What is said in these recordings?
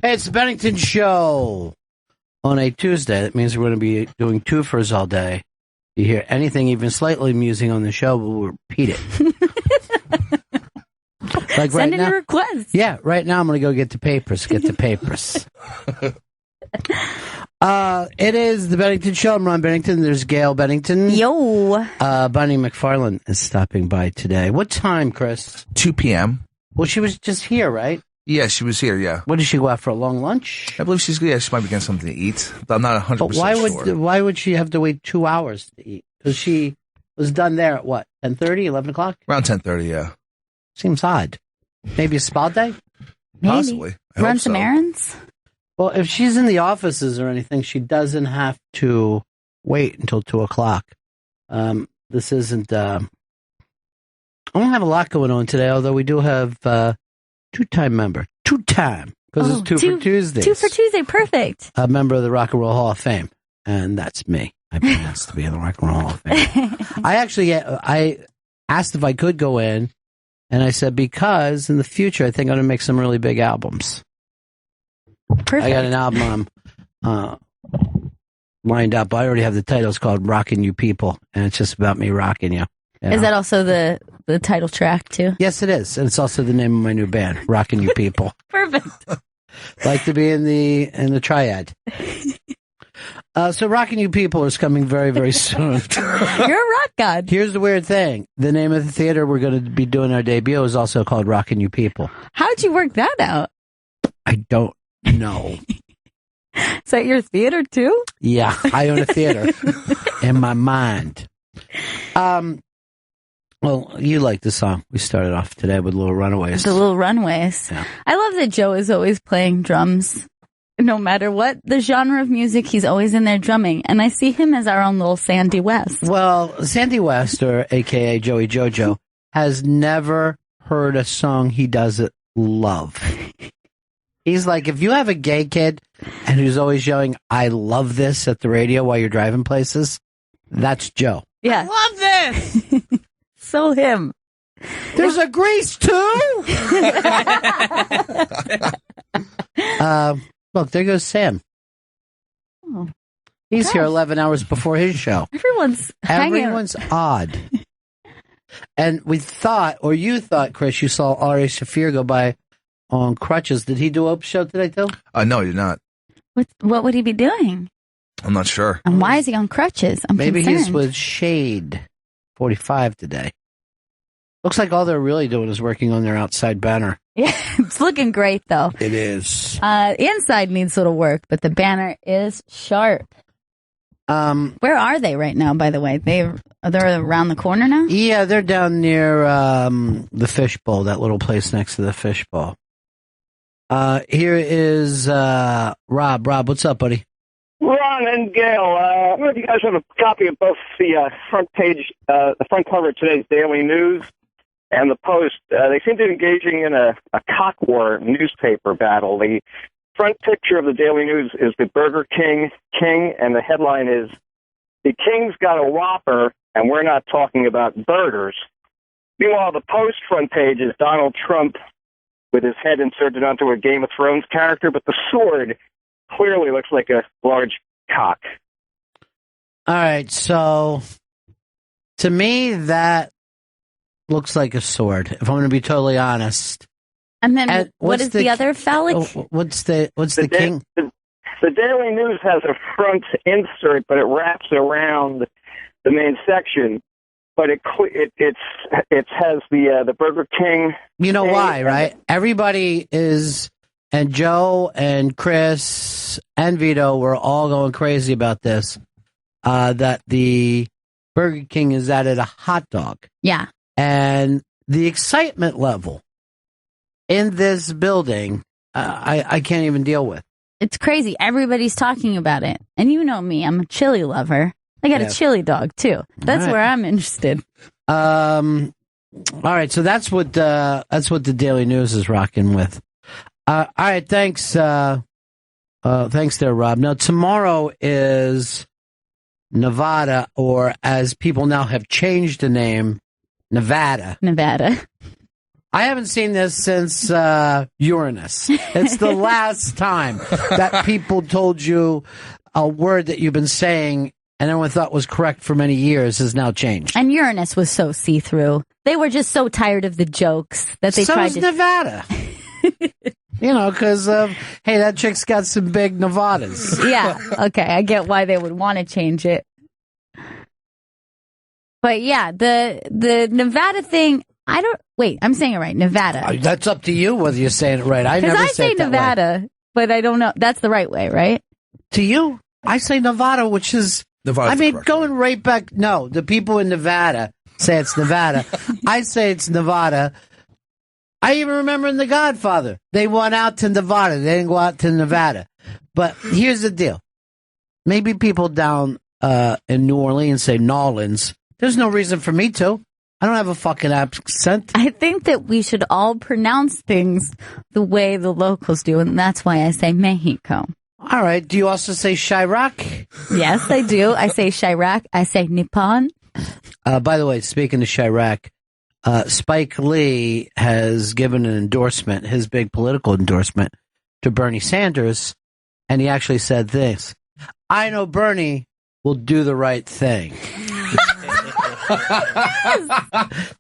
Hey, it's the Bennington Show on a Tuesday. That means we're going to be doing twofers all day. You hear anything even slightly amusing on the show, we'll repeat it. Like Send right in now, a request. Yeah, right now I'm going to go get the papers. It is the Bennington Show. I'm Ron Bennington. There's Gail Bennington. Yo. Bunny McFarland is stopping by today. What time, Chris? 2 p.m. Well, she was just here, right? Yeah, she was here, yeah. What, did she go out for a long lunch? I believe she might be getting something to eat. But I'm not 100% But sure. why would she have to wait 2 hours to eat? Because she was done there at what, 10:30, 11 o'clock? Around 10:30, yeah. Seems odd. Maybe a spa day? Maybe. Possibly. I Run hope some so. errands? Well, if she's in the offices or anything, she doesn't have to wait until 2 o'clock. This isn't... I don't have a lot going on today, although we do have two-time member. Two-time. Because it's two for Tuesdays. 2 for Tuesday, perfect. A member of the Rock and Roll Hall of Fame. And that's me. I've been asked to be in the Rock and Roll Hall of Fame. I asked if I could go in, and I said, because in the future, I think I'm going to make some really big albums. Perfect. I got an album lined up. I already have the title. It's called Rockin' You People, and it's just about me rocking you. Is that also the title track, too? Yes, it is. And it's also the name of my new band, Rockin' You People. Perfect. Like to be in the triad. So Rockin' You People is coming very, very soon. You're a rock god. Here's the weird thing. The name of the theater we're going to be doing our debut is also called Rockin' You People. How'd you work that out? I don't know. Is that your theater, too? Yeah, I own a theater in my mind. Well, you like the song. We started off today with Little Runaways. The Little Runaways. Yeah. I love that Joe is always playing drums. No matter what the genre of music, he's always in there drumming. And I see him as our own little Sandy West. Well, Sandy West, or a.k.a. Joey Jojo, has never heard a song he doesn't love. He's like, if you have a gay kid and who's always yelling, I love this at the radio while you're driving places, that's Joe. Yeah. I love this! So him. There's a Grease too! Look, there goes Sam. Oh, He's gosh. here 11 hours before his show. Everyone's odd. And we thought, or you thought, Chris, you saw Ari Shaffir go by on crutches. Did he do a show today, too? No, he did not. What would he be doing? I'm not sure. And why is he on crutches? I'm Maybe concerned. he's with Shade 45 today. Looks like all they're really doing is working on their outside banner. Yeah, it's looking great, though. It is. Inside needs a little work, but the banner is sharp. Where are they right now, by the way? They're around the corner now? Yeah, they're down near the Fishbowl, that little place next to the Fishbowl. Here is Rob. Rob, what's up, buddy? Ron and Gail, I don't know if you guys have a copy of both the front page, the front cover of today's Daily News and the Post. They seem to be engaging in a cock war newspaper battle. The front picture of the Daily News is the Burger King, and the headline is, "The King's got a Whopper, and we're not talking about burgers." Meanwhile, the Post front page is Donald Trump with his head inserted onto a Game of Thrones character, but the sword clearly looks like a large cock. All right, so to me, that looks like a sword, if I'm going to be totally honest. And then what is the other phallic? What's the king? The Daily News has a front insert, but it wraps around the main section. But it has the Burger King. You know why, right? Everybody is, and Joe and Chris and Vito were all going crazy about this. That the Burger King is added a hot dog. Yeah. And the excitement level in this building, I can't even deal with. It's crazy. Everybody's talking about it. And you know me, I'm a chili lover. I got a chili dog, too. That's where I'm interested. All right, so that's what the Daily News is rocking with. All right, thanks. Thanks there, Rob. Now, tomorrow is Nevada, or as people now have changed the name, Nevada. Nevada. I haven't seen this since Uranus. It's the last time that people told you a word that you've been saying and everyone thought was correct for many years has now changed. And Uranus was so see-through. They were just so tired of the jokes that they tried to... Nevada. Because, hey, that chick's got some big Nevadas. Yeah, okay, I get why they would want to change it. But yeah, the Nevada thing, I'm saying it right, Nevada. That's up to you whether you're saying it right. Because I say Nevada, but I don't know. That's the right way, right? To you, I say Nevada, which is... Nevada's going right back... No, the people in Nevada say it's Nevada. I say it's Nevada. I even remember in The Godfather, they went out to Nevada. They didn't go out to Nevada. But here's the deal. Maybe people down in New Orleans say Nolans. There's no reason for me to. I don't have a fucking accent. I think that we should all pronounce things the way the locals do, and that's why I say Mexico. All right. Do you also say Chirac? Yes, I do. I say Chirac. I say Nippon. By the way, speaking of Chirac, Spike Lee has given an endorsement, his big political endorsement, to Bernie Sanders, and he actually said this: I know Bernie will do the right thing.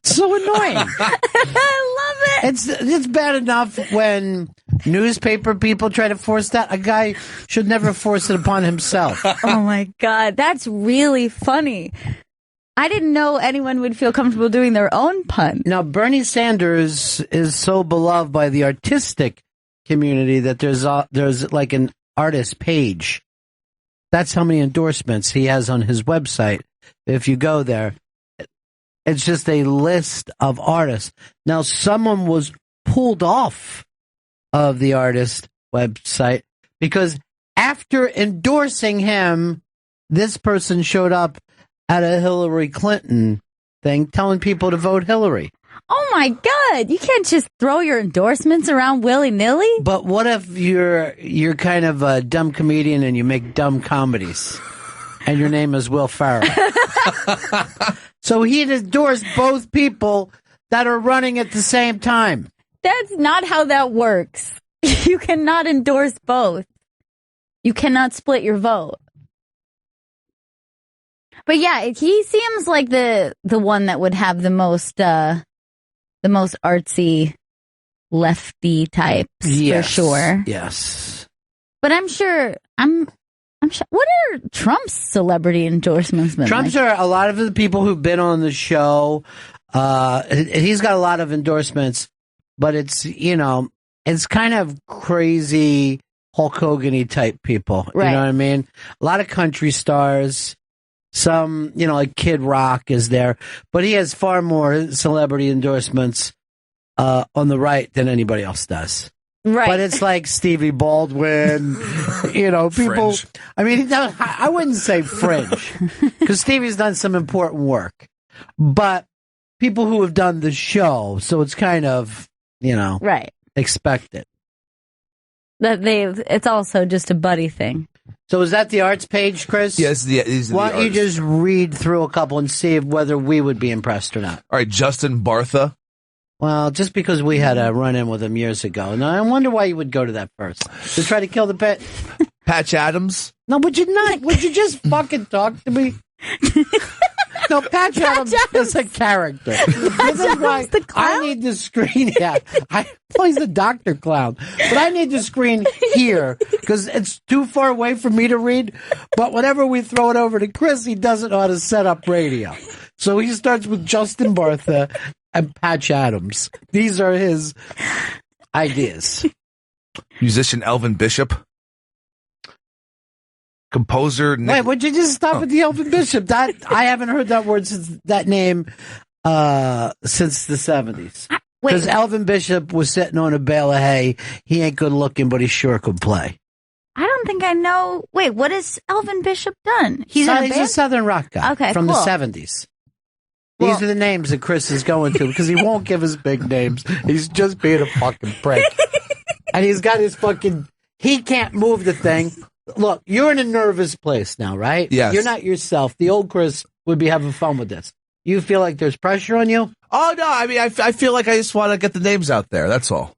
So annoying. I love it. It's bad enough when newspaper people try to force that. A guy should never force it upon himself. Oh my God, that's really funny. I didn't know anyone would feel comfortable doing their own pun. Now, Bernie Sanders is so beloved by the artistic community that there's like an artist page. That's how many endorsements he has on his website. If you go there, it's just a list of artists. Now, someone was pulled off of the artist website because after endorsing him, this person showed up at a Hillary Clinton thing telling people to vote Hillary. Oh my God, you can't just throw your endorsements around willy-nilly. But what if you're kind of a dumb comedian and you make dumb comedies and your name is Will Ferrell? So he'd endorse both people that are running at the same time. That's not how that works. You cannot endorse both. You cannot split your vote. But yeah, he seems like the one that would have the most artsy lefty types, yes, for sure. Yes. But I'm sure. What are Trump's celebrity endorsements been Trump's like? are a lot of the people who've been on the show. He's got a lot of endorsements, but it's kind of crazy Hulk Hogan-y type people. Right. You know what I mean? A lot of country stars. Some, like Kid Rock is there, but he has far more celebrity endorsements on the right than anybody else does. Right. But it's like Stevie Baldwin, people. Fringe. I mean, I wouldn't say fringe because Stevie's done some important work, but people who have done the show, so it's kind of, right, expected. It's also just a buddy thing. So is that the arts page, Chris? Yes, these are Why the don't you artists. just read through a couple and see whether we would be impressed or not? All right, Justin Bartha. Well, just because we had a run-in with him years ago. Now, I wonder why you would go to that first. To try to kill the pet? Patch Adams. No, would you not? Would you just fucking talk to me? No, Patch Adams is a character. This is why the clown? I need the screen. Yeah, he's the Dr. Clown. But I need the screen here because it's too far away for me to read. But whenever we throw it over to Chris, he doesn't know how to set up radio. So he starts with Justin Bartha and Patch Adams. These are his ideas. Musician Elvin Bishop. Composer Nick. Wait, would you just stop at the Elvin Bishop? That I haven't heard that word since that name since the 70s. Because Elvin Bishop was sitting on a bale of hay. He ain't good looking, but he sure could play. I don't think I know. Wait, what has Elvin Bishop done? He's a Southern rock guy from cool. the 70s. These are the names that Chris is going to because he won't give his big names. He's just being a fucking prick. And he's got his fucking... He can't move the thing. Look, you're in a nervous place now, right? Yes. You're not yourself. The old Chris would be having fun with this. You feel like there's pressure on you? Oh, no. I mean, I feel like I just want to get the names out there. That's all.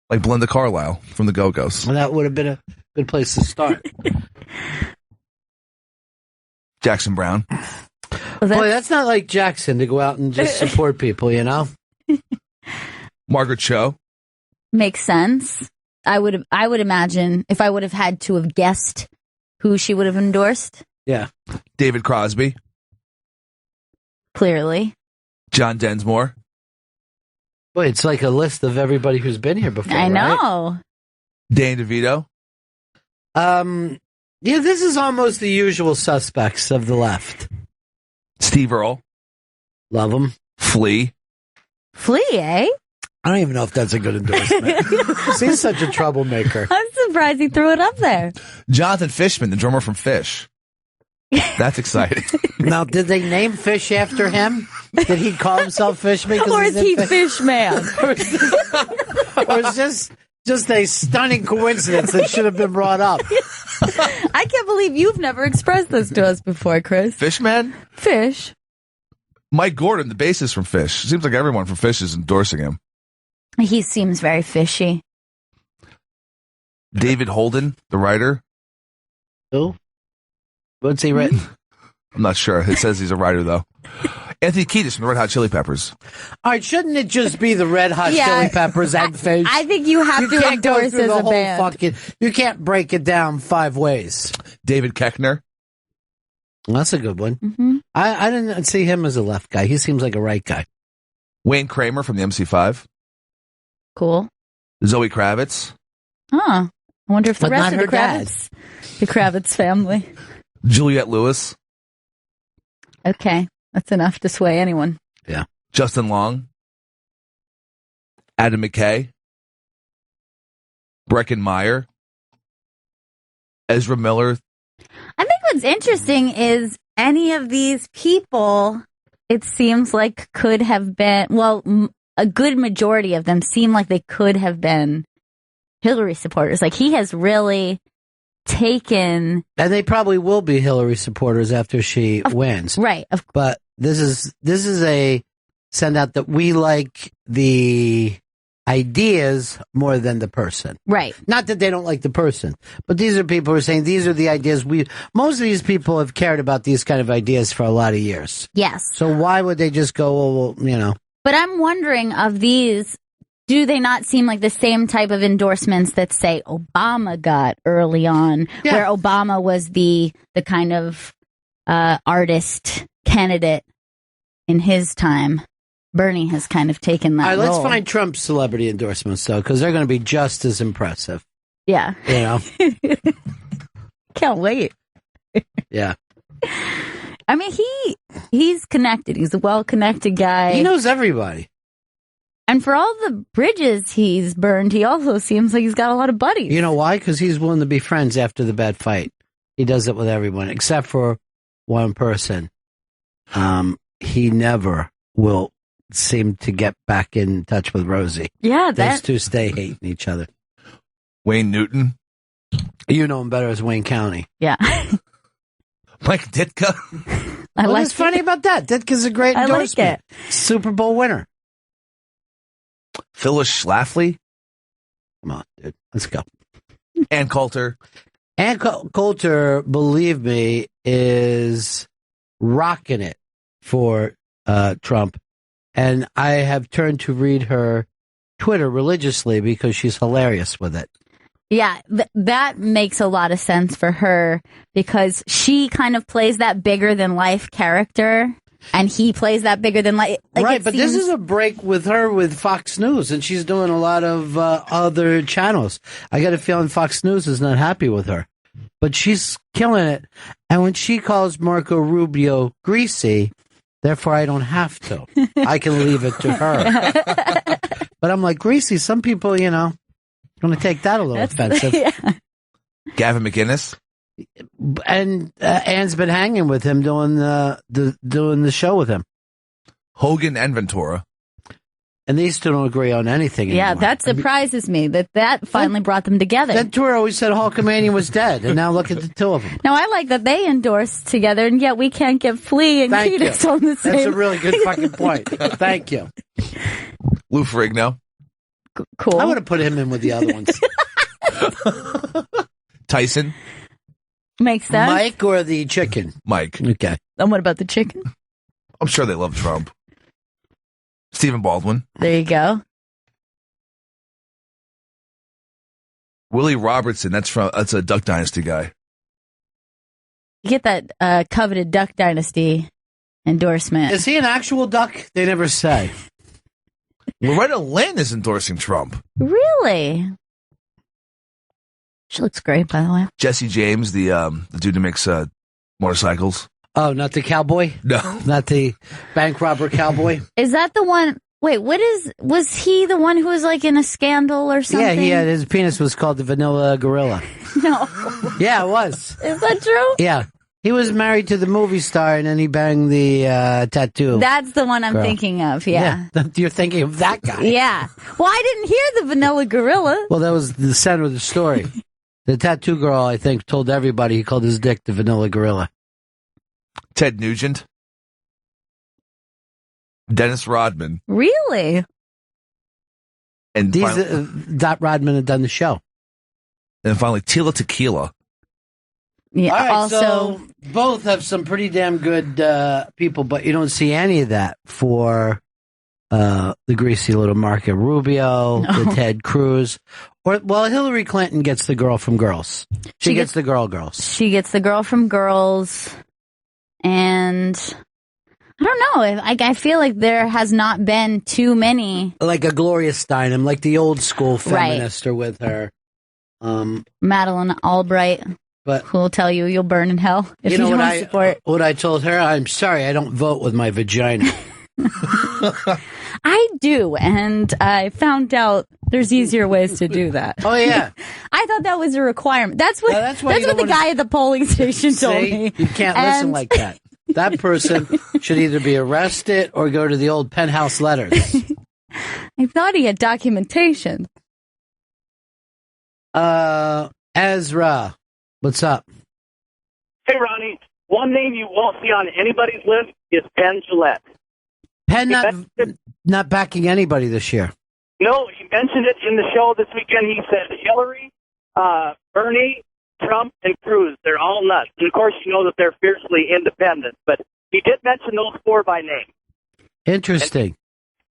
Like Belinda Carlisle from the Go-Go's. Well, that would have been a good place to start. Jackson Brown. Was that- Boy, that's not like Jackson to go out and just support people, you know? Margaret Cho. Makes sense. I would imagine if I would have had to have guessed who she would have endorsed. Yeah. David Crosby. Clearly. John Densmore. Boy, it's like a list of everybody who's been here before. I right? know. Dan DeVito. Yeah, this is almost the usual suspects of the left. Steve Earle. Love them. Flea. Flea, eh? I don't even know if that's a good endorsement. He's such a troublemaker. I'm surprised he threw it up there. Jonathan Fishman, the drummer from Fish. That's exciting. Now, did they name Fish after him? Did he call himself Fishman? Or is he Fish Man? Or is this just a stunning coincidence that should have been brought up? I can't believe you've never expressed this to us before, Chris. Fishman? Fish. Mike Gordon, the bassist from Fish. Seems like everyone from Fish is endorsing him. He seems very fishy. David Holden, the writer. Who? What's he written? I'm not sure. It says he's a writer, though. Anthony Kiedis from the Red Hot Chili Peppers. All right, shouldn't it just be the Red Hot Chili Peppers and Fish? I think you have to can't go endorse through as the a whole band. fucking. You can't break it down 5 ways. David Koechner. Well, that's a good one. Mm-hmm. I didn't see him as a left guy. He seems like a right guy. Wayne Kramer from the MC5. Cool. Zoe Kravitz. Huh. I wonder if the But rest not of the her dad. Kravitz family. Juliette Lewis. Okay. That's enough to sway anyone. Justin Long. Adam McKay. Breckin Meyer. Ezra Miller. I think what's interesting is any of these people, it seems like could have been, well, a good majority of them seem like they could have been Hillary supporters. Like he has really taken. And they probably will be Hillary supporters after she wins. Right. But this is a send out that we like the ideas more than the person. Right. Not that they don't like the person, but these are people who are saying these are the ideas most of these people have cared about these kind of ideas for a lot of years. Yes. So why would they just go, well, you know? But I'm wondering of these, do they not seem like the same type of endorsements that say Obama got early on, where Obama was the kind of artist candidate in his time? Bernie has kind of taken that All right, role. let's find Trump's celebrity endorsements, though, because they're going to be just as impressive. Yeah. You know? Can't wait. Yeah. I mean, he's connected. He's a well-connected guy. He knows everybody. And for all the bridges he's burned, he also seems like he's got a lot of buddies. You know why? Because he's willing to be friends after the bad fight. He does it with everyone, except for one person. He never will seem to get back in touch with Rosie. Yeah, Those two stay hating each other. Wayne Newton. You know him better as Wayne County. Yeah. Mike Ditka. What's funny about that? Ditka's a great endorsement. I like it. Super Bowl winner. Phyllis Schlafly. Come on, dude. Let's go. Ann Coulter. Ann Coulter, believe me, is rocking it for Trump. And I have turned to read her Twitter religiously because she's hilarious with it. Yeah, that makes a lot of sense for her because she kind of plays that bigger than life character and he plays that bigger than life. Like right, but this is a break with her with Fox News and she's doing a lot of other channels. I got a feeling Fox News is not happy with her, but she's killing it. And when she calls Marco Rubio greasy, therefore I don't have to. I can leave it to her. But I'm like, greasy, some people, you know, going to take that a little offensive. Yeah. Gavin McInnes. And Ann's been hanging with him doing the show with him. Hogan and Ventura. And these two don't agree on anything anymore. Yeah, that surprises me that finally brought them together. That tour always said Hulkamania was dead, and now look at the two of them. Now, I like that they endorsed together, and yet we can't get Flea and Kiedis on the same. That's a really good fucking point. Thank you. Lou Ferrigno. Cool. I would have put him in with the other ones. Tyson. Makes sense. Mike or the chicken? Mike. Okay. And what about the chicken? I'm sure they love Trump. Stephen Baldwin. There you go. Willie Robertson. That's a Duck Dynasty guy. You get that coveted Duck Dynasty endorsement. Is he an actual duck? They never say. Loretta Lynn is endorsing Trump. Really? She looks great, by the way. Jesse James, the dude who makes motorcycles. Oh, not the cowboy? No. Not the bank robber cowboy? Is that the one? Wait, was he the one who was like in a scandal or something? Yeah, his penis was called the Vanilla Gorilla. No. Yeah, it was. Is that true? Yeah. He was married to the movie star, and then he banged the tattoo. That's the one I'm girl. Thinking of, yeah. You're thinking of that guy. Yeah. Well, I didn't hear the Vanilla Gorilla. Well, that was the center of the story. The tattoo girl, I think, told everybody he called his dick the Vanilla Gorilla. Ted Nugent. Dennis Rodman. Really? And Dot Rodman had done the show. And finally, Tila Tequila. Yeah. All right, also, so both have some pretty damn good people, but you don't see any of that for the greasy little Marco Rubio, the Ted Cruz, well, Hillary Clinton gets the girl from Girls. She gets the girls. She gets the girl from Girls, and I don't know. I feel like there has not been too many. Like a Gloria Steinem, like the old school feminist are with her. Madeleine Albright. But who will tell you you'll burn in hell if you don't support. What I told her, I'm sorry, I don't vote with my vagina. I do, and I found out there's easier ways to do that. Oh, yeah. I thought that was a requirement. That's what the guy at the polling station told me. You can't listen like that. That person should either be arrested or go to the old penthouse letters. I thought he had documentation. Ezra, what's up? Hey, Ronnie. One name you won't see on anybody's list is Penn Jillette. Penn not backing anybody this year. No, he mentioned it in the show this weekend. He said Hillary, Bernie, Trump, and Cruz, they're all nuts. And, of course, you know that they're fiercely independent. But he did mention those four by name. Interesting.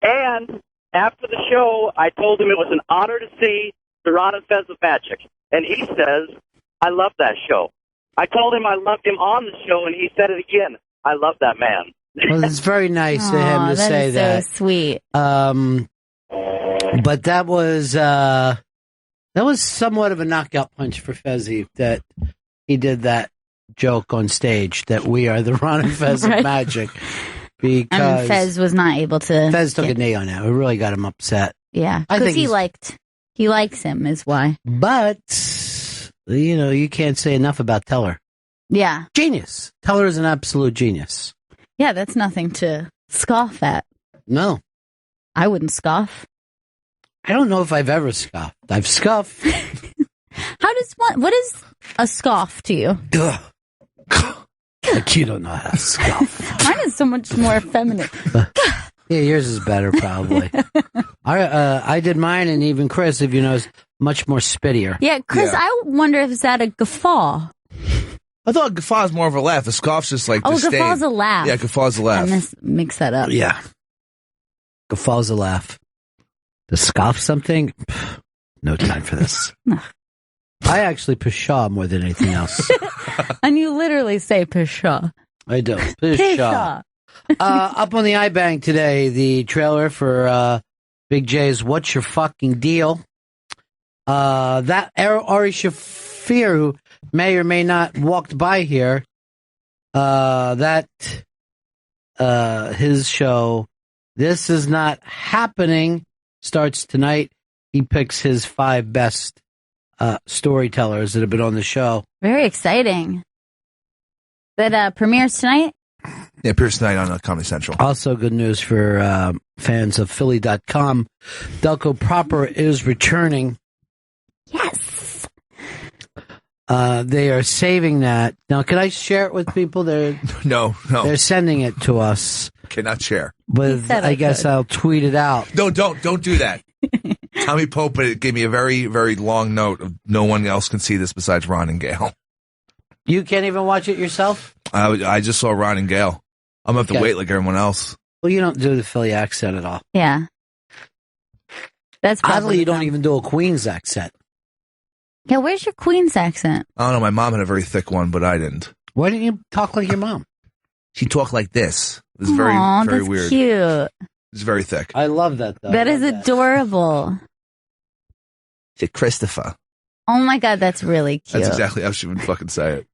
And after the show, I told him it was an honor to see the Ron and Fez of Magic. And he says, I love that show. I told him I loved him on the show, and he said it again. I love that man. Well, it's very nice of him to say that. So sweet. But that was somewhat of a knockout punch for Fezzy that he did that joke on stage that we are the Ron and Fez of Magic. Because Fez was not able to. Fez took a knee on it. It really got him upset. Yeah, because he likes him is why. But you can't say enough about Teller. Yeah, genius. Teller is an absolute genius. Yeah, that's nothing to scoff at. No, I wouldn't scoff. I don't know if I've ever scoffed. I've scoffed. What is a scoff to you? Like you don't know how to scoff. Mine is so much more feminine. Yeah, yours is better probably. I did mine, and even Chris, if you know, is much more spittier. Yeah, Chris, I wonder if is that a guffaw? I thought guffaw is more of a laugh. A scoff's just like disdain. Guffaw's a laugh. Yeah, guffaw's a laugh. I mix that up. Yeah. Guffaw's a laugh. To scoff something? No time for this. I actually pshaw more than anything else. And you literally say pshaw. I do. Pshaw. Up on the iBank today, the trailer for Big J's What's Your Fucking Deal? That Ari Shaffir, who may or may not walked by here, his show, This Is Not Happening, starts tonight. He picks his 5 best storytellers that have been on the show. Very exciting. That premieres tonight? Yeah, appears tonight on Comedy Central. Also, good news for fans of Philly.com. Delco Proper is returning. Yes. They are saving that. Now, can I share it with people? No. They're sending it to us. Cannot share. But I guess I'll tweet it out. No, don't do that. Tommy Pope gave me a very, very long note of no one else can see this besides Ron and Gail. You can't even watch it yourself? I just saw Ron and Gail. I'm going to have to wait like everyone else. Well, you don't do the Philly accent at all. Yeah. That's oddly, you don't even do a Queens accent. Yeah, where's your Queens accent? I don't know. My mom had a very thick one, but I didn't. Why didn't you talk like your mom? She talked like this. It was very, very that's weird. Cute. It's very thick. I love that, though. That is adorable. She said, Christopher. Oh my God, that's really cute. That's exactly how she would fucking say it.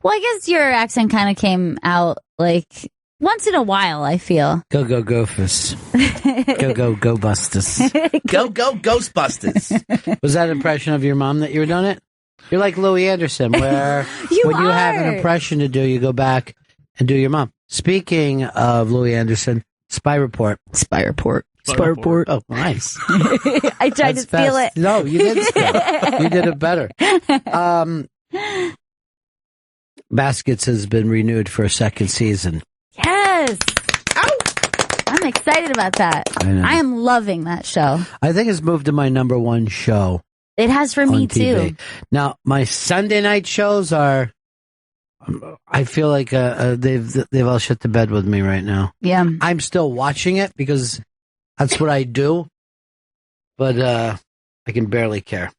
Well, I guess your accent kind of came out like once in a while, I feel. Go, Gophus. Go, Bustus. Go, Ghostbusters. Was that an impression of your mom that you were doing it? You're like Louis Anderson, where you have an impression to do, you go back and do your mom. Speaking of Louis Anderson, Spy Report. Oh, nice. I tried to steal it. No, you didn't steal it. You did it better. Baskets has been renewed for a second season. Yes. Ow! I'm excited about that. I am loving that show. I think it's moved to my number one show. It has for me, too. Now, my Sunday night shows are, I feel like they've all shut to bed with me right now. Yeah. I'm still watching it because that's what I do, but I can barely care.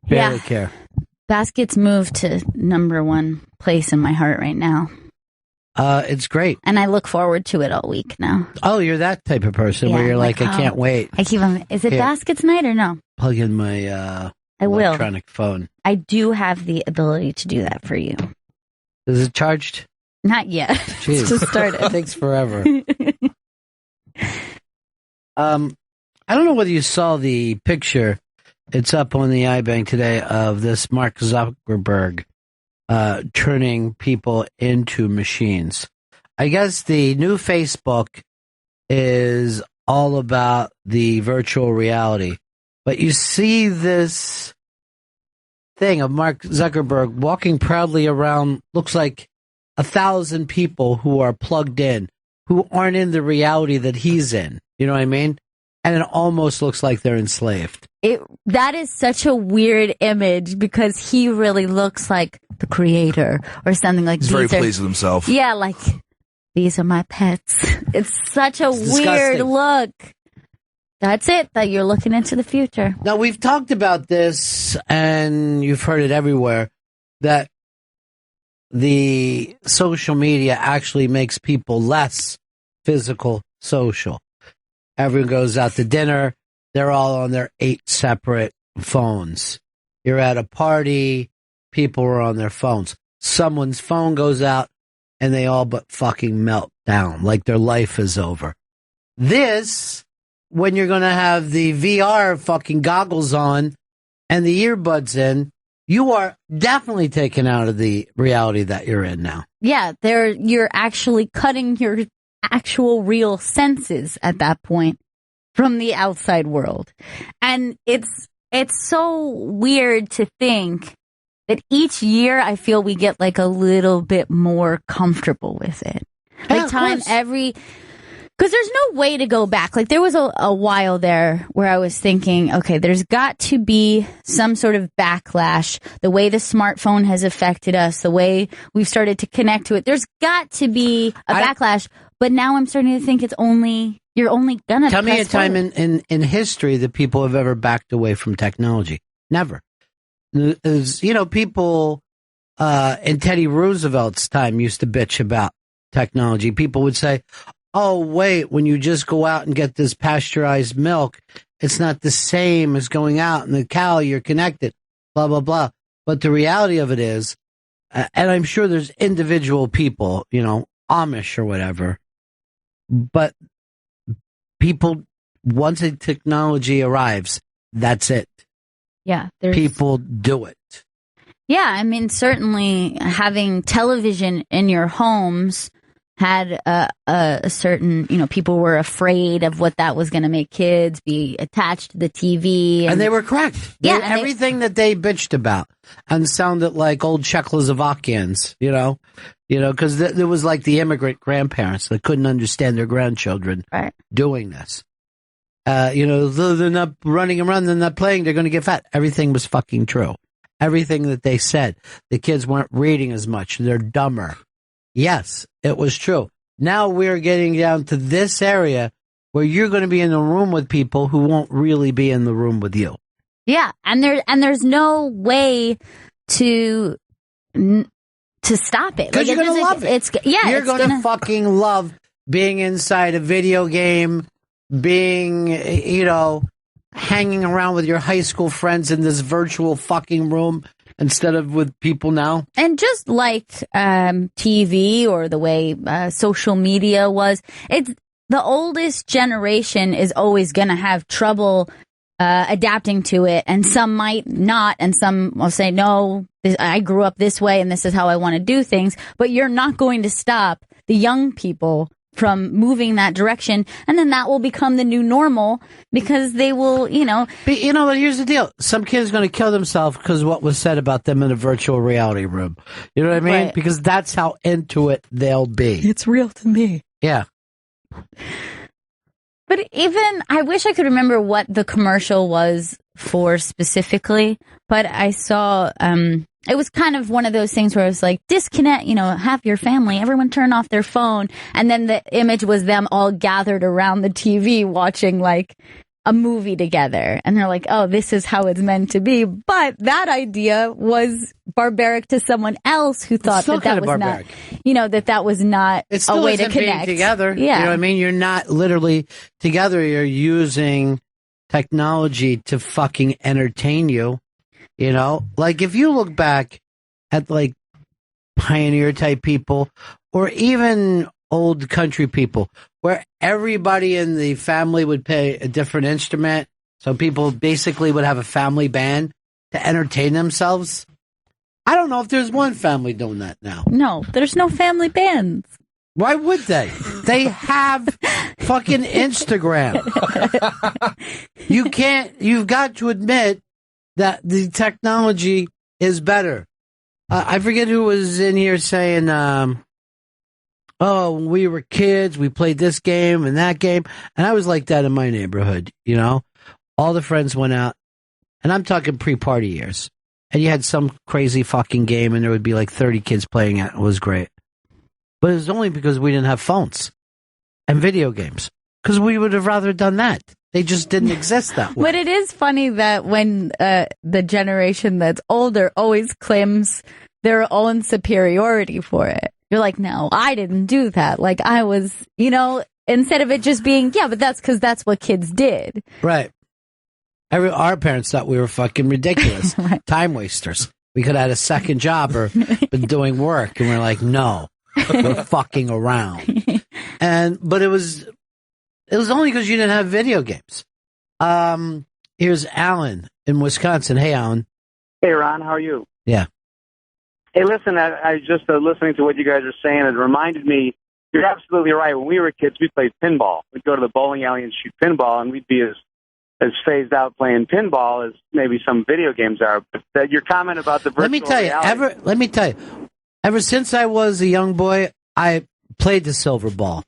Barely care. Baskets moved to number one place in my heart right now. It's great. And I look forward to it all week now. Oh, you're that type of person where you're like, I can't wait. I keep on. Is it Baskets night or no? Plug in my electronic phone. I do have the ability to do that for you. Is it charged? Not yet. Jeez. It's just started. It takes forever. I don't know whether you saw the picture. It's up on the iBank today of this Mark Zuckerberg turning people into machines. I guess the new Facebook is all about the virtual reality. But you see this thing of Mark Zuckerberg walking proudly around, looks like 1,000 people who are plugged in, who aren't in the reality that he's in. You know what I mean? And it almost looks like they're enslaved. That is such a weird image because he really looks like the creator or something like that. He's very pleased with himself. Yeah, like, these are my pets. It's such a weird look. That's it, that you're looking into the future. Now, we've talked about this, and you've heard it everywhere, that the social media actually makes people less physical social. Everyone goes out to dinner. They're all on their 8 separate phones. You're at a party. People are on their phones. Someone's phone goes out, and they all but fucking melt down, like their life is over. This, when you're going to have the VR fucking goggles on and the earbuds in, you are definitely taken out of the reality that you're in now. Yeah, you're actually cutting your actual real senses at that point from the outside world. And it's so weird to think that each year I feel we get like a little bit more comfortable with it. Like because there's no way to go back. Like there was a while there where I was thinking, okay, there's got to be some sort of backlash. The way the smartphone has affected us, the way we've started to connect to it. There's got to be a backlash. But now I'm starting to think you're only gonna tell me a time in history that people have ever backed away from technology. Never. People in Teddy Roosevelt's time used to bitch about technology. People would say, oh, wait, when you just go out and get this pasteurized milk, it's not the same as going out in the cow, you're connected, blah, blah, blah. But the reality of it is, and I'm sure there's individual people, Amish or whatever, but people, once a technology arrives, that's it. Yeah. People do it. Yeah, I mean, certainly having television in your homes had a certain, people were afraid of what that was going to make kids be attached to the TV. And they were correct. Everything that they bitched about and sounded like old Czechoslovakians, because there was like the immigrant grandparents that couldn't understand their grandchildren doing this. They're not running around, they're not playing, they're going to get fat. Everything was fucking true. Everything that they said. The kids weren't reading as much. They're dumber. Yes, it was true. Now we're getting down to this area where you're going to be in the room with people who won't really be in the room with you. Yeah, and there's no way to stop it. Because you're going to love it. You're going to fucking love being inside a video game, being, hanging around with your high school friends in this virtual fucking room instead of with people now. And just like TV or the way social media was, it's the oldest generation is always going to have trouble adapting to it, and some might not, and some will say, no, I grew up this way and this is how I want to do things. But you're not going to stop the young people from moving that direction, and then that will become the new normal because they will, But but here's the deal. Some kid's going to kill themselves because of what was said about them in a virtual reality room. You know what I mean? Right. Because that's how into it they'll be. It's real to me. Yeah. But even, I wish I could remember what the commercial was for specifically, but I saw, it was kind of one of those things where it was like, disconnect, have your family, everyone turn off their phone. And then the image was them all gathered around the TV watching like a movie together. And they're like, oh, this is how it's meant to be. But that idea was barbaric to someone else who thought that was barbaric. Not, that was not a way to connect. Being together. Yeah. You know what I mean? You're not literally together. You're using technology to fucking entertain you. Like if you look back at like pioneer type people or even old country people where everybody in the family would play a different instrument. So people basically would have a family band to entertain themselves. I don't know if there's one family doing that now. No, there's no family bands. Why would they? They have fucking Instagram. You've got to admit that the technology is better. I forget who was in here saying, when we were kids, we played this game and that game. And I was like that in my neighborhood, All the friends went out, and I'm talking pre-party years. And you had some crazy fucking game, and there would be like 30 kids playing it. It was great. But it was only because we didn't have phones and video games. Because we would have rather done that. They just didn't exist that way. But it is funny that when the generation that's older always claims their own superiority for it. You're like, no, I didn't do that. Like I was, instead of it just being, yeah, but that's because that's what kids did. Right. Our parents thought we were fucking ridiculous. Right. Time wasters. We could have had a second job or been doing work. And we're like, no, we're fucking around. But it was only because you didn't have video games. Here's Alan in Wisconsin. Hey, Alan. Hey, Ron. How are you? Yeah. Hey, listen, I just listening to what you guys are saying. It reminded me, you're absolutely right. When we were kids, we played pinball. We'd go to the bowling alley and shoot pinball, and we'd be as phased out playing pinball as maybe some video games are. But your comment about the virtual reality. Let me tell you, ever since I was a young boy, I played the silver ball.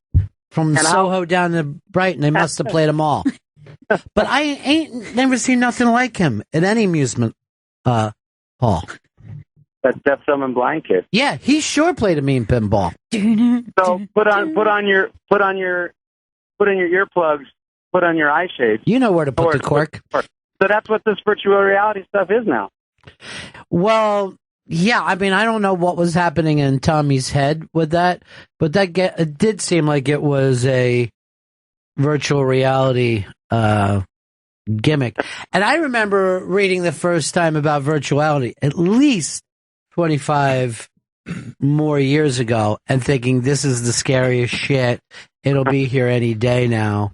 From Soho down to Brighton, they must have played them all. But I ain't never seen nothing like him at any amusement hall. That deaf, dumb, and blind kid. Yeah, he sure played a mean pinball. So put on your earplugs, put on your eye shades. You know where to put the cork. So that's what this virtual reality stuff is now. Well, yeah, I mean, I don't know what was happening in Tommy's head with that, but it did seem like it was a virtual reality gimmick. And I remember reading the first time about virtuality at least 25 more years ago and thinking this is the scariest shit. It'll be here any day now.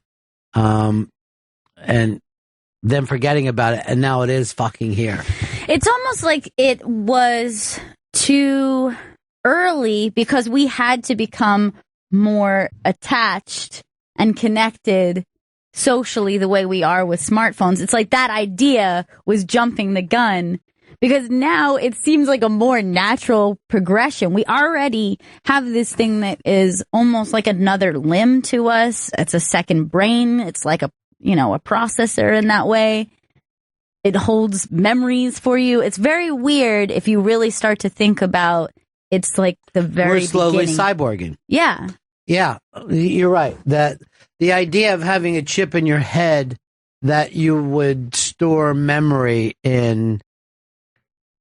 And then forgetting about it, and now it is fucking here. It's almost like it was too early because we had to become more attached and connected socially the way we are with smartphones. It's like that idea was jumping the gun because now it seems like a more natural progression. We already have this thing that is almost like another limb to us. It's a second brain. It's like a processor in that way. It holds memories for you. It's very weird if you really start to think about it's like the very We're slowly beginning. cyborging. Yeah. Yeah, you're right. That the idea of having a chip in your head that you would store memory in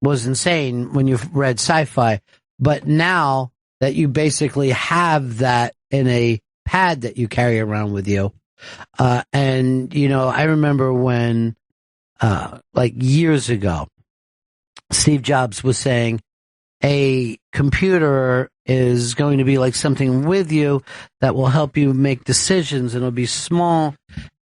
was insane when you read sci-fi. But now that you basically have that in a pad that you carry around with you, and I remember when, like years ago, Steve Jobs was saying a computer is going to be like something with you that will help you make decisions, and it'll be small,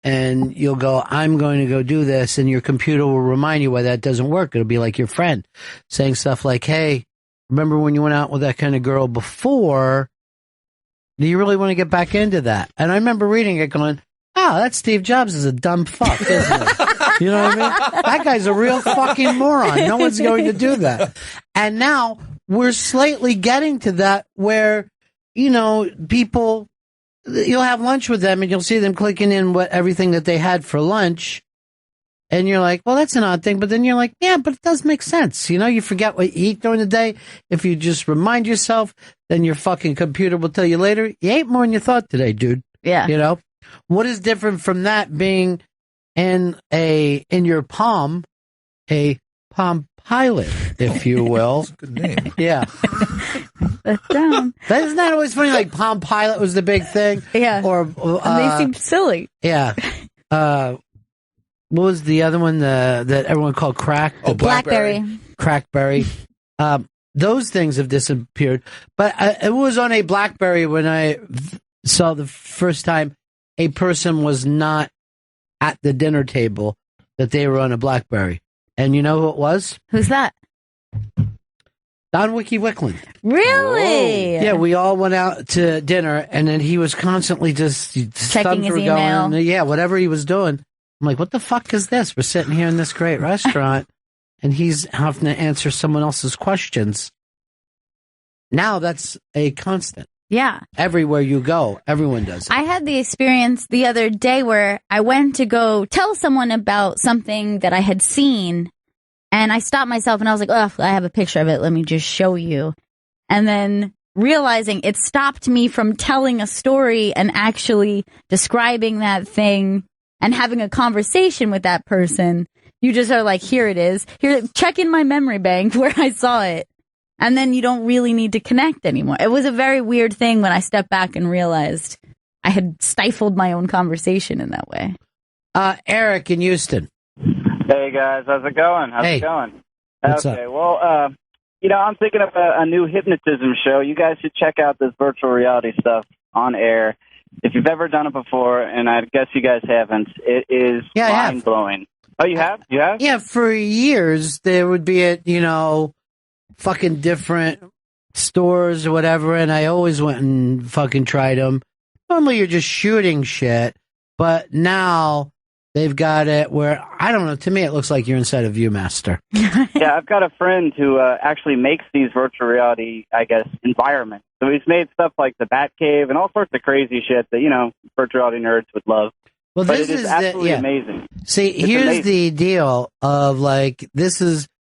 and you'll go, I'm going to go do this, and your computer will remind you why that doesn't work. It'll be like your friend saying stuff like, hey, remember when you went out with that kind of girl before? Do you really want to get back into that? And I remember reading it going, wow, that Steve Jobs is a dumb fuck, isn't he? You know what I mean? That guy's a real fucking moron. No one's going to do that. And now we're slightly getting to that where, people, you'll have lunch with them and you'll see them clicking in everything that they had for lunch. And you're like, well, that's an odd thing. But then you're like, yeah, but it does make sense. You forget what you eat during the day. If you just remind yourself, then your fucking computer will tell you later, you ate more than you thought today, dude. Yeah. What is different from that being in your palm, a Palm Pilot, if you will? That's a good name. Yeah. That's down. Isn't that always funny? Like Palm Pilot was the big thing. Yeah. Or And they seem silly. Yeah. What was the other one that everyone called crack? Oh, BlackBerry. Crackberry. Those things have disappeared. But it was on a BlackBerry when I saw the first time a person was not at the dinner table, that they were on a BlackBerry. And you know who it was? Who's that? Don Wiki Wickland. Really? Yeah, we all went out to dinner, and then he was constantly just checking his email. Yeah, whatever he was doing. I'm like, what the fuck is this? We're sitting here in this great restaurant, and he's having to answer someone else's questions. Now that's a constant. Yeah. Everywhere you go, everyone does it. I had the experience the other day where I went to go tell someone about something that I had seen, and I stopped myself and I was like, oh, I have a picture of it. Let me just show you. And then realizing it stopped me from telling a story and actually describing that thing and having a conversation with that person. You just are like, here it is. Here, check in my memory bank where I saw it. And then you don't really need to connect anymore. It was a very weird thing when I stepped back and realized I had stifled my own conversation in that way. Eric in Houston. Hey, guys. How's it going? How's it going? What's okay, up? Well, I'm thinking of a new hypnotism show. You guys should check out this virtual reality stuff on air. If you've ever done it before, and I guess you guys haven't, it is mind-blowing. Oh, you have? You have? Yeah, for years there would be fucking different stores or whatever, and I always went and fucking tried them. Normally you're just shooting shit, but now they've got it where, I don't know, to me it looks like you're inside a Viewmaster. Yeah, I've got a friend who actually makes these virtual reality, I guess, environments. So he's made stuff like the Batcave and all sorts of crazy shit that, virtual reality nerds would love. Well, but this it is absolutely amazing. See, here's the deal of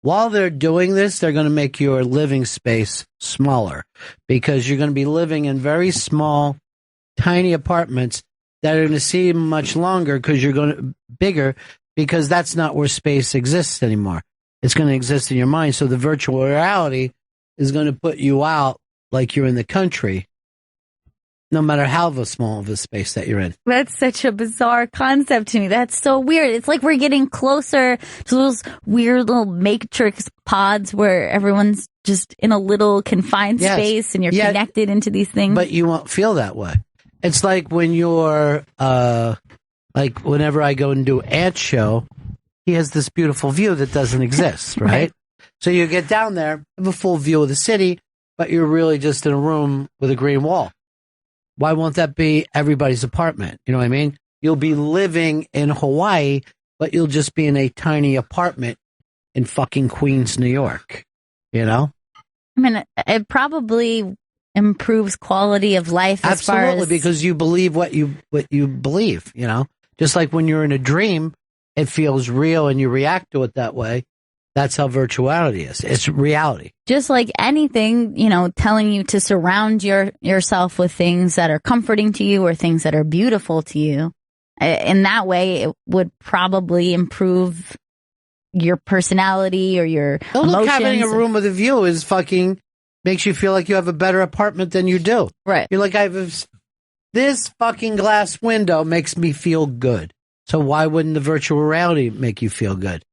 while they're doing this, they're going to make your living space smaller because you're going to be living in very small, tiny apartments that are going to seem much longer because you're going to bigger because that's not where space exists anymore. It's going to exist in your mind. So the virtual reality is going to put you out like you're in the country, no matter how small of a space that you're in. That's such a bizarre concept to me. That's so weird. It's like we're getting closer to those weird little matrix pods where everyone's just in a little confined space and you're connected into these things. But you won't feel that way. It's like when you're, like whenever I go and do Ant Show, he has this beautiful view that doesn't exist, right? So you get down there, have a full view of the city, but you're really just in a room with a green wall. Why won't that be everybody's apartment? You know what I mean? You'll be living in Hawaii, but you'll just be in a tiny apartment in fucking Queens, New York. You know? I mean, it probably improves quality of life. Absolutely, because you believe what you believe, you know? Just like when you're in a dream, it feels real and you react to it that way. That's how virtuality is. It's reality. Just like anything, you know, telling you to surround yourself with things that are comforting to you or things that are beautiful to you. In that way, it would probably improve your personality or your emotions. Look, having a room with a view is fucking makes you feel like you have a better apartment than you do. Right. You're like, this fucking glass window makes me feel good. So why wouldn't the virtual reality make you feel good?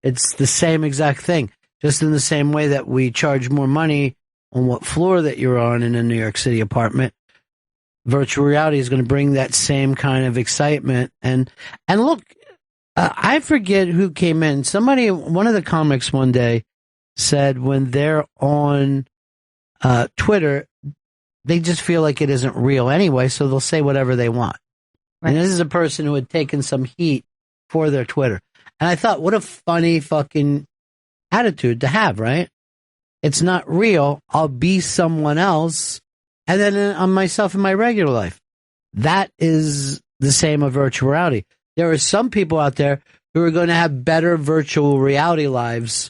It's the same exact thing. Just in the same way that we charge more money on what floor that you're on in a New York City apartment, virtual reality is going to bring that same kind of excitement. And look, I forget who came in. One of the comics one day said when they're on Twitter, they just feel like it isn't real anyway, so they'll say whatever they want. Right. And this is a person who had taken some heat for their Twitter. And I thought, what a funny fucking attitude to have, right? It's not real. I'll be someone else. And then on myself in my regular life. That is the same of virtual reality. There are some people out there who are going to have better virtual reality lives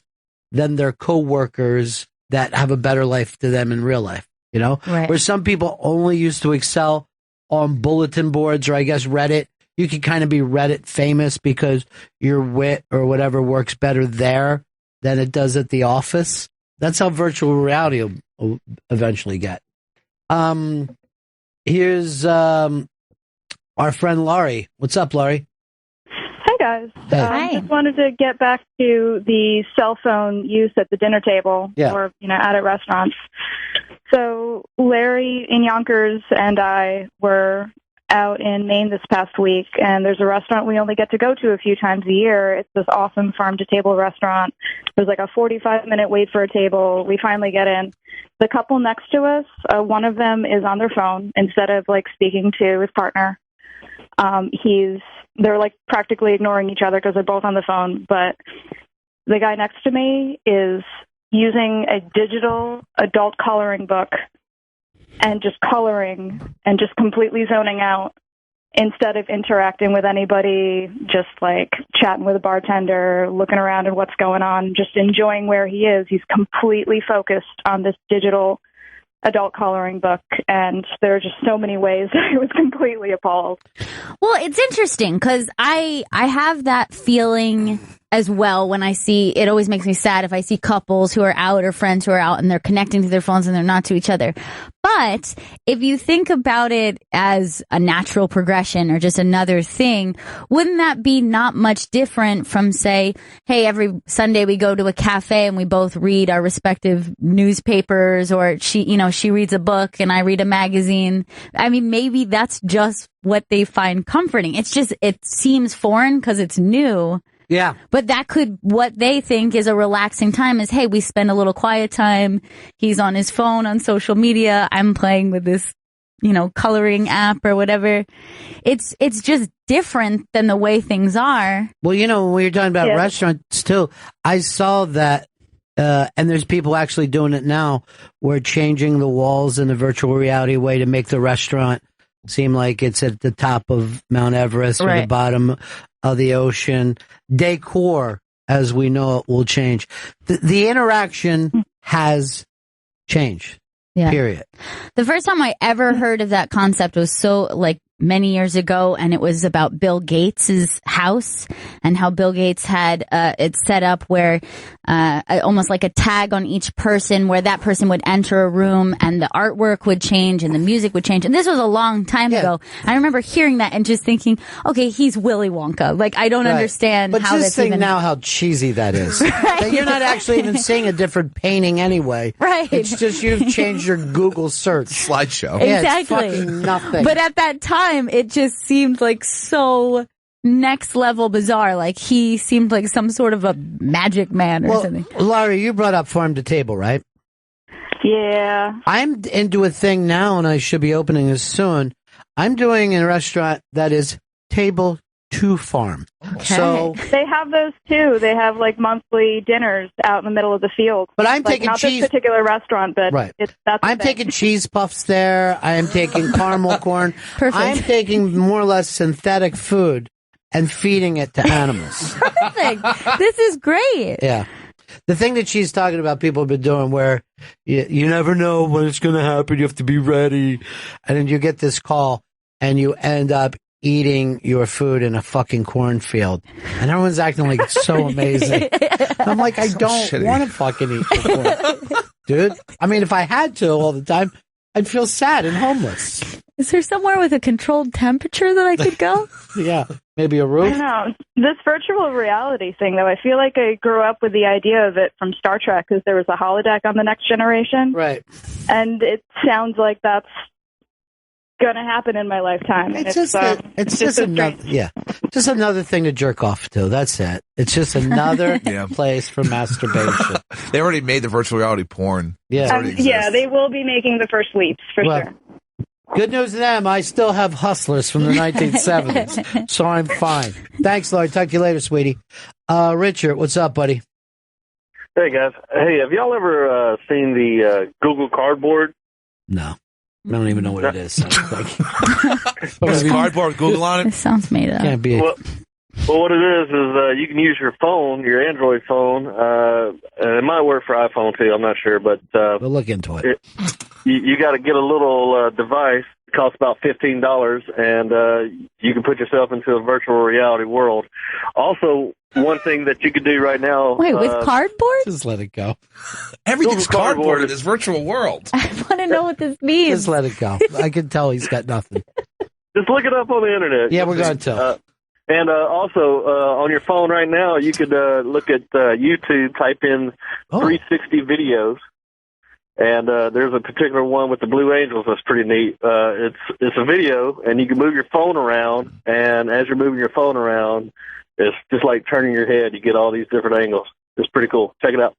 than their coworkers that have a better life to them in real life, you know? Right. Where some people only used to excel on bulletin boards or I guess Reddit. You can kind of be Reddit famous because your wit or whatever works better there than it does at the office. That's how virtual reality will eventually get. Here's our friend Laurie. What's up, Laurie? Hi, guys. Hey. I just wanted to get back to the cell phone use at the dinner table or, out at restaurants. So Larry in Yonkers and I were out in Maine this past week, and there's a restaurant we only get to go to a few times a year. It's this awesome farm-to-table restaurant. There's like a 45-minute wait for a table. We finally get in. The couple next to us, one of them is on their phone instead of like speaking to his partner. They're like practically ignoring each other because they're both on the phone. But the guy next to me is using a digital adult coloring book and just coloring and just completely zoning out instead of interacting with anybody, just like chatting with a bartender, looking around at what's going on, just enjoying where he is. He's completely focused on this digital adult coloring book, and there are just so many ways I was completely appalled. Well, it's interesting because I have that feeling as well when I see, it always makes me sad if I see couples who are out or friends who are out and they're connecting to their phones and they're not to each other. But if you think about it as a natural progression or just another thing, wouldn't that be not much different from, say, hey, every Sunday we go to a cafe and we both read our respective newspapers, or she reads a book and I read a magazine. I mean, maybe that's just what they find comforting. It's just, it seems foreign because it's new. Yeah. But what they think is a relaxing time is, hey, we spend a little quiet time. He's on his phone on social media. I'm playing with this, coloring app or whatever. It's just different than the way things are. Well, when we were talking about restaurants too, I saw that, and there's people actually doing it now. We're changing the walls in a virtual reality way to make the restaurant seem like it's at the top of Mount Everest or the bottom of the ocean. Decor, as we know it, will change. The interaction has changed. Yeah. Period. The first time I ever heard of that concept was many years ago, and it was about Bill Gates's house and how Bill Gates had it set up where almost like a tag on each person, where that person would enter a room and the artwork would change and the music would change. And this was a long time ago. I remember hearing that and just thinking, okay, he's Willy Wonka. Like, I don't understand but how just that's think even... now how cheesy that is. That you're not actually even seeing a different painting anyway. Right. It's just you've changed your Google search. Slideshow. Yeah, exactly. it's fucking nothing. But at that time, it just seemed like so next level bizarre. Like he seemed like some sort of a magic man or something. Laurie, you brought up farm to table, right? Yeah. I'm into a thing now, and I should be opening this soon. I'm doing a restaurant that is table to farm. Okay. So they have those too. They have like monthly dinners out in the middle of the field. But I'm like, taking not cheese. This particular restaurant, but right. That's I'm taking cheese puffs there. I am taking caramel corn. Perfect. I'm taking more or less synthetic food and feeding it to animals. Perfect. This is great. Yeah. The thing that she's talking about, people have been doing where you never know when it's going to happen. You have to be ready. And then you get this call and you end up eating your food in a fucking cornfield. And everyone's acting like it's so amazing. I'm like, I don't want to fucking eat the corn. Dude, I mean, if I had to all the time, I'd feel sad and homeless. Is there somewhere with a controlled temperature that I could go? Yeah, maybe a roof. I don't know. This virtual reality thing, though, I feel like I grew up with the idea of it from Star Trek because there was a holodeck on The Next Generation. Right. And it sounds like that's going to happen in my lifetime. It's just another thing to jerk off to. That's it. It's just another place for masturbation. They already made the virtual reality porn. Yeah. Yeah, they will be making the first leaps for sure. Good news to them. I still have Hustlers from the 1970s, so I'm fine. Thanks, Lloyd. Talk to you later, sweetie. Richard, what's up, buddy? Hey, guys. Hey, have y'all ever seen the Google Cardboard? No. I don't even know what it is. There's cardboard with Google on it? It sounds made up. Can't be. Well, what it is you can use your phone, your Android phone, and it might work for iPhone, too. I'm not sure, but we'll look into it. You got to get a little device. It costs about $15, and you can put yourself into a virtual reality world. Also, one thing that you could do right now... Wait, with cardboard? Just let it go. Everything's cardboard in this virtual world. I want to know what this means. Just let it go. I can tell he's got nothing. Just look it up on the internet. Yeah, we're going to. And also, on your phone right now, you could look at YouTube, type in 360 videos. And there's a particular one with the Blue Angels that's pretty neat. It's a video, and you can move your phone around, and as you're moving your phone around, it's just like turning your head. You get all these different angles. It's pretty cool. Check it out.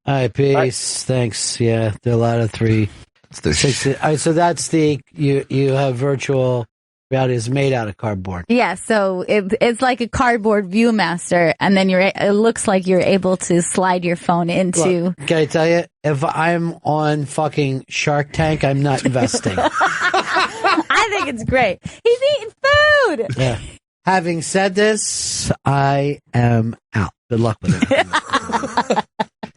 All right, peace. All right. Thanks. Yeah, there are a lot of 360. All right, so that's you have virtual reality is made out of cardboard. Yeah, so it's like a cardboard Viewmaster, and then it looks like you're able to slide your phone into. Look, can I tell you, if I'm on fucking Shark Tank, I'm not investing. I think it's great. He's eating food. Yeah. Having said this, I am out. Good luck with it.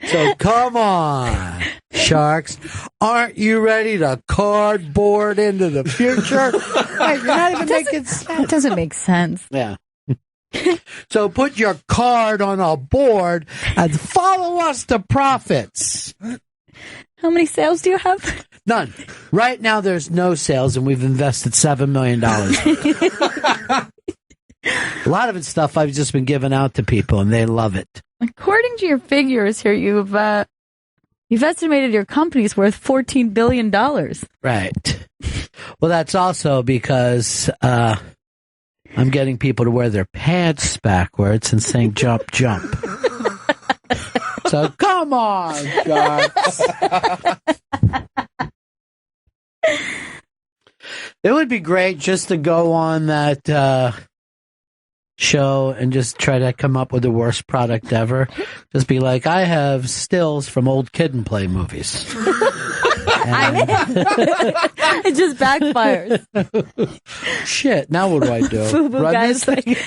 So come on, sharks. Aren't you ready to cardboard into the future? Wait, you're not even making sense. That doesn't make sense. Yeah. So put your card on a board and follow us to profits. How many sales do you have? None. Right now there's no sales, and we've invested $7 million. A lot of it's stuff I've just been giving out to people, and they love it. According to your figures here, you've estimated your company's worth $14 billion. Right. Well, that's also because I'm getting people to wear their pants backwards and saying jump, jump. So come on, sharks. It would be great just to go on that show and just try to come up with the worst product ever. Just be like, I have stills from old Kid and Play movies. It just backfires. Shit, now what do I do? Fubu guy's like,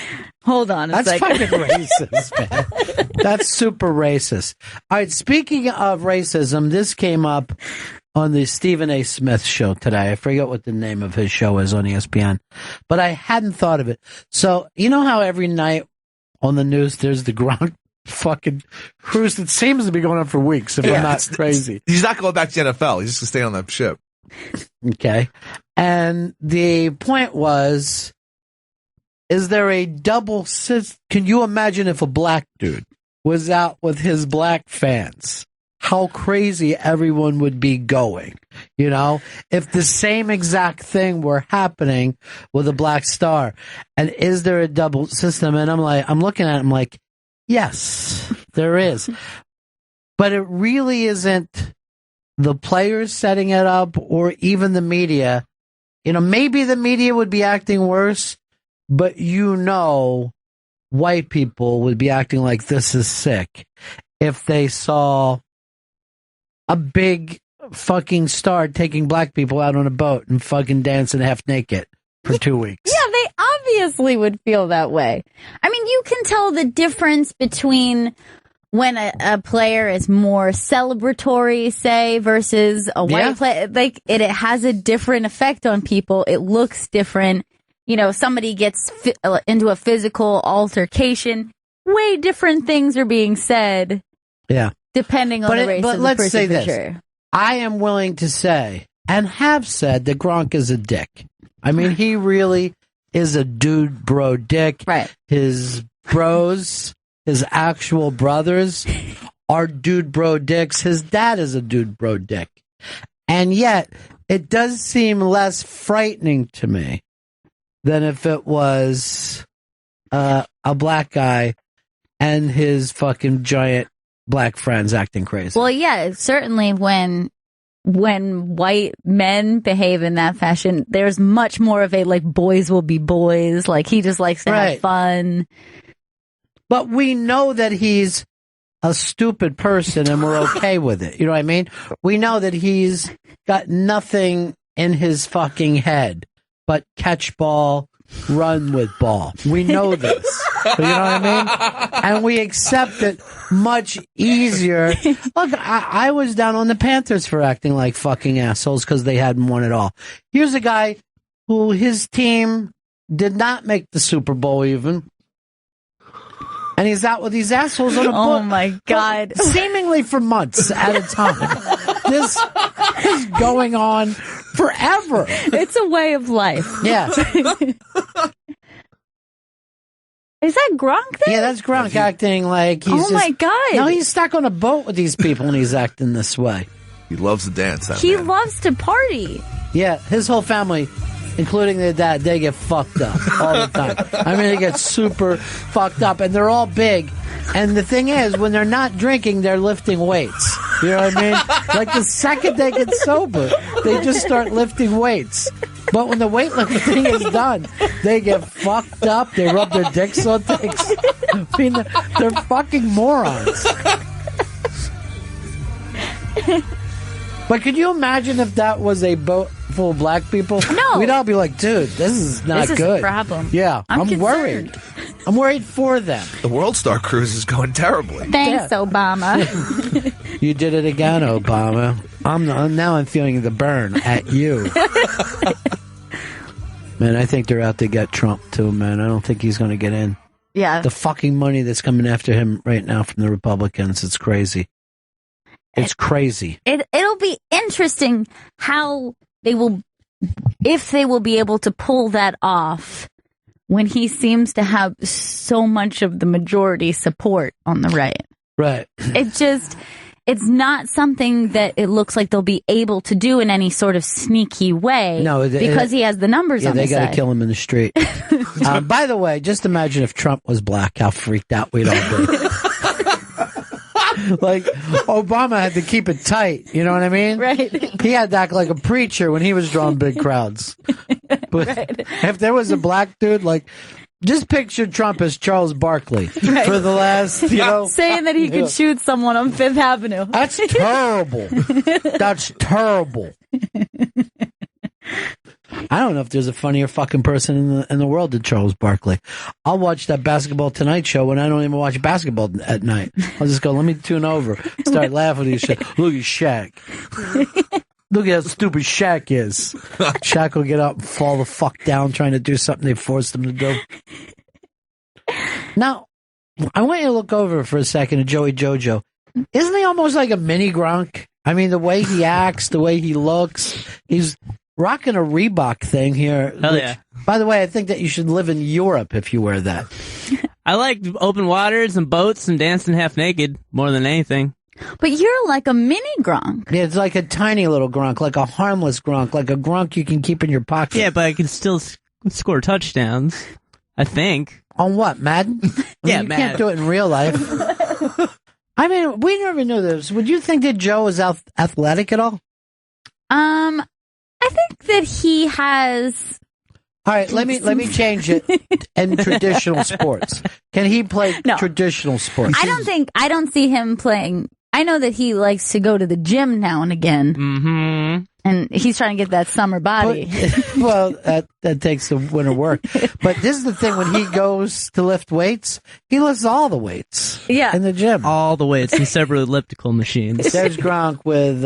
hold on a second. That's fucking racist, man. That's super racist. All right, speaking of racism, this came up on the Stephen A. Smith show today. I forget what the name of his show is on ESPN, but I hadn't thought of it. So, you know how every night on the news there's the ground fucking cruise that seems to be going on for weeks, if I'm not crazy. He's not going back to the NFL. He's just going to stay on that ship. Okay. And the point was, is there a double can you imagine if a black dude was out with his black fans how crazy everyone would be going, you know, if the same exact thing were happening with a black star. And is there a double system? And I'm looking at it, I'm like, yes, there is. But it really isn't the players setting it up or even the media. You know, maybe the media would be acting worse, but white people would be acting like this is sick if they saw a big fucking star taking black people out on a boat and fucking dancing half naked for 2 weeks. Yeah, they obviously would feel that way. I mean, you can tell the difference between when a player is more celebratory, say, versus a white player. Like, it has a different effect on people. It looks different. You know, somebody gets into a physical altercation. Way different things are being said. Yeah. Depending on the race of the let's person. say this. I am willing to say, and have said, that Gronk is a dick. I mean, he really is a dude bro dick. Right. His bros, his actual brothers, are dude bro dicks. His dad is a dude bro dick. And yet, it does seem less frightening to me than if it was a black guy and his fucking giant black friends acting crazy. Well, yeah, certainly when white men behave in that fashion, there's much more of a, like, boys will be boys. Like, he just likes to have fun. But we know that he's a stupid person and we're okay with it. You know what I mean? We know that he's got nothing in his fucking head but catch ball, run with ball. We know this. You know what I mean? And we accept it much easier. Look, I was down on the Panthers for acting like fucking assholes because they hadn't won it all. Here's a guy who his team did not make the Super Bowl even. And he's out with these assholes on a boat. Oh my God. Seemingly for months at a time. This is going on forever. It's a way of life. Yeah. Is that Gronk there? Yeah, that's Gronk acting like he's my God. No, he's stuck on a boat with these people and he's acting this way. He loves to dance, He loves to party. Yeah, his whole family, including their dad, they get fucked up all the time. I mean, they get super fucked up, and they're all big. And the thing is, when they're not drinking, they're lifting weights. You know what I mean? Like, the second they get sober, they just start lifting weights. But when the weightlifting is done, they get fucked up. They rub their dicks on things. I mean, they're fucking morons. But could you imagine if that was a boat full of black people? No. We'd all be like, dude, this is not good. This is a problem. Yeah, I'm concerned. worried. I'm worried for them. The World Star Cruise is going terribly. Thanks, Obama. You did it again, Obama. Now I'm feeling the burn at you. Man, I think they're out to get Trump too, man. I don't think he's going to get in. Yeah. The fucking money that's coming after him right now from the Republicans, it's crazy. It's crazy. It'll be interesting how they will, if they will be able to pull that off when he seems to have so much of the majority support on the right. Right. It's not something that it looks like they'll be able to do in any sort of sneaky way. No, because he has the numbers on his side. Yeah, they got to kill him in the street. By the way, just imagine if Trump was black, how freaked out we'd all be. Like, Obama had to keep it tight, you know what I mean? Right. He had to act like a preacher when he was drawing big crowds. But if there was a black dude, like, just picture Trump as Charles Barkley for the last, saying that he could shoot someone on Fifth Avenue. That's terrible. That's terrible. I don't know if there's a funnier fucking person in the world than Charles Barkley. I'll watch that Basketball Tonight show when I don't even watch basketball at night. I'll just go, let me tune over, start laughing at you. Look at Shaq. Look at how stupid Shaq is. Shaq will get up and fall the fuck down trying to do something they forced him to do. Now, I want you to look over for a second at Joey Jojo. Isn't he almost like a mini Gronk? I mean, the way he acts, the way he looks. He's rocking a Reebok thing here. Hell yeah. By the way, I think that you should live in Europe if you wear that. I like open waters and boats and dancing half naked more than anything. But you're like a mini Gronk. Yeah, it's like a tiny little Gronk, like a harmless Gronk, like a Gronk you can keep in your pocket. Yeah, but I can still score touchdowns, I think. On what, Madden? Yeah, you Madden. can't do it in real life. I mean, we never knew this. Would you think that Joe is athletic at all? I think that he has. All right, let me change it. In traditional sports, can he play traditional sports? I don't see him playing. I know that he likes to go to the gym now and again. Mm-hmm. And he's trying to get that summer body. Well, that takes the winter work. But this is the thing: when he goes to lift weights, he lifts all the weights. Yeah, in the gym, all the weights and several elliptical machines. There's Gronk with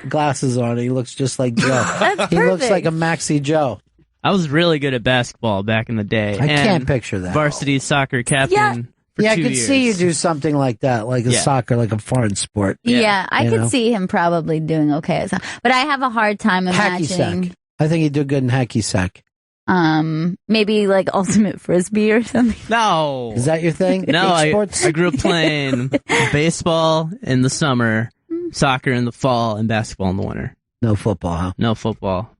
glasses on. He looks just like Joe. That's he perfect. looks like a Maxi Joe. I was really good at basketball back in the day. I can't picture that. Varsity soccer captain. For I 2 could years. see you do something like that, like a soccer, like a foreign sport. Yeah, I You could know? see him probably doing okay. But I have a hard time Hacky imagining. sack. I think he'd do good in hacky sack. Maybe like ultimate frisbee or something. No. Is that your thing? No, Sports? I grew up playing baseball in the summer, soccer in the fall, and basketball in the winter. No football, huh? No football.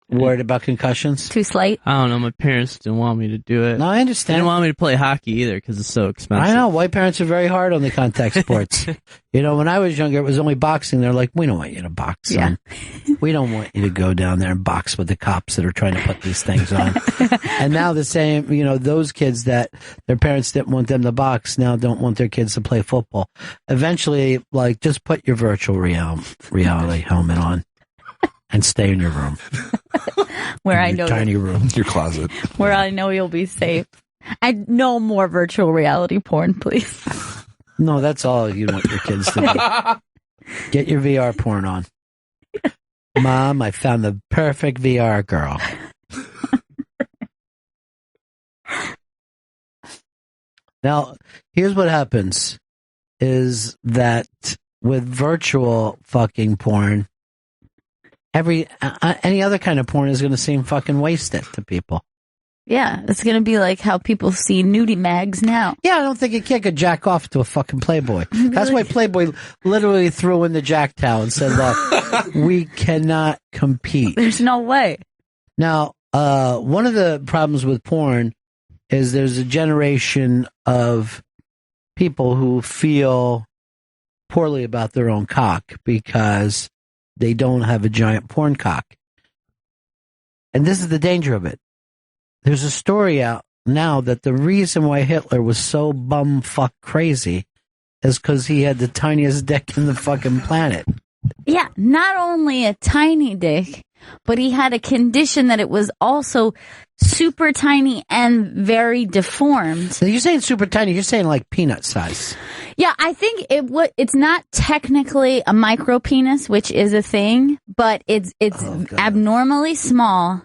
Worried about concussions? Too slight? I don't know. My parents didn't want me to do it. No, I understand. They didn't want me to play hockey either because it's so expensive. I know. White parents are very hard on the contact sports. You know, when I was younger, it was only boxing. They're like, we don't want you to box, son. We don't want you to go down there and box with the cops that are trying to put these things on. And now the same, you know, those kids that their parents didn't want them to box now don't want their kids to play football. Eventually, like, just put your virtual reality helmet on and stay in your room. Where in I your know tiny room, your closet, where I know you'll be safe. And no more virtual reality porn, please. No, that's all you want your kids to do. Get your VR porn on. Mom, I found the perfect VR girl. Now, here's what happens is that with virtual fucking porn, any other kind of porn is going to seem fucking wasted to people. Yeah, it's going to be like how people see nudie mags now. Yeah, I don't think a kid could jack off to a fucking Playboy. That's why Playboy literally threw in the jack towel and said, look, we cannot compete. There's no way. Now, one of the problems with porn is there's a generation of people who feel poorly about their own cock because they don't have a giant porn cock. And this is the danger of it. There's a story out now that the reason why Hitler was so bumfuck crazy is because he had the tiniest dick in the fucking planet. Yeah, not only a tiny dick, but he had a condition that it was also super tiny and very deformed. So you're saying super tiny, you're saying like peanut size. Yeah, I think it's not technically a micro penis, which is a thing, but it's abnormally small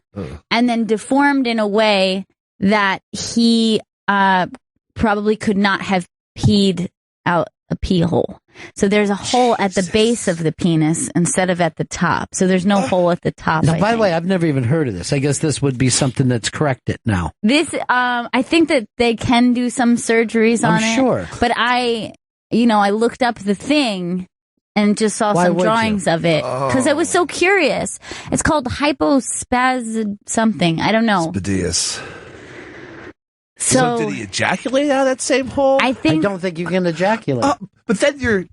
and then deformed in a way that he probably could not have peed out a pee hole. So there's a hole at the base of the penis instead of at the top. So there's no hole at the top. Now, by the way, I've never even heard of this. I guess this would be something that's corrected now. This, I think that they can do some surgeries on it. I'm sure. But I looked up the thing and just saw some drawings of it because I was so curious. It's called hypospasm something. I don't know. Spadias. So did he ejaculate out of that same hole? I don't think you can ejaculate. But then your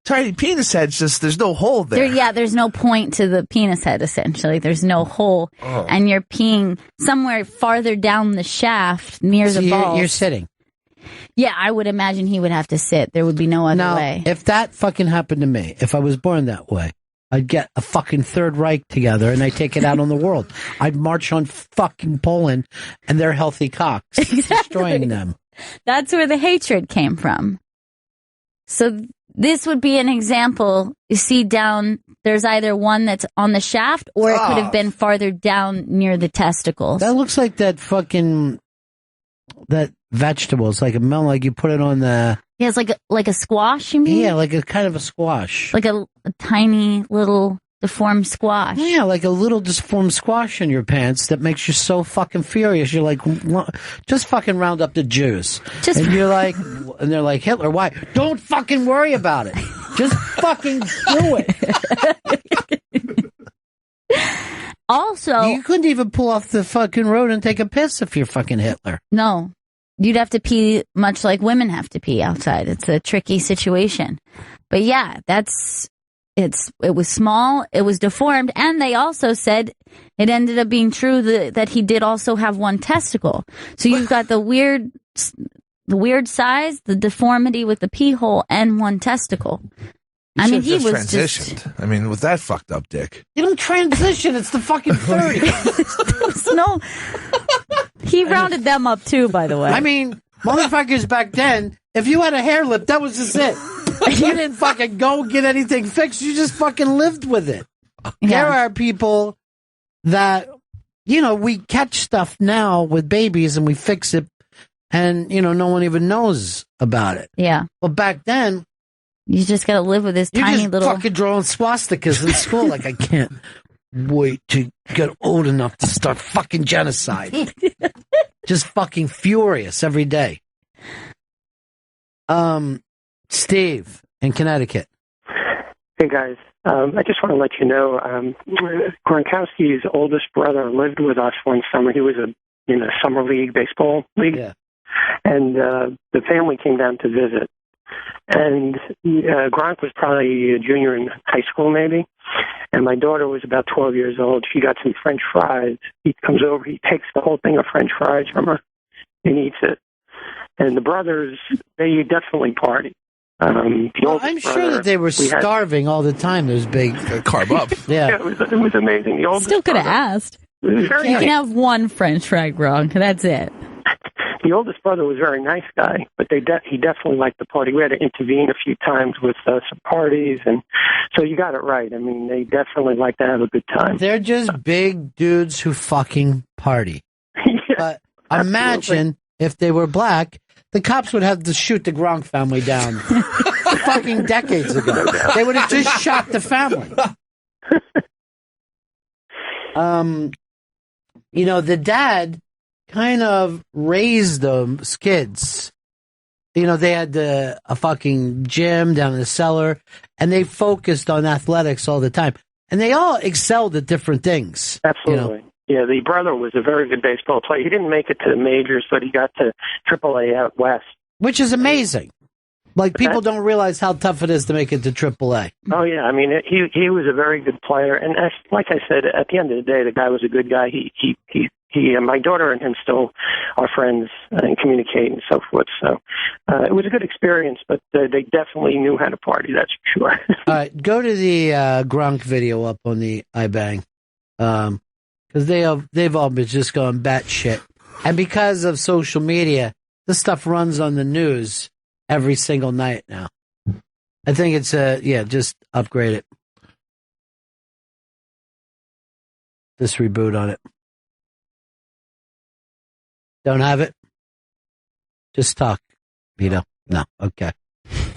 tiny penis head's just, there's no hole there. There's no point to the penis head, essentially. There's no hole. And you're peeing somewhere farther down the shaft near the balls. You're sitting. Yeah, I would imagine he would have to sit. There would be no other way. If that fucking happened to me, if I was born that way, I'd get a fucking Third Reich together and I'd take it out on the world. I'd march on fucking Poland and their healthy cocks, destroying them. That's where the hatred came from. So this would be an example. You see down, there's either one that's on the shaft or it could have been farther down near the testicles. That looks like that fucking, that vegetable. It's like a melon, like you put it on the... Yeah, it's like a squash, you mean? Yeah, like a kind of a squash. Like a tiny little deformed squash. Yeah, like a little deformed squash in your pants that makes you so fucking furious. You're like, just fucking round up the Jews. And you're like, and they're like, Hitler, why? Don't fucking worry about it. Just fucking do it. Also, you couldn't even pull off the fucking road and take a piss if you're fucking Hitler. No. You'd have to pee much like women have to pee outside. It's a tricky situation. But yeah, it was small, it was deformed, and they also said it ended up being true that he did also have one testicle. So you've got the weird size, the deformity with the pee hole, and one testicle. I mean, he was transitioned. I mean, with that fucked up dick. You don't transition. It's the fucking 30s. No. He rounded them up too, by the way. I mean, motherfuckers back then, if you had a hair lip, that was just it. You didn't fucking go get anything fixed. You just fucking lived with it. Yeah. There are people that, we catch stuff now with babies and we fix it and, no one even knows about it. Yeah. But back then, you just got to live with this tiny little... You're fucking drawing swastikas in school. Like, I can't wait to get old enough to start fucking genocide. Just fucking furious every day. Steve in Connecticut. Hey, guys. I just want to let you know, Gronkowski's oldest brother lived with us one summer. He was in a summer league, baseball league. Yeah. And the family came down to visit. And Gronk was probably a junior in high school, maybe. And my daughter was about 12 years old. She got some French fries. He comes over, he takes the whole thing of French fries from her and eats it. And the brothers, they definitely party. I'm sure that they were starving all the time, those big carb up. Yeah. It was amazing. The oldest Still could have asked. You can have one French fry, Gronk. That's it. The oldest brother was a very nice guy, but he definitely liked the party. We had to intervene a few times with some parties, and so you got it right. I mean, they definitely like to have a good time. They're just big dudes who fucking party. But imagine if they were black, the cops would have to shoot the Gronk family down fucking decades ago. They would have just shot the family. The dad kind of raised those kids. They had a fucking gym down in the cellar, and they focused on athletics all the time. And they all excelled at different things. Absolutely. Yeah, the brother was a very good baseball player. He didn't make it to the majors, but he got to AAA out west. Which is amazing. Like, people don't realize how tough it is to make it to AAA. Oh, yeah. I mean, he was a very good player. And like I said, at the end of the day, the guy was a good guy. He my daughter and him still are friends and communicate and so forth. So it was a good experience, but they definitely knew how to party, that's for sure. All right, go to the Gronk video up on the iBang. Because they've all been just going batshit. And because of social media, this stuff runs on the news every single night now. I think it's, just upgrade it. Just reboot on it. Don't have it? Just talk, Vito. No, okay.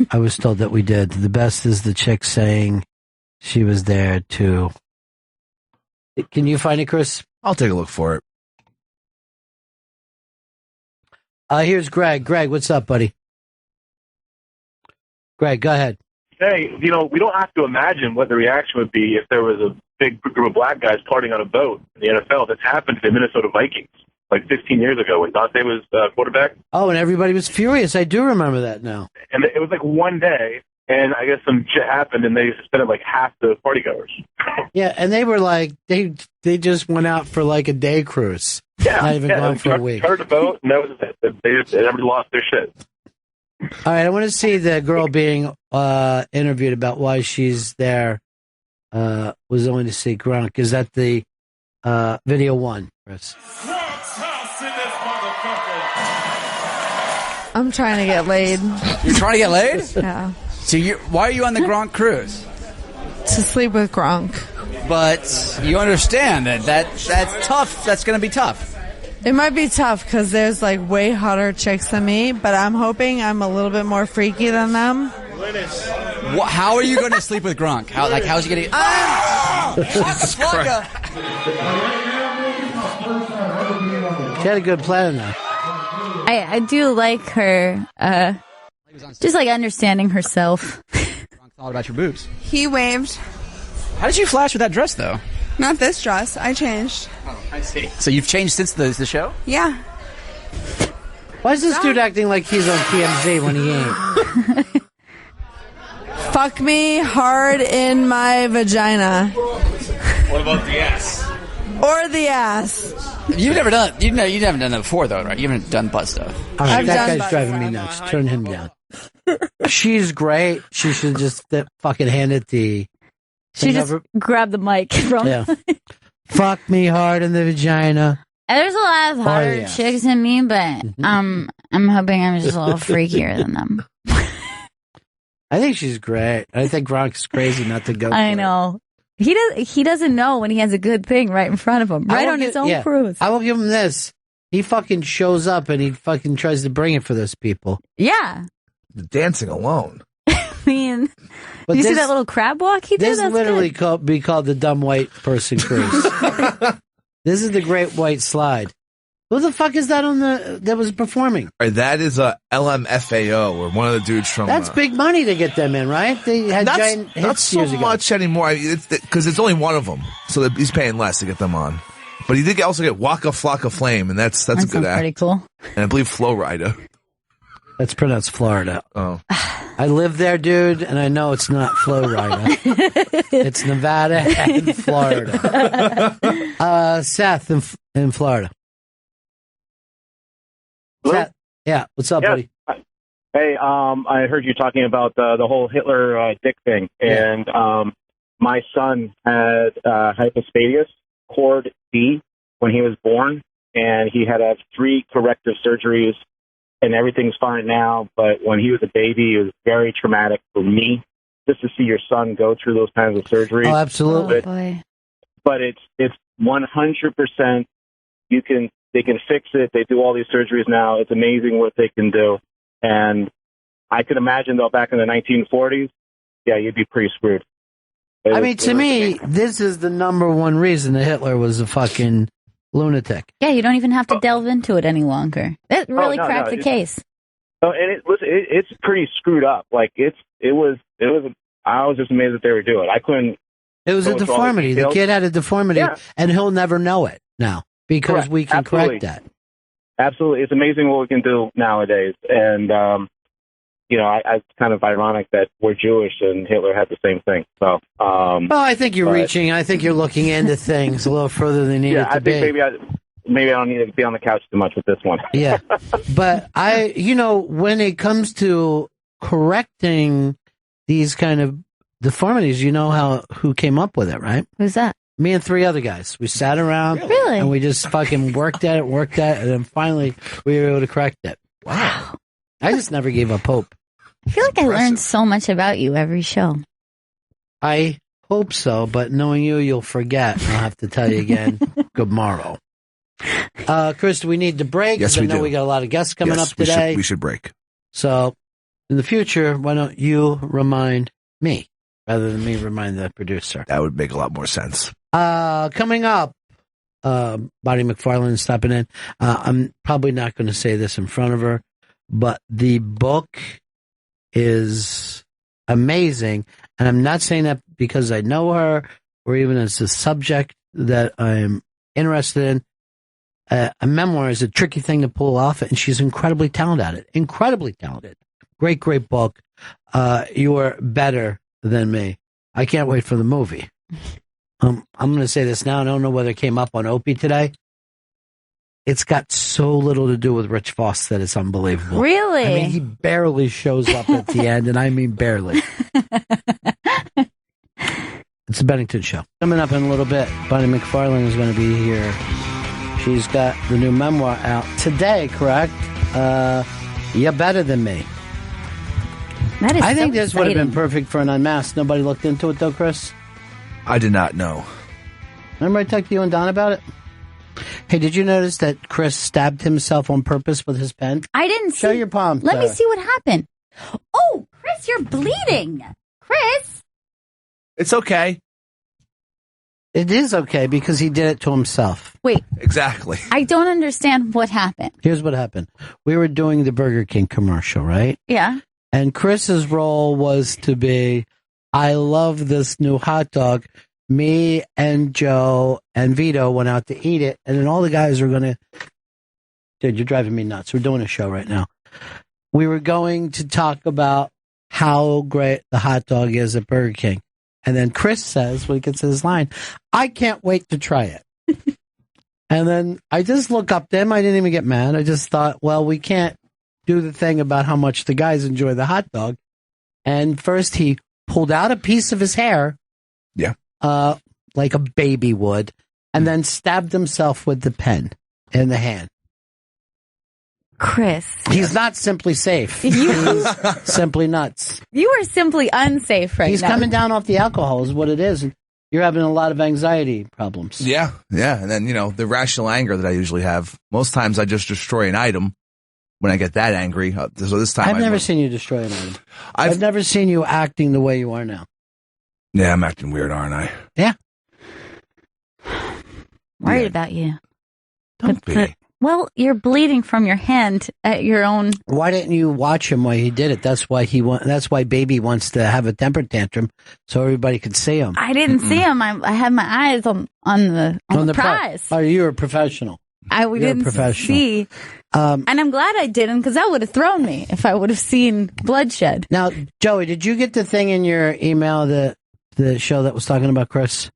I was told that we did. The best is the chick saying she was there to... Can you find it, Chris? I'll take a look for it. Here's Greg. Greg, what's up, buddy? Greg, go ahead. Hey, we don't have to imagine what the reaction would be if there was a big group of black guys partying on a boat in the NFL. That's happened to the Minnesota Vikings like 15 years ago when Dante was quarterback. Oh, and everybody was furious. I do remember that now. And it was like one day, and I guess some shit happened, and they suspended like half the partygoers. Yeah, and they were like, they just went out for like a day cruise. Yeah, not even going for a week. Started a boat, and that was it. They never lost their shit. All right, I want to see the girl being interviewed about why she's there. Was only to see Gronk. Is that the video one, Chris? I'm trying to get laid. You're trying to get laid? Yeah. So why are you on the Gronk cruise? To sleep with Gronk. But you understand that's tough. That's going to be tough. It might be tough because there's like way hotter chicks than me, but I'm hoping I'm a little bit more freaky than them. How are you going to sleep with Gronk? How's he going to... She had a good plan, though. I do like her, just like understanding herself. Thought about your boobs. He waved. How did you flash with that dress, though? Not this dress. I changed. Oh, I see. So you've changed since the show? Yeah. Why is this dude acting like he's on TMZ when he ain't? Fuck me hard in my vagina. What about the ass? Or the ass. You've never done you haven't done that before, though, right? You haven't done butt stuff. All right, that guy's driving me nuts. Turn him down. She's great. She should just fucking hand it the... She just grabbed the mic from... Yeah. Fuck me hard in the vagina. There's a lot of hotter chicks than me, but I'm hoping I'm just a little freakier than them. I think she's great. I think Gronk's crazy not to go. I know. He doesn't know when he has a good thing right in front of him, right on his own cruise. I will give him this. He fucking shows up and he fucking tries to bring it for those people. Yeah. The dancing alone. I mean, did you see that little crab walk he did? This That's literally good. be called the dumb white person cruise. This is the Great White Slide. Who the fuck is that that was performing? All right, that is a LMFAO, or one of the dudes from... That's big money to get them in, right? They had giant hits not so years ago. much anymore, because it's only one of them, so that he's paying less to get them on. But he did also get Waka Flocka Flame, and that's a good act. Pretty cool. And I believe Flo Rida. That's pronounced Florida. Oh. I live there, dude, and I know it's not Flo Rida. It's Nevada and Florida. Seth in Florida. Hello? Seth, yeah, what's up, buddy? Hey, I heard you talking about the whole Hitler dick thing, and my son had hypospadias, cord B, when he was born, and he had to have 3 corrective surgeries, and everything's fine now. But when he was a baby, it was very traumatic for me just to see your son go through those kinds of surgeries. Oh, absolutely. Oh, boy. But it's 100%. They can fix it. They do all these surgeries now. It's amazing what they can do. And I could imagine, though, back in the 1940s, yeah, you'd be pretty screwed. I mean, to me, this is the number one reason that Hitler was a fucking lunatic. Yeah, you don't even have to delve into it any longer. That really cracked the case. Oh, and it's pretty screwed up. Like it was. I was just amazed that they were doing it. I couldn't. It was a deformity. The kid had a deformity, and he'll never know it now because we can correct that. Absolutely, it's amazing what we can do nowadays. And it's kind of ironic that we're Jewish and Hitler had the same thing. So, well, I think you're reaching. I think you're looking into things a little further than you need to be. I think maybe I don't need to be on the couch too much with this one. Yeah, but when it comes to correcting these kind of deformities, you know who came up with it, right? Who's that? Me and 3 other guys. We sat around, and we just fucking worked at it, and then finally we were able to correct it. Wow! I just never gave up hope. I feel like I learned so much about you every show. I hope so, but knowing you'll forget. I'll have to tell you again tomorrow. Chris, do we need to break? Yes, we do. I know we got a lot of guests coming up today. We should break. So, in the future, why don't you remind me rather than me remind the producer? That would make a lot more sense. Coming up, Bonnie McFarland stopping in. I'm probably not going to say this in front of her, but the book is amazing. And I'm not saying that because I know her or even as a subject that I'm interested in. A memoir is a tricky thing to pull off, and she's incredibly talented at it. Incredibly talented. Great, great book. You are better than me. I can't wait for the movie. I'm going to say this now. I don't know whether it came up on Opie today. It's got so little to do with Rich Voss that it's unbelievable. Really? I mean, he barely shows up at the end, and I mean barely. It's the Bennington Show. Coming up in a little bit, Bonnie McFarland is going to be here. She's got the new memoir out today, correct? You're better than me. That is I think so this would have been exciting. perfect for an Unmasked. Nobody looked into it, though, Chris? I did not know. Remember I talked to you and Don about it? Hey, did you notice that Chris stabbed himself on purpose with his pen? I didn't see. Show your palm. Let me see what happened. Oh, Chris, you're bleeding. Chris. It's okay. It is okay because he did it to himself. Wait. Exactly. I don't understand what happened. Here's what happened. We were doing the Burger King commercial, right? Yeah. And Chris's role was to be, I love this new hot dog. Me and Joe and Vito went out to eat it. And then all the guys were going to, dude, you're driving me nuts. We're doing a show right now. We were going to talk about how great the hot dog is at Burger King. And then Chris says, when he gets to his line, I can't wait to try it. And then I just look up to him. I didn't even get mad. I just thought, well, we can't do the thing about how much the guys enjoy the hot dog. And first he pulled out a piece of his hair. Yeah. Like a baby would. And then stabbed himself with the pen in the hand. Chris. He's not simply safe. He's simply nuts. You are simply unsafe right now. He's coming down off the alcohol is what it is. You're having a lot of anxiety problems. Yeah. And then, the irrational anger that I usually have. Most times I just destroy an item when I get that angry. So this time I've never seen you destroy an item. I've never seen you acting the way you are now. Yeah, I'm acting weird, aren't I? Yeah. Worried about you. Don't be. Well, you're bleeding from your hand at your own. Why didn't you watch him while he did it? That's why Baby wants to have a temper tantrum so everybody could see him. I didn't see him. I had my eyes on the prize. Oh, you were a professional. We didn't see. And I'm glad I didn't because that would have thrown me if I would have seen bloodshed. Now, Joey, did you get the thing in your email, the show that was talking about Chris?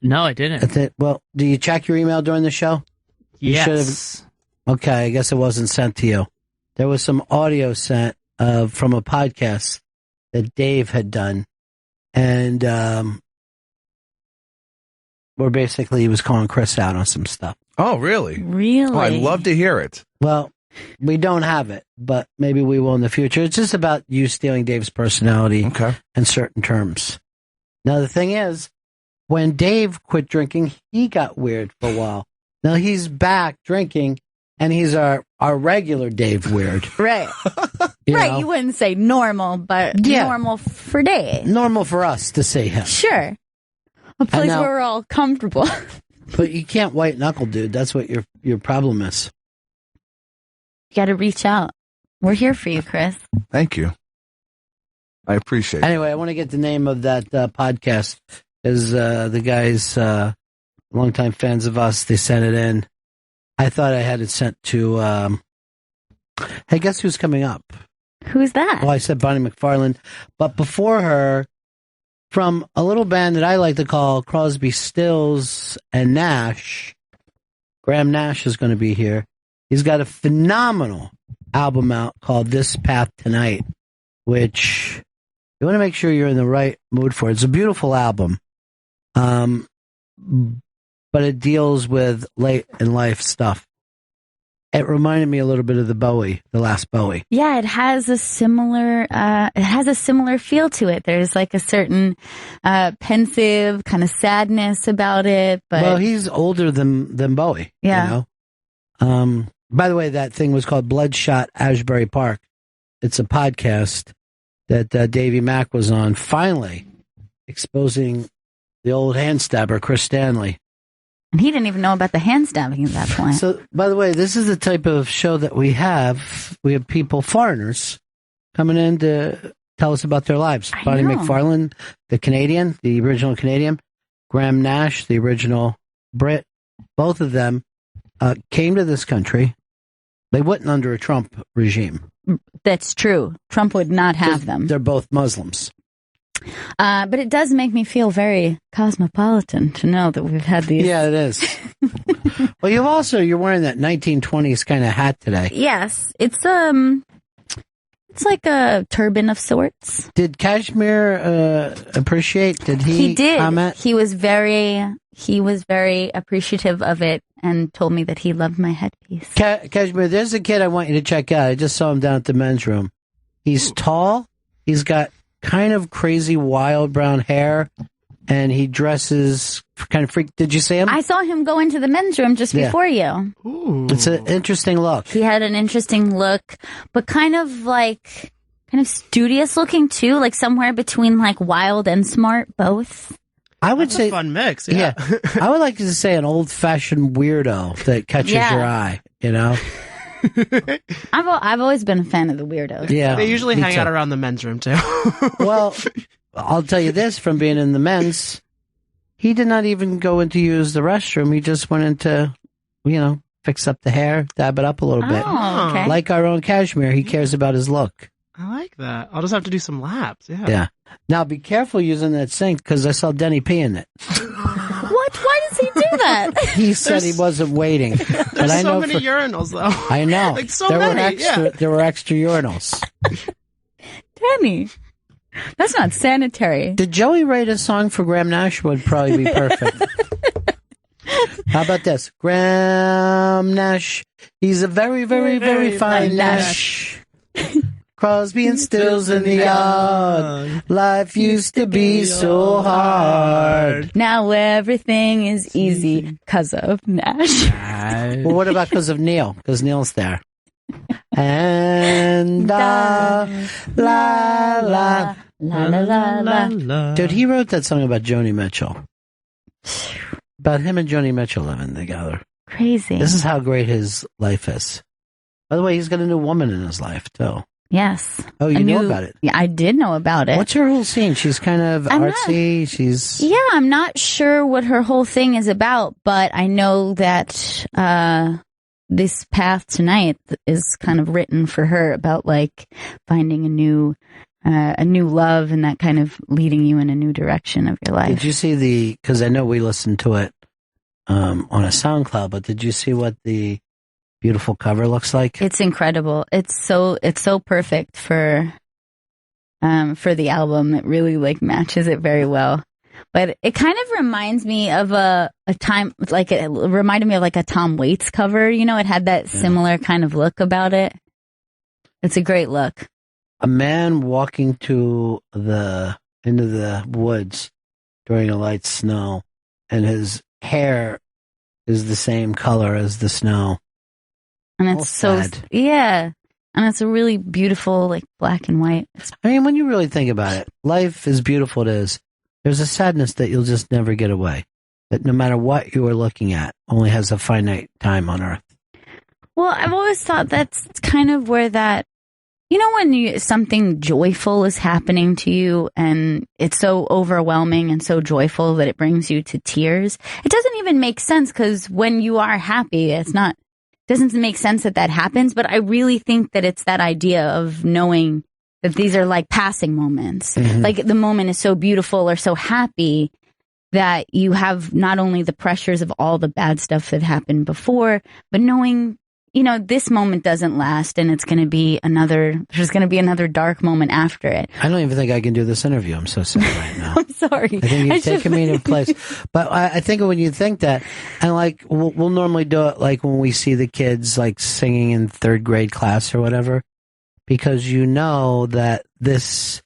No, I didn't. Well, do you check your email during the show? Yes. Okay, I guess it wasn't sent to you. There was some audio sent from a podcast that Dave had done, and where basically he was calling Chris out on some stuff. Oh, really? Really? Oh, I'd love to hear it. Well, we don't have it, but maybe we will in the future. It's just about you stealing Dave's personality in certain terms. Now, the thing is, when Dave quit drinking, he got weird for a while. Now he's back drinking, and he's our regular Dave weird. Right. You wouldn't say normal, but normal for Dave. Normal for us to see him. Sure. A place where we're all comfortable. But you can't white knuckle, dude. That's what your problem is. You got to reach out. We're here for you, Chris. Thank you. I appreciate it. Anyway, I want to get the name of that podcast. Is the guys... longtime fans of us, they sent it in. I thought I had it sent to, hey, guess who's coming up? Who's that? Well, I said Bonnie McFarland. But before her, from a little band that I like to call Crosby, Stills, and Nash, Graham Nash is going to be here. He's got a phenomenal album out called This Path Tonight, which you want to make sure you're in the right mood for. It's a beautiful album. But it deals with late in life stuff. It reminded me a little bit of the last Bowie. Yeah, it has a similar feel to it. There's like a certain pensive kind of sadness about it. But well, he's older than Bowie. Yeah. By the way, that thing was called Bloodshot Ashbury Park. It's a podcast that Davey Mack was on, finally exposing the old hand stabber, Chris Stanley. And he didn't even know about the hand stabbing at that point. So, by the way, this is the type of show that we have. We have people, foreigners, coming in to tell us about their lives. Bonnie McFarland, the original Canadian. Graham Nash, the original Brit. Both of them came to this country. They wouldn't under a Trump regime. That's true. Trump would not have them. They're both Muslims. But it does make me feel very cosmopolitan to know that we've had these. Yeah, it is. Well, you're wearing that 1920s kind of hat today. Yes, it's like a turban of sorts. Did Kashmir appreciate? Did he did. comment? He was very appreciative of it and told me that he loved my headpiece. Kashmir, there's a kid I want you to check out. I just saw him down at the men's room. He's tall. He's got kind of crazy wild brown hair, and he dresses kind of freak. Did you see him? I saw him go into the men's room just before you. Ooh. It's an interesting look. He had an interesting look, but kind of studious looking too, like somewhere between like wild and smart, both. I would That's say a fun mix. Yeah. I would like to say an old-fashioned weirdo that catches your eye. You know. I've always been a fan of the weirdos. Yeah, They usually me hang too. out around the men's room too. Well, I'll tell you this from being in the men's, he did not even go in to use the restroom. He just went into, fix up the hair, dab it up a little bit. Oh, okay. Like our own Cashmere, he cares about his look. I like that. I'll just have to do some laps. Yeah. Yeah. Now be careful using that sink because I saw Denny pee in it. What? Why does he do that? He said he wasn't waiting. There's I so know many urinals though. I know. Like so there many. Were extra, There were extra urinals. Danny, that's not sanitary. Did Joey write a song for Graham Nash? Would probably be perfect. How about this? Graham Nash. He's a very, very, very fine Nash. Crosby and Stills in the yard. Life used to be so hard. Now everything is easy because of Nash. Well, what about because of Neil? Because Neil's there. And la la la la la. Dude, he wrote that song about Joni Mitchell. About him and Joni Mitchell living together. Crazy. This is how great his life is. By the way, he's got a new woman in his life, too. Yes. Oh, you know about it? Yeah, I did know about it. What's her whole scene? She's kind of artsy. Yeah, I'm not sure what her whole thing is about, but I know that this path tonight is kind of written for her about like finding a new love and that kind of leading you in a new direction of your life. Did you see because I know we listened to it on a SoundCloud, but did you see what the beautiful cover looks like? It's incredible. It's so perfect for the album. It really like matches it very well. But it kind of reminds me of a time, like it reminded me of like a Tom Waits cover. You know, it had that similar kind of look about it. It's a great look. A man walking into the woods during a light snow, and his hair is the same color as the snow. And it's sad. Yeah. And it's a really beautiful, like black and white. I mean, when you really think about it, life is beautiful. It is. There's a sadness that you'll just never get away. That no matter what you are looking at, only has a finite time on Earth. Well, I've always thought that's kind of where that, when something joyful is happening to you and it's so overwhelming and so joyful that it brings you to tears. It doesn't even make sense because when you are happy, doesn't make sense that happens, but I really think that it's that idea of knowing that these are like passing moments. Mm-hmm. Like the moment is so beautiful or so happy that you have not only the pressures of all the bad stuff that happened before, but knowing, this moment doesn't last and there's going to be another dark moment after it. I don't even think I can do this interview. I'm so sad right now. I'm sorry. I think you've taken me to a place. But I think when you think that, and like, we'll normally do it like when we see the kids like singing in third grade class or whatever, because you know that this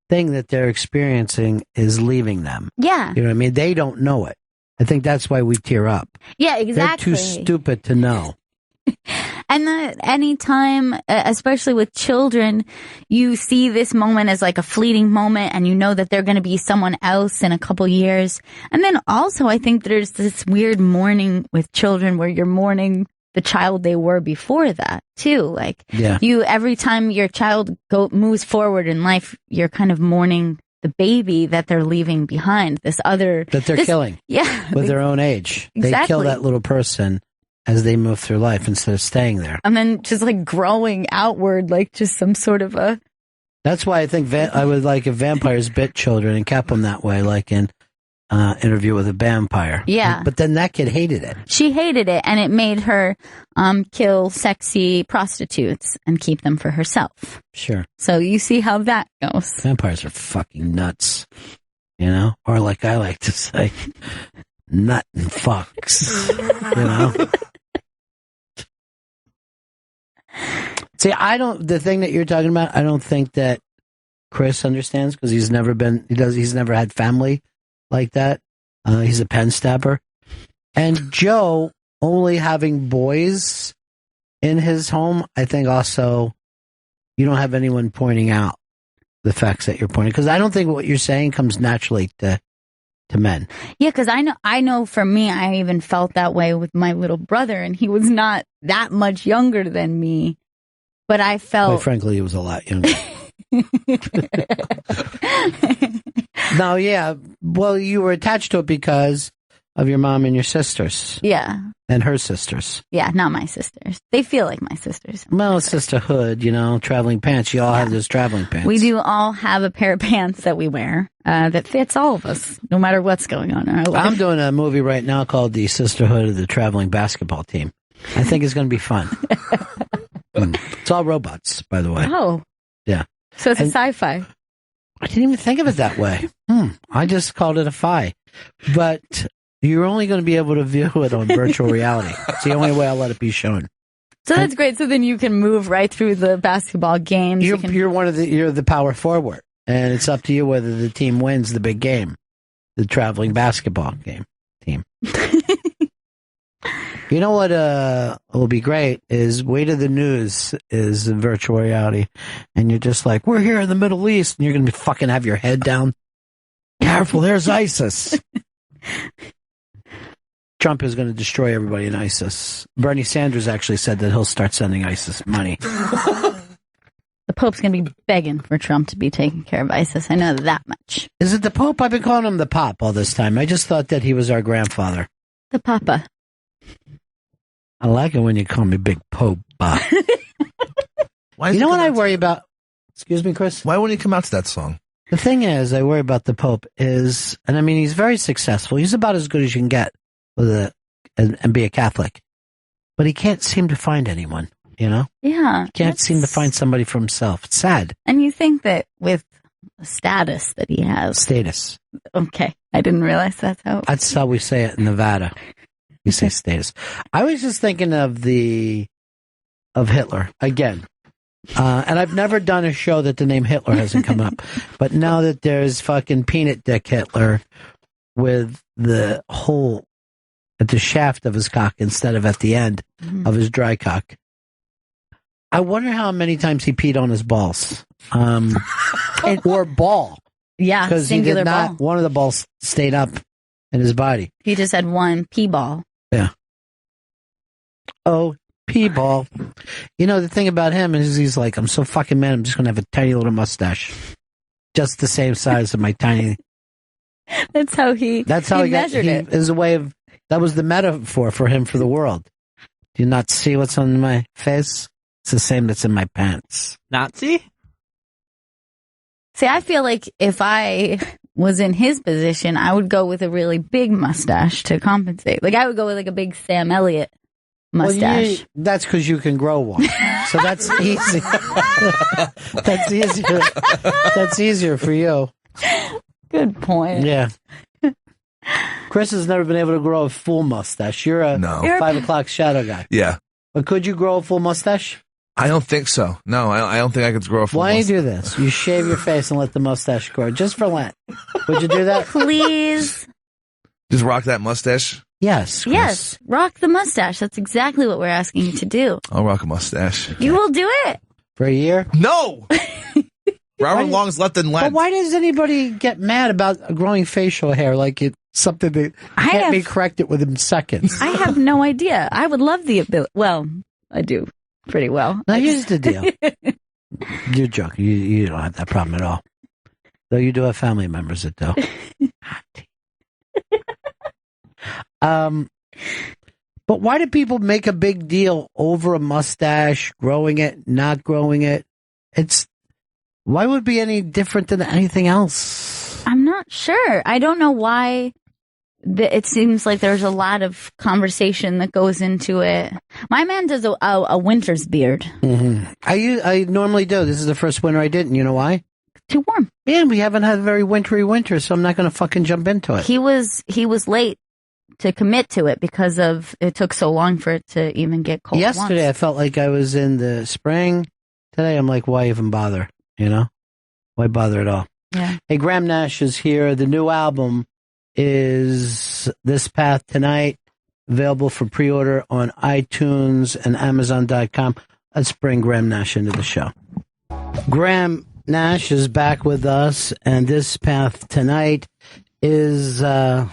thing that they're experiencing is leaving them. Yeah. You know what I mean? They don't know it. I think that's why we tear up. Yeah, exactly. They're too stupid to know. And anytime, especially with children, you see this moment as like a fleeting moment and you know that they're going to be someone else in a couple years. And then also I think there's this weird mourning with children where you're mourning the child they were before that too. Like every time your child moves forward in life, you're kind of mourning the baby that they're leaving behind. That they're killing. Yeah. With their own age. Exactly. They kill that little person as they move through life instead of staying there. And then just like growing outward, like just some sort of a... That's why I think I would like if vampires bit children and kept them that way, like in Interview with a Vampire. Yeah. But then that kid hated it. She hated it, and it made her kill sexy prostitutes and keep them for herself. Sure. So you see how that goes. Vampires are fucking nuts, Or like I like to say, nut and fucks, See, the thing that you're talking about, I don't think that Chris understands because he's never had family like that. He's a pen stabber. And Joe only having boys in his home, I think also you don't have anyone pointing out the facts that you're pointing. Because I don't think what you're saying comes naturally to to men. Yeah, because I know for me, I even felt that way with my little brother, and he was not that much younger than me. But I felt... Quite frankly, he was a lot younger. No, yeah. Well, you were attached to it because of your mom and your sisters. Yeah. And her sisters. Yeah, not my sisters. They feel like my sisters. Well, sisterhood, traveling pants. You all have those traveling pants. We do all have a pair of pants that we wear that fits all of us, no matter what's going on in our life. I'm doing a movie right now called The Sisterhood of the Traveling Basketball Team. I think it's going to be fun. It's all robots, by the way. Oh. Yeah. So it's a sci-fi. I didn't even think of it that way. I just called it a fi. But you're only going to be able to view it on virtual reality. It's the only way I'll let it be shown. So that's great. So then you can move right through the basketball games. You're the power forward, and it's up to you whether the team wins the big game, the traveling basketball game team. You know what will be great is Weight of the News is virtual reality, and you're just like, we're here in the Middle East, and you're going to be fucking have your head down. Careful, there's ISIS. Trump is going to destroy everybody in ISIS. Bernie Sanders actually said that he'll start sending ISIS money. The Pope's going to be begging for Trump to be taking care of ISIS. I know that much. Is it the Pope? I've been calling him the Pop all this time. I just thought that he was our grandfather. The Papa. I like it when you call me Big Pope. You know what I worry about? Excuse me, Chris? Why wouldn't he come out to that song? The thing is, I worry about the Pope is, and I mean, he's very successful. He's about as good as you can get with and be a Catholic. But he can't seem to find anyone, Yeah. He can't seem to find somebody for himself. It's sad. And you think that with the status that he has. Status. Okay. I didn't realize that's how. That's how we say it in Nevada. You say status. I was just thinking of Hitler again. And I've never done a show that the name Hitler hasn't come up. But now that there's fucking Peanut Dick Hitler with the hole at the shaft of his cock instead of at the end of his dry cock, I wonder how many times he peed on his balls. Or ball. Yeah, because singular ball. One of the balls stayed up in his body. He just had one pee ball. Yeah. Oh, pee ball. The thing about him is he's like, I'm so fucking mad, I'm just going to have a tiny little mustache. Just the same size of my tiny... That's how he measured it. As a way of... That was the metaphor for him for the world. Do you not see what's on my face? It's the same that's in my pants. Nazi? See, I feel like if I was in his position, I would go with a really big mustache to compensate. Like, I would go with like a big Sam Elliott mustache. Well, that's because you can grow one. So that's easy. That's easier. That's easier for you. Good point. Yeah. Chris has never been able to grow a full mustache. You're a 5 o'clock shadow guy. Yeah. But could you grow a full mustache? I don't think so. No, I don't think I could grow a full mustache. Why mustache. do you do this? You shave your face and let the mustache grow just for Lent. Would you do that? Please. Just rock that mustache? Yes. Chris. Yes. Rock the mustache. That's exactly what we're asking you to do. I'll rock a mustache. You will do it. For a year? No! Robert Long's left in Lent. But why does anybody get mad about growing facial hair like it's something that can't be corrected within seconds? I have no idea. I would love the ability. Well, I do pretty well. Now, here's the deal. You're joking. You don't have that problem at all. Though you do have family members that do. But why do people make a big deal over a mustache, growing it, not growing it? Why would it be any different than anything else? I'm not sure. I don't know why. It seems like there's a lot of conversation that goes into it. My man does a winter's beard. Mm-hmm. I normally do. This is the first winter I didn't. You know why? Too warm. Yeah, we haven't had a very wintry winter, so I'm not going to fucking jump into it. He was late to commit to it because it took so long for it to even get cold. Yesterday, I felt like I was in the spring. Today, I'm like, why even bother? Why bother at all? Yeah. Hey, Graham Nash is here. The new album is This Path Tonight, available for pre-order on iTunes and Amazon.com. Let's bring Graham Nash into the show. Graham Nash is back with us, and This Path Tonight is the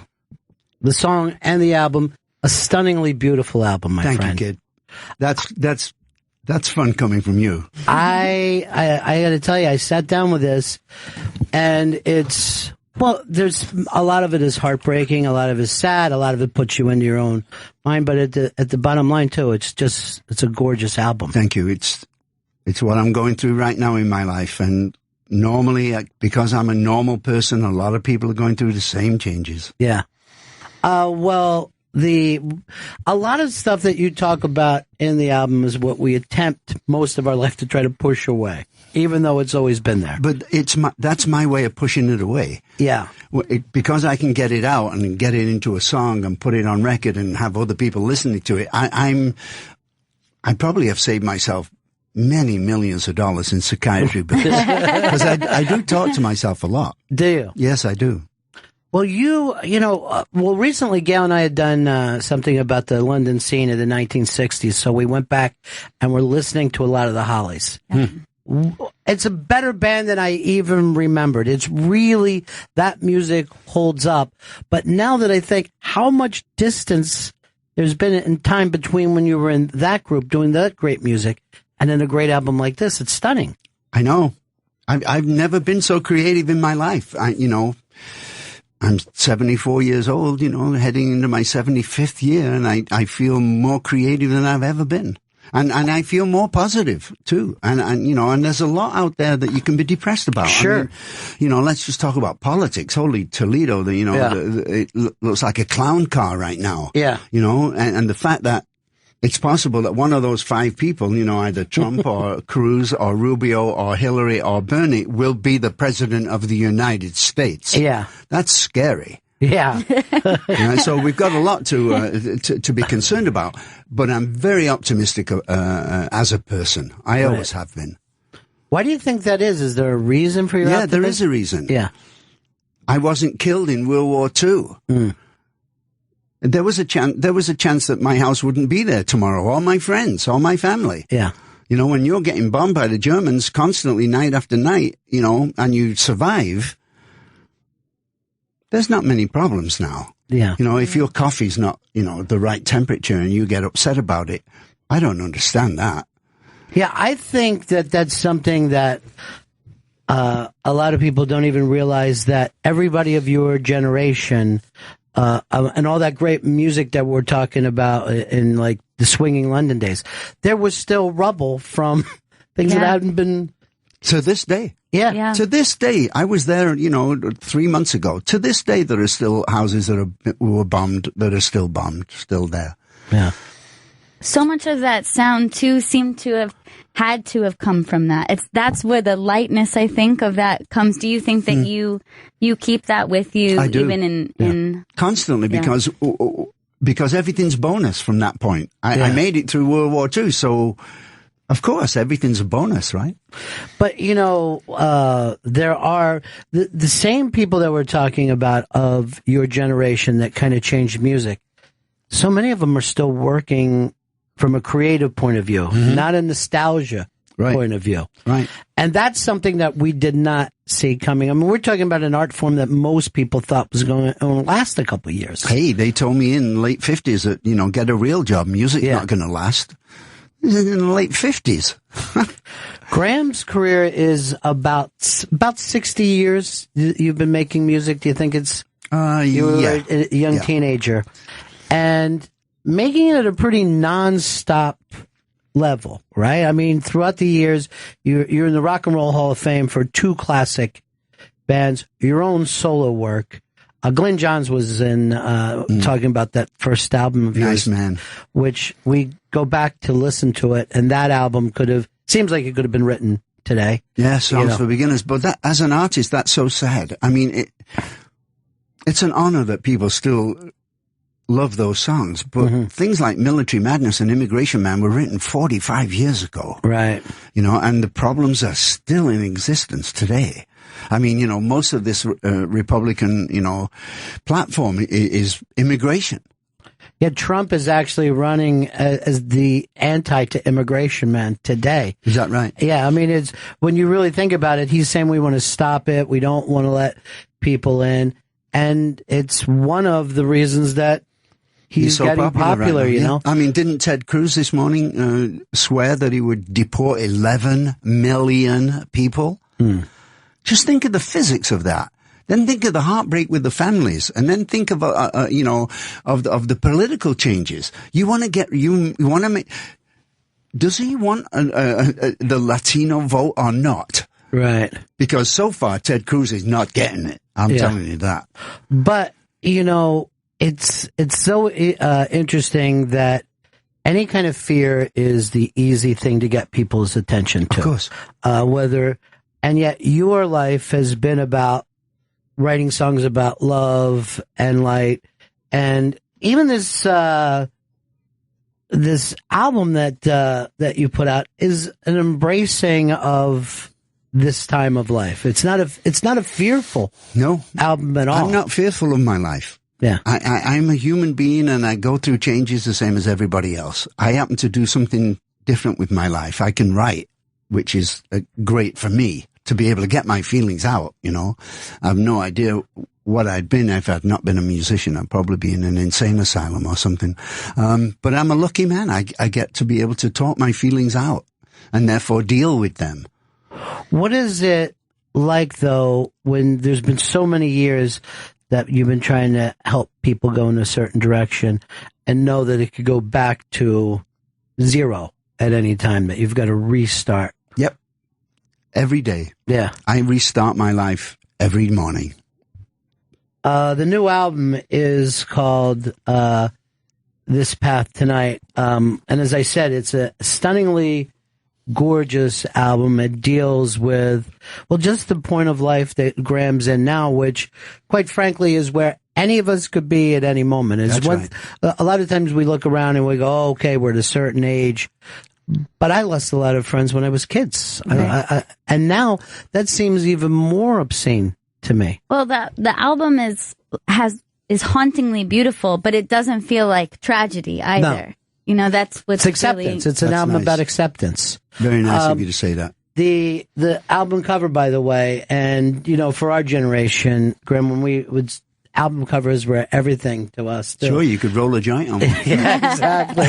song and the album. A stunningly beautiful album, my friend. Thank you, kid. That's fun coming from you. I got to tell you, I sat down with this, and there's a lot of it is heartbreaking, a lot of it is sad, a lot of it puts you into your own mind. But at the bottom line too, it's a gorgeous album. Thank you. It's what I'm going through right now in my life, and normally, because I'm a normal person, a lot of people are going through the same changes. Yeah. Well, a lot of stuff that you talk about in the album is what we attempt most of our life to try to push away, even though it's always been there. But that's my way of pushing it away. Yeah. Because I can get it out and get it into a song and put it on record and have other people listening to it. I probably have saved myself many millions of dollars in psychiatry because I do talk to myself a lot. Do you? Yes, I do. Well, recently Gail and I had done something about the London scene of the 1960s, so we went back and we're listening to a lot of the Hollies. It's a better band than I even remembered. It's really, that music holds up. But now that I think how much distance there's been in time between when you were in that group doing that great music and then a great album like this, it's stunning. I know. I've never been so creative in my life. I'm 74 years old, heading into my 75th year, and I feel more creative than I've ever been. And I feel more positive too. And there's a lot out there that you can be depressed about. Sure. I mean, let's just talk about politics. Holy Toledo, it looks like a clown car right now. Yeah. And the fact that it's possible that one of those five people, either Trump or Cruz or Rubio or Hillary or Bernie, will be the president of the United States. Yeah. That's scary. Yeah. So we've got a lot to be concerned about, but I'm very optimistic as a person. I always have been. Why do you think that is? Is there a reason for your optimism? There is a reason. Yeah. I wasn't killed in World War II. There was a chance that my house wouldn't be there tomorrow, or my friends, or my family. Yeah. When you're getting bombed by the Germans constantly night after night, and you survive, there's not many problems now. Yeah. If your coffee's not, the right temperature and you get upset about it, I don't understand that. Yeah, I think that that's something that a lot of people don't even realize, that everybody of your generation and all that great music that we're talking about in like the swinging London days, there was still rubble from things that hadn't been. To this day. Yeah. To this day. I was there, 3 months ago. To this day, there are still houses that were bombed, that are still bombed, still there. Yeah. So much of that sound, too, seemed to have had to have come from that. That's where the lightness, I think, of that comes. Do you think that you keep that with you? I do. Even in constantly, because everything's bonus from that point. I made it through World War II, so of course everything's a bonus, right? But there are the same people that we're talking about of your generation that kind of changed music. So many of them are still working from a creative point of view, not a nostalgia point of view. Right. And that's something that we did not see coming. I mean, we're talking about an art form that most people thought was going to last a couple of years. Hey, they told me in the late 50s that, get a real job. Music's not going to last. In the late 50s. Graham's career is about 60 years you've been making music. Do you think it's you were a young teenager? And making it at a pretty non-stop level, right? I mean, throughout the years, you're in the Rock and Roll Hall of Fame for 2 classic bands, your own solo work. Glenn Johns was in talking about that first album of yours. Nice man. Which we go back to listen to it, and that album seems like it could have been written today. Yeah, Songs for Beginners. But that, as an artist, that's so sad. I mean, it's an honor that people still love those songs, but things like Military Madness and Immigration Man were written 45 years ago. Right. And the problems are still in existence today. I mean, most of this Republican, platform is immigration. Yeah, Trump is actually running as the anti to immigration man today. Is that right? Yeah, I mean, it's when you really think about it, he's saying we want to stop it. We don't want to let people in. and it's one of the reasons that he's so getting popular, right now, you know? I mean, didn't Ted Cruz this morning swear that he would deport 11 million people? Just think of the physics of that. Then think of the heartbreak with the families, and then think of of the political changes. You want to make. Does he want the Latino vote or not? Right. Because so far Ted Cruz is not getting it. I'm telling you that. But it's so interesting that any kind of fear is the easy thing to get people's attention to. Of course. And yet your life has been about writing songs about love and light, and even this this album that you put out is an embracing of this time of life. It's not a fearful album at all. I'm not fearful of my life. Yeah, I'm a human being, and I go through changes the same as everybody else. I happen to do something different with my life. I can write, which is great for me to be able to get my feelings out. I have no idea what I'd been if I'd not been a musician. I'd probably be in an insane asylum or something. But I'm a lucky man. I get to be able to talk my feelings out and therefore deal with them. What is it like, though, when there's been so many years that you've been trying to help people go in a certain direction and know that it could go back to zero at any time, that you've got to restart? Yep. Every day. Yeah. I restart my life every morning. The new album is called This Path Tonight. And as I said, it's a stunningly gorgeous album. It deals with, just the point of life that Graham's in now, which, quite frankly, is where any of us could be at any moment. That's right. A lot of times we look around and we go, oh, okay, we're at a certain age. But I lost a lot of friends when I was kids. Right. And now that seems even more obscene to me. Well, the album is hauntingly beautiful, but it doesn't feel like tragedy either. No. That's what's it's acceptance. It's an album about acceptance. Very nice of you to say that. The album cover, by the way, and for our generation, Graham, when we would album covers were everything to us. Too. Sure, you could roll a joint on one. Yeah, exactly.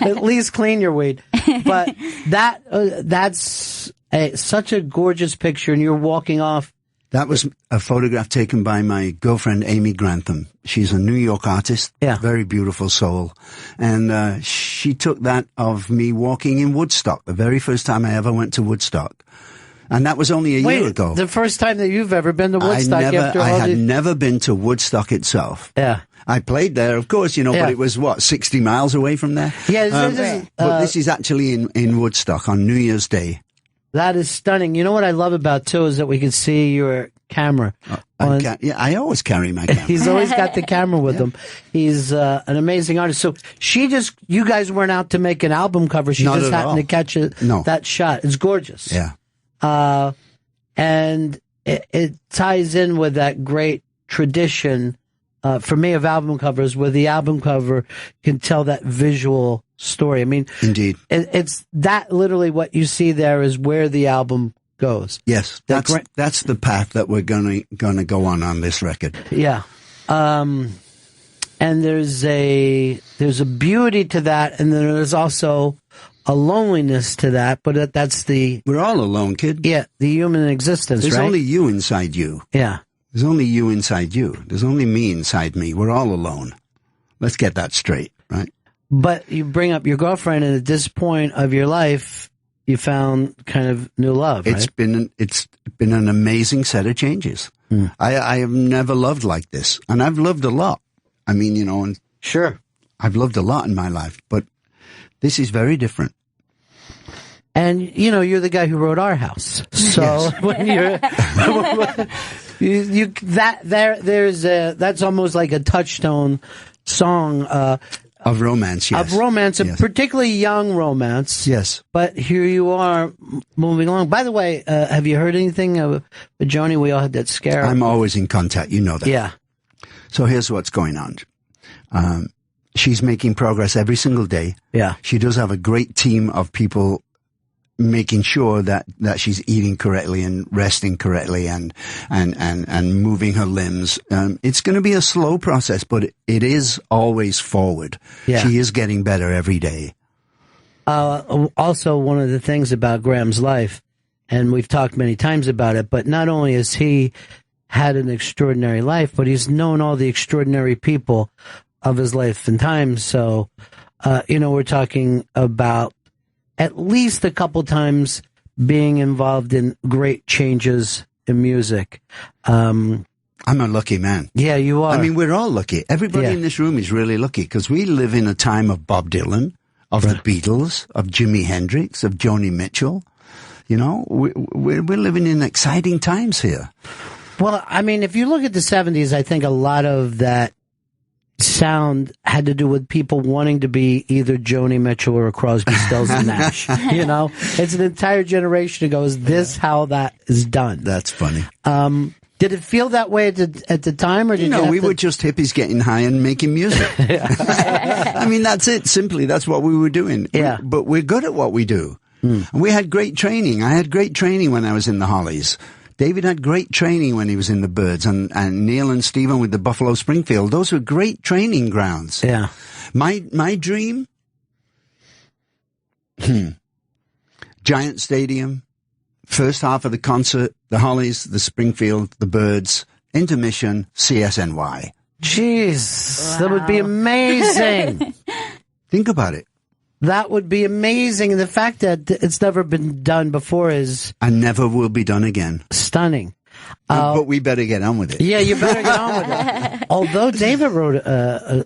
At least clean your weed. But that's such a gorgeous picture, and you're walking off. That was a photograph taken by my girlfriend, Amy Grantham. She's a New York artist. Yeah. Very beautiful soul. And she took that of me walking in Woodstock, the very first time I ever went to Woodstock. And that was only a year ago. The first time that you've ever been to Woodstock? I had never been to Woodstock itself. Yeah. I played there, of course, but it was, 60 miles away from there? Yeah. But this is actually in Woodstock on New Year's Day. That is stunning. You know what I love about, too, is that we can see your camera. I always carry my camera. He's always got the camera with him. He's an amazing artist. So you guys weren't out to make an album cover. She just happened to catch that shot. It's gorgeous. Yeah. And it ties in with that great tradition, for me, of album covers, where the album cover can tell that visual story. I mean, indeed, it's that literally what you see there is where the album goes. Yes, that's the path that we're gonna go on this record. Yeah, and there's a beauty to that, and then there's also a loneliness to that. But we're all alone, kid. Yeah, the human existence. There's right? only you inside you. Yeah, there's only you inside you. There's only me inside me. We're all alone. Let's get that straight, right? But you bring up your girlfriend, and at this point of your life, you found kind of new love, right? It's been an amazing set of changes. I have never loved like this, and I've loved a lot. I mean, and sure, I've loved a lot in my life, but this is very different. And you're the guy who wrote Our House, so yes. When you're that's almost like a touchstone song. Of romance, yes. Of romance, yes. Particularly young romance. Yes. But here you are moving along. By the way, have you heard anything with Joni? We all had that scare. I'm always in contact. You know that. Yeah. So here's what's going on. She's making progress every single day. Yeah. She does have a great team of people making sure that she's eating correctly and resting correctly and moving her limbs. It's going to be a slow process, but it is always forward. Yeah. She is getting better every day. Also, one of the things about Graham's life, and we've talked many times about it, but not only has he had an extraordinary life, but he's known all the extraordinary people of his life and times. So, we're talking about at least a couple times being involved in great changes in music. I'm a lucky man. Yeah, you are. I mean, we're all lucky. Everybody in this room is really lucky because we live in a time of Bob Dylan, of the Beatles, of Jimi Hendrix, of Joni Mitchell. We're living in exciting times here. Well, I mean, if you look at the 70s, I think a lot of that sound had to do with people wanting to be either Joni Mitchell or Crosby, Stills and Nash. It's an entire generation ago. Is this how that is done? That's funny. Did it feel that way at the time, or did we were just hippies getting high and making music. I mean, that's it. Simply, that's what we were doing. Yeah. But we're good at what we do. And we had great training. I had great training when I was in the Hollies. David had great training when he was in the Byrds, and Neil and Stephen with the Buffalo Springfield. Those were great training grounds. Yeah. My dream? Giant Stadium, first half of the concert, the Hollies, the Springfield, the Byrds, intermission, CSNY. Jeez, that would be amazing. Think about it. That would be amazing. And the fact that it's never been done before is... And never will be done again. Stunning. But we better get on with it. Yeah, you better get on with it. Although David wrote a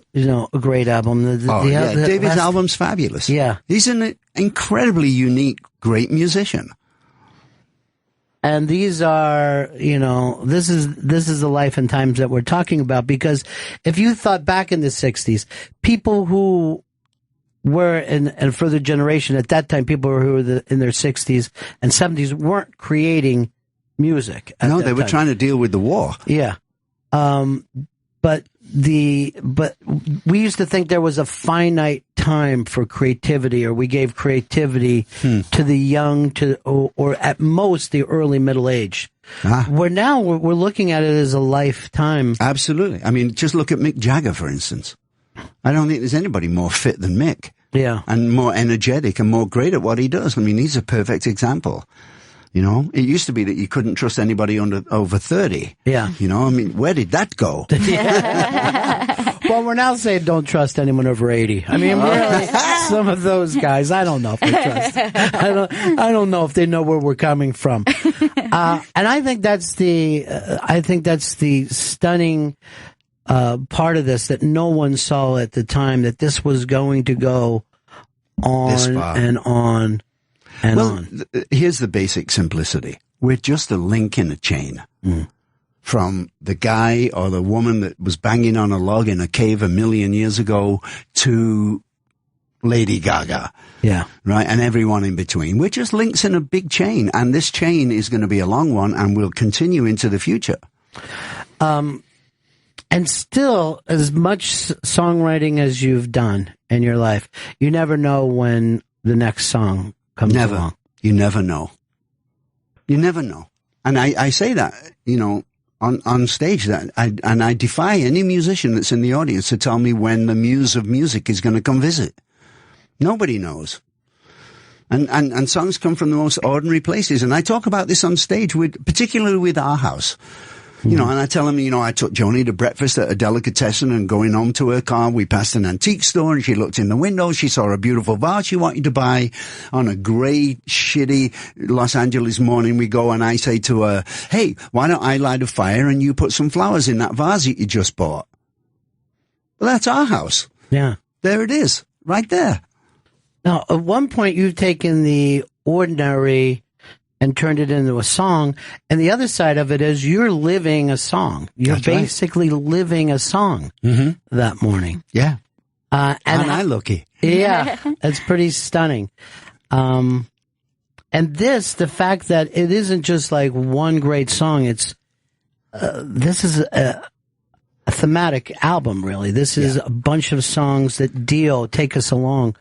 great album. David's album's fabulous. Yeah. He's an incredibly unique, great musician. And these are, this is the life and times that we're talking about, because if you thought back in the 60s, people who were in a further generation at that time, people who were in their 60s and 70s weren't creating music. No, they were trying to deal with the war. Yeah. But we used to think there was a finite time for creativity, or we gave creativity to the young, or at most the early middle age. Where now we're looking at it as a lifetime. Absolutely. I mean, just look at Mick Jagger, for instance. I don't think there's anybody more fit than Mick. Yeah. And more energetic and more great at what he does. I mean, he's a perfect example. It used to be that you couldn't trust anybody over 30. Yeah. I mean, where did that go? Well, we're now saying don't trust anyone over 80. I mean, really, some of those guys, I don't know if they trust. I don't know if they know where we're coming from. And I think that's the stunning part of this that no one saw at the time, that this was going to go on and on and on. Here's the basic simplicity. We're just a link in a chain. From the guy or the woman that was banging on a log in a cave 1 million years ago to Lady Gaga. Yeah. Right? And everyone in between. We're just links in a big chain. And this chain is going to be a long one and will continue into the future. And still, as much songwriting as you've done in your life, you never know when the next song comes along. You never know. You never know. And I say that, on stage, that I defy any musician that's in the audience to tell me when the muse of music is going to come visit. Nobody knows. And songs come from the most ordinary places. And I talk about this on stage, particularly with Our House. And I tell him, I took Joni to breakfast at a delicatessen, and going home to her car, we passed an antique store and she looked in the window. She saw a beautiful vase she wanted to buy. On a grey, shitty Los Angeles morning, we go and I say to her, hey, why don't I light a fire and you put some flowers in that vase that you just bought? Well, that's Our House. Yeah. There it is, right there. Now, at one point, you've taken the ordinary and turned it into a song. And the other side of it is you're living a song. You're basically living a song that morning. Yeah. And I lucky. Yeah. That's pretty stunning. And the fact that it isn't just like one great song, it's, this is a thematic album, really. This is a bunch of songs that take us along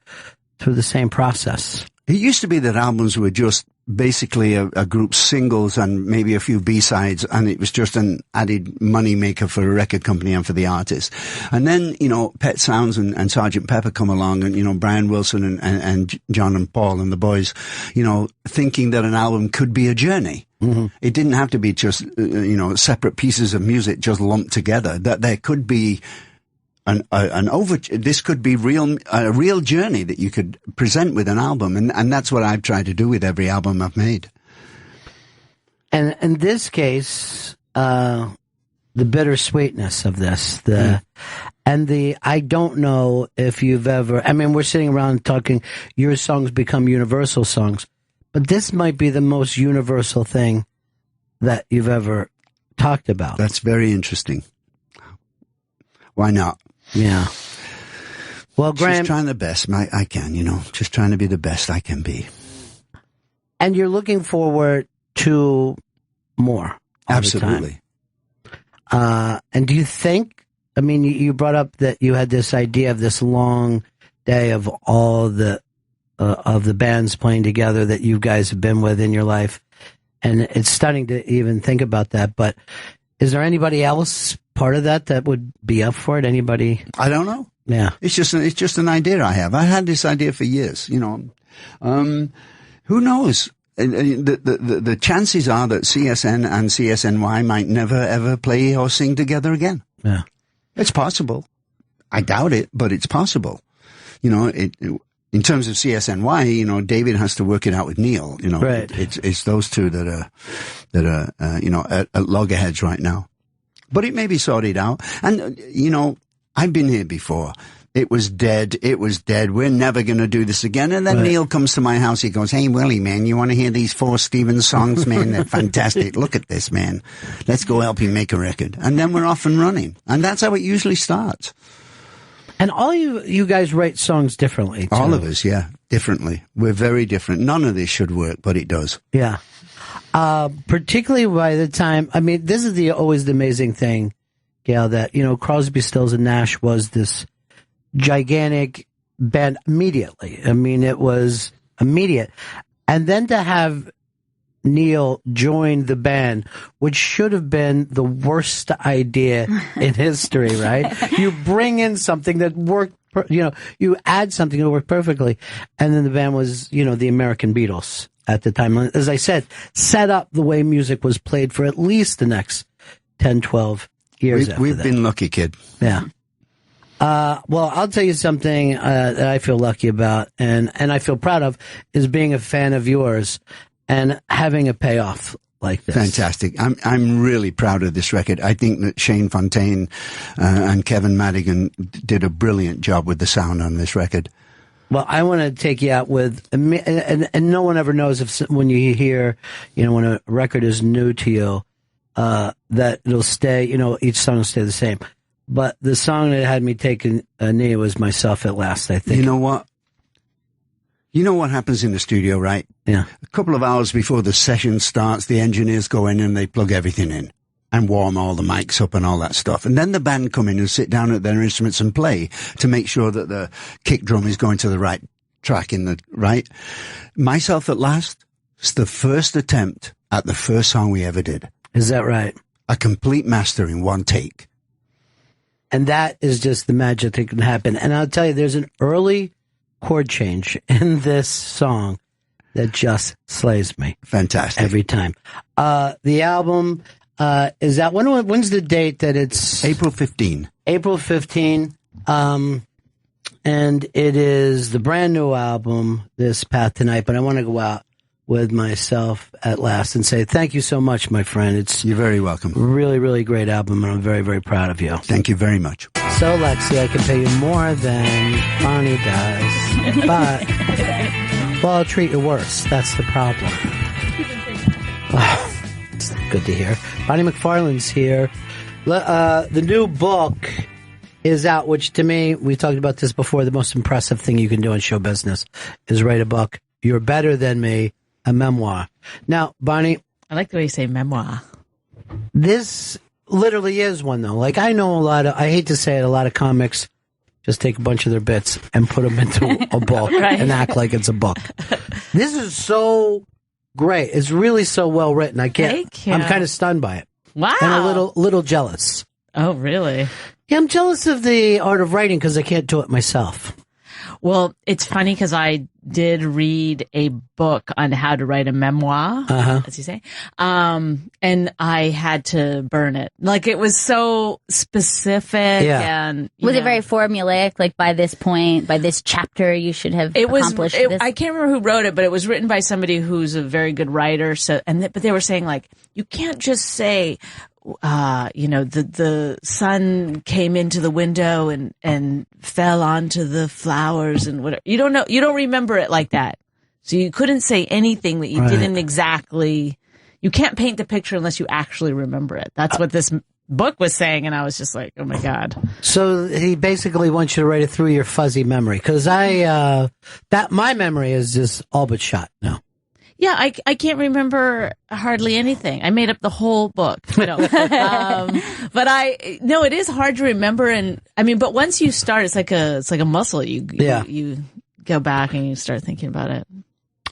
through the same process. It used to be that albums were just basically a group's singles and maybe a few B-sides, and it was just an added money maker for a record company and for the artist. And then, Pet Sounds and Sgt. Pepper come along, and, Brian Wilson and John and Paul and the boys, thinking that an album could be a journey. Mm-hmm. It didn't have to be just, separate pieces of music just lumped together, that there could be this could be a real journey that you could present with an album, and that's what I've tried to do with every album I've made. And in this case, the bittersweetness of this, I don't know if you've ever, we're sitting around talking, your songs become universal songs, but this might be the most universal thing that you've ever talked about. That's very interesting. Why not? Yeah. Well, Graham, just trying the best I can, just trying to be the best I can be. And you're looking forward to more. Absolutely. And do you think, you brought up that you had this idea of this long day of all the bands playing together that you guys have been with in your life. And it's stunning to even think about that. But is there anybody else part of that would be up for it? Anybody? I don't know. Yeah. It's just an idea I have. I had this idea for years, Who knows? The chances are that CSN and CSNY might never ever play or sing together again. Yeah. It's possible. I doubt it, but it's possible. In terms of CSNY, David has to work it out with Neil. Right. It's those two that are at loggerheads right now. But it may be sorted out. And, I've been here before. It was dead. We're never going to do this again. And then Neil comes to my house. He goes, "Hey, Willie, man, you want to hear these 4 Stevens songs, man? They're fantastic. Look at this, man. Let's go help you make a record." And then we're off and running. And that's how it usually starts. And all you guys write songs differently, too. All of us, yeah, differently. We're very different. None of this should work, but it does. Yeah. Particularly by the time, this is always the amazing thing, Gail, that, Crosby, Stills and Nash was this gigantic band immediately. It was immediate. And then to have Neil join the band, which should have been the worst idea in history, right? You bring in something that worked, you add something that worked perfectly. And then the band was, the American Beatles at the time. As I said, set up the way music was played for at least the next 10, 12 years after We've that. been lucky, kid. Yeah. Well, I'll tell you something that I feel lucky about and I feel proud of is being a fan of yours and having a payoff like this. Fantastic. I'm really proud of this record. I think that Shane Fontaine and Kevin Madigan did a brilliant job with the sound on this record. Well, I want to take you out with, and no one ever knows if when you hear, when a record is new to you, that it'll stay, each song will stay the same. But the song that had me taking a knee was Myself at Last, I think. You know what? You know what happens in the studio, right? Yeah. A couple of hours before the session starts, the engineers go in and they plug everything in and warm all the mics up and all that stuff. And then the band come in and sit down at their instruments and play to make sure that the kick drum is going to the right track right? Myself at Last is the first attempt at the first song we ever did. Is that right? A complete master in one take. And that is just the magic that can happen. And I'll tell you, there's an early chord change in this song that just slays me. Fantastic. Every time. The album, is that, when's the date that it's? April 15. April 15. And it is the brand new album, This Path Tonight. But I want to go out with Myself at Last and say thank you so much, my friend. You're very welcome. Really, really great album, and I'm very, very proud of you. Thank you very much. So, Lexi, I can pay you more than Bonnie does, but, well, I'll treat you worse. That's the problem. It's good to hear. Bonnie McFarland's here. The new book is out, which to me, we talked about this before, the most impressive thing you can do in show business is write a book. You're Better Than Me, a memoir. Now, Bonnie. I like the way you say memoir. This literally is one, though. Like, I know I hate to say it, a lot of comics just take a bunch of their bits and put them into a book and act like it's a book. This is so great. It's really so well written. I can't. Thank you. I'm kind of stunned by it. Wow. And a little jealous. Oh, really? Yeah, I'm jealous of the art of writing because I can't do it myself. Well, it's funny because I did read a book on how to write a memoir, as you say, and I had to burn it. Like, it was so specific, and was it very formulaic? Like, by this point, by this chapter, you should have accomplished this. I can't remember who wrote it, but it was written by somebody who's a very good writer. So, but they were saying, like, you can't just say, the sun came into the window and fell onto the flowers and whatever. You don't remember it like that. So you couldn't say anything that you didn't exactly, you can't paint the picture unless you actually remember it. That's what this book was saying. And I was just like, oh my God. So he basically wants you to write it through your fuzzy memory. Cause my memory is just all but shot now. Yeah, I can't remember hardly anything. I made up the whole book, but it is hard to remember. And I mean, but once you start, it's like a muscle. You go back and you start thinking about it.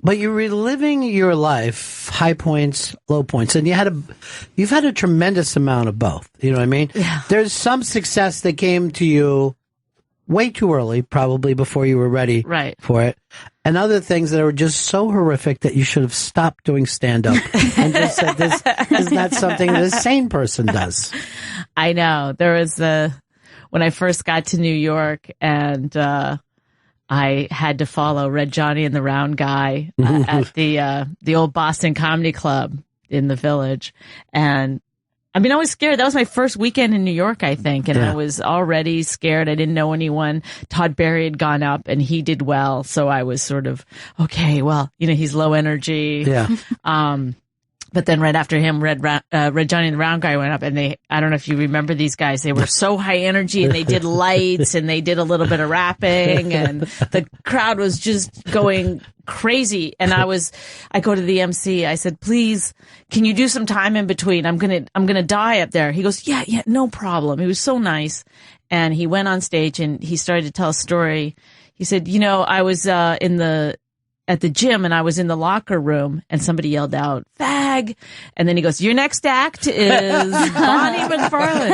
But you're reliving your life, high points, low points, and you've had a tremendous amount of both. You know what I mean? Yeah. There's some success that came to you way too early, probably before you were ready for it. And other things that are just so horrific that you should have stopped doing stand-up and just said, this is not something that a sane person does. I know. There was when I first got to New York and I had to follow Red Johnny and the Round Guy at the old Boston Comedy Club in the Village. And I mean, I was scared. That was my first weekend in New York, I think. And I was already scared. I didn't know anyone. Todd Barry had gone up and he did well. So I was sort of, okay, well, he's low energy. Yeah. But then right after him, Red Johnny and the Round Guy went up, and I don't know if you remember these guys. They were so high energy, and they did lights, and they did a little bit of rapping, and the crowd was just going crazy. And I go to the MC. I said, please, can you do some time in between? I'm gonna die up there. He goes, yeah, no problem. He was so nice. And he went on stage and he started to tell a story. He said, I was, at the gym and I was in the locker room and somebody yelled out, fag. And then he goes, your next act is Bonnie McFarland.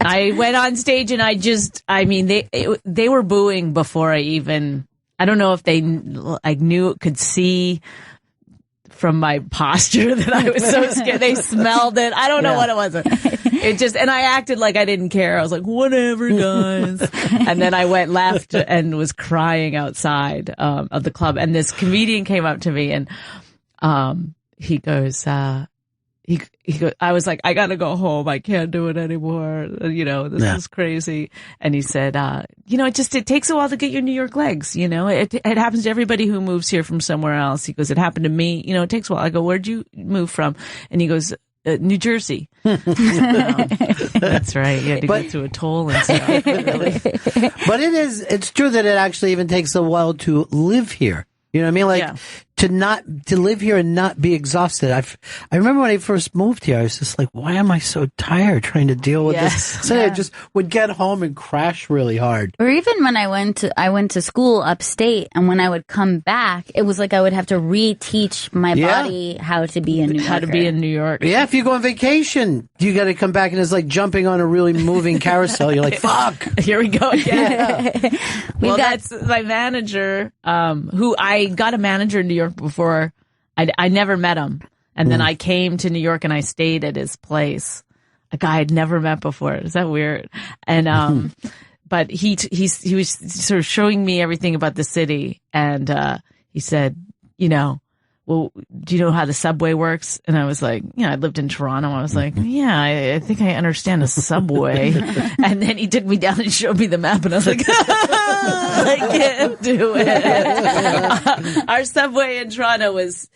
I went on stage and they were booing before I don't know if I could see from my posture that I was so scared. They smelled it. I don't know what it was. And I acted like I didn't care. I was like, whatever, guys. And then I went left and was crying outside of the club. And this comedian came up to me and he goes, he goes, I was like, I gotta go home. I can't do it anymore. This is crazy. And he said, it takes a while to get your New York legs. It happens to everybody who moves here from somewhere else. He goes, it happened to me. It takes a while. I go, where'd you move from? And he goes, New Jersey. That's right. You had to go through a toll and stuff. Really. But it's true that it actually even takes a while to live here. You know what I mean? Like, to live here and not be exhausted. I remember when I first moved here, I was just like, why am I so tired trying to deal with this? So I just would get home and crash really hard. Or even when I went to school upstate, and when I would come back, it was like I would have to reteach my body how to be a New Yorker. How to be in New York. Yeah, if you go on vacation, you got to come back and it's like jumping on a really moving carousel. You're like, fuck. Here we go again. Well, that's my manager, who I got a manager in New York before. I never met him. And then I came to New York and I stayed at his place. A guy I'd never met before. Is that weird? And, but he was sort of showing me everything about the city. And, he said, well, do you know how the subway works? And I was like, I lived in Toronto. I was like, I think I understand a subway. And then he took me down and showed me the map and I was like, I can't do it. Our subway in Toronto went